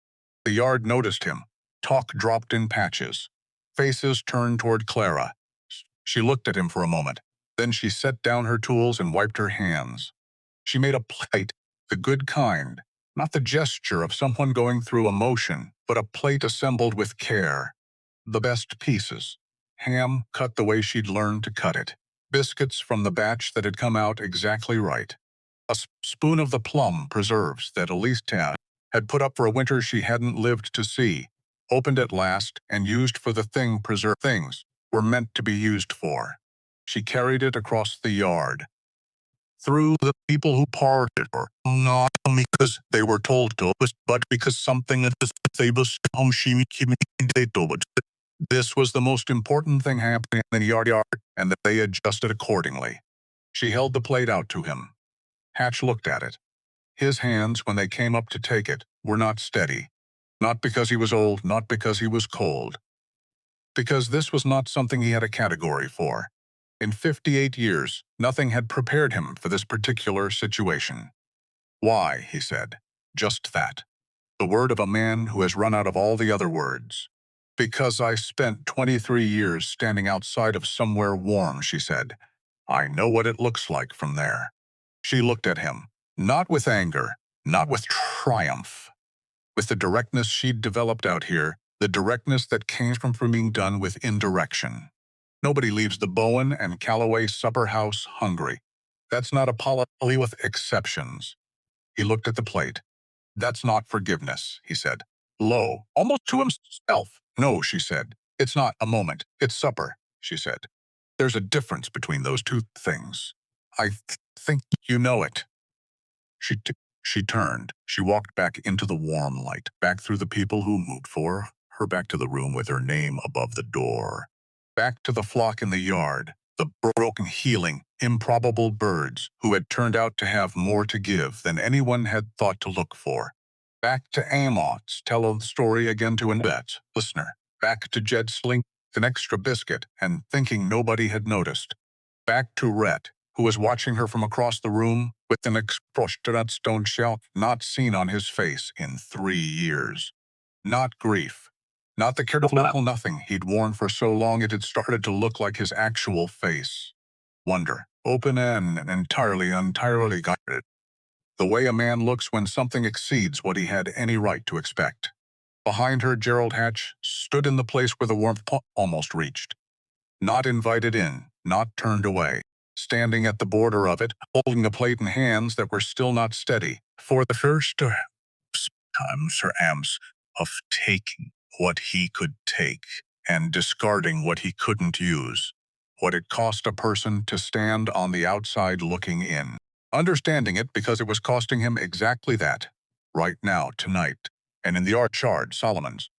The yard noticed him. Talk dropped in patches. Faces turned toward Clara. She looked at him for a moment. Then she set down her tools and wiped her hands. She made a plate, the good kind, not the gesture of someone going through emotion, but a plate assembled with care. The best pieces. Ham cut the way she'd learned to cut it. Biscuits from the batch that had come out exactly right. A spoon of the plum preserves that Elise had put up for a winter she hadn't lived to see, opened at last and used for the preserved things were meant to be used for. She carried it across the yard. Through the people who parted her, not because they were told to, but because something that they was this was the most important thing happening in the yard, and that they adjusted accordingly. She held the plate out to him. Hatch looked at it. His hands, when they came up to take it, were not steady. Not because he was old, not because he was cold. Because this was not something he had a category for. In 58 years, nothing had prepared him for this particular situation. Why, he said, just that. The word of a man who has run out of all the other words. Because I spent 23 years standing outside of somewhere warm, she said. I know what it looks like from there. She looked at him, not with anger, not with triumph. With the directness she'd developed out here, the directness that came from being done with indirection. Nobody leaves the Bowen and Calloway supper house hungry. That's not a policy with exceptions. He looked at the plate. That's not forgiveness, he said. Low, almost to himself. No, she said. It's not a moment. It's supper, she said. There's a difference between those two things. I think you know it. She turned. She walked back into the warm light, back through the people who moved for her, back to the room with her name above the door. Back to the flock in the yard, the broken, healing, improbable birds who had turned out to have more to give than anyone had thought to look for. Back to Amos, tell the story again to an listener. Back to Jed slinging an extra biscuit and thinking nobody had noticed. Back to Rhett, who was watching her from across the room with an expression stone shell not seen on his face in 3 years. Not grief. Not the careful nothing he'd worn for so long it had started to look like his actual face. Wonder, open and entirely guided. The way a man looks when something exceeds what he had any right to expect. Behind her, Gerald Hatch stood in the place where the warmth almost reached. Not invited in, not turned away. Standing at the border of it, holding the plate in hands that were still not steady. For the first time, Sir Amps, of taking what he could take and discarding what he couldn't use. What it cost a person to stand on the outside looking in. Understanding it because it was costing him exactly that. Right now, tonight. And in the Archard, Solomon's.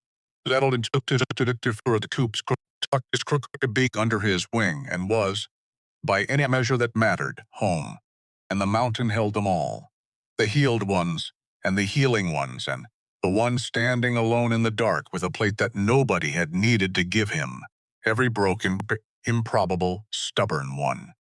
Settled and took to for the coops, tucked his crooked beak under his wing, and was, by any measure that mattered, home. And the mountain held them all. The healed ones, and the healing ones, and the one standing alone in the dark with a plate that nobody had needed to give him. Every broken, improbable, stubborn one.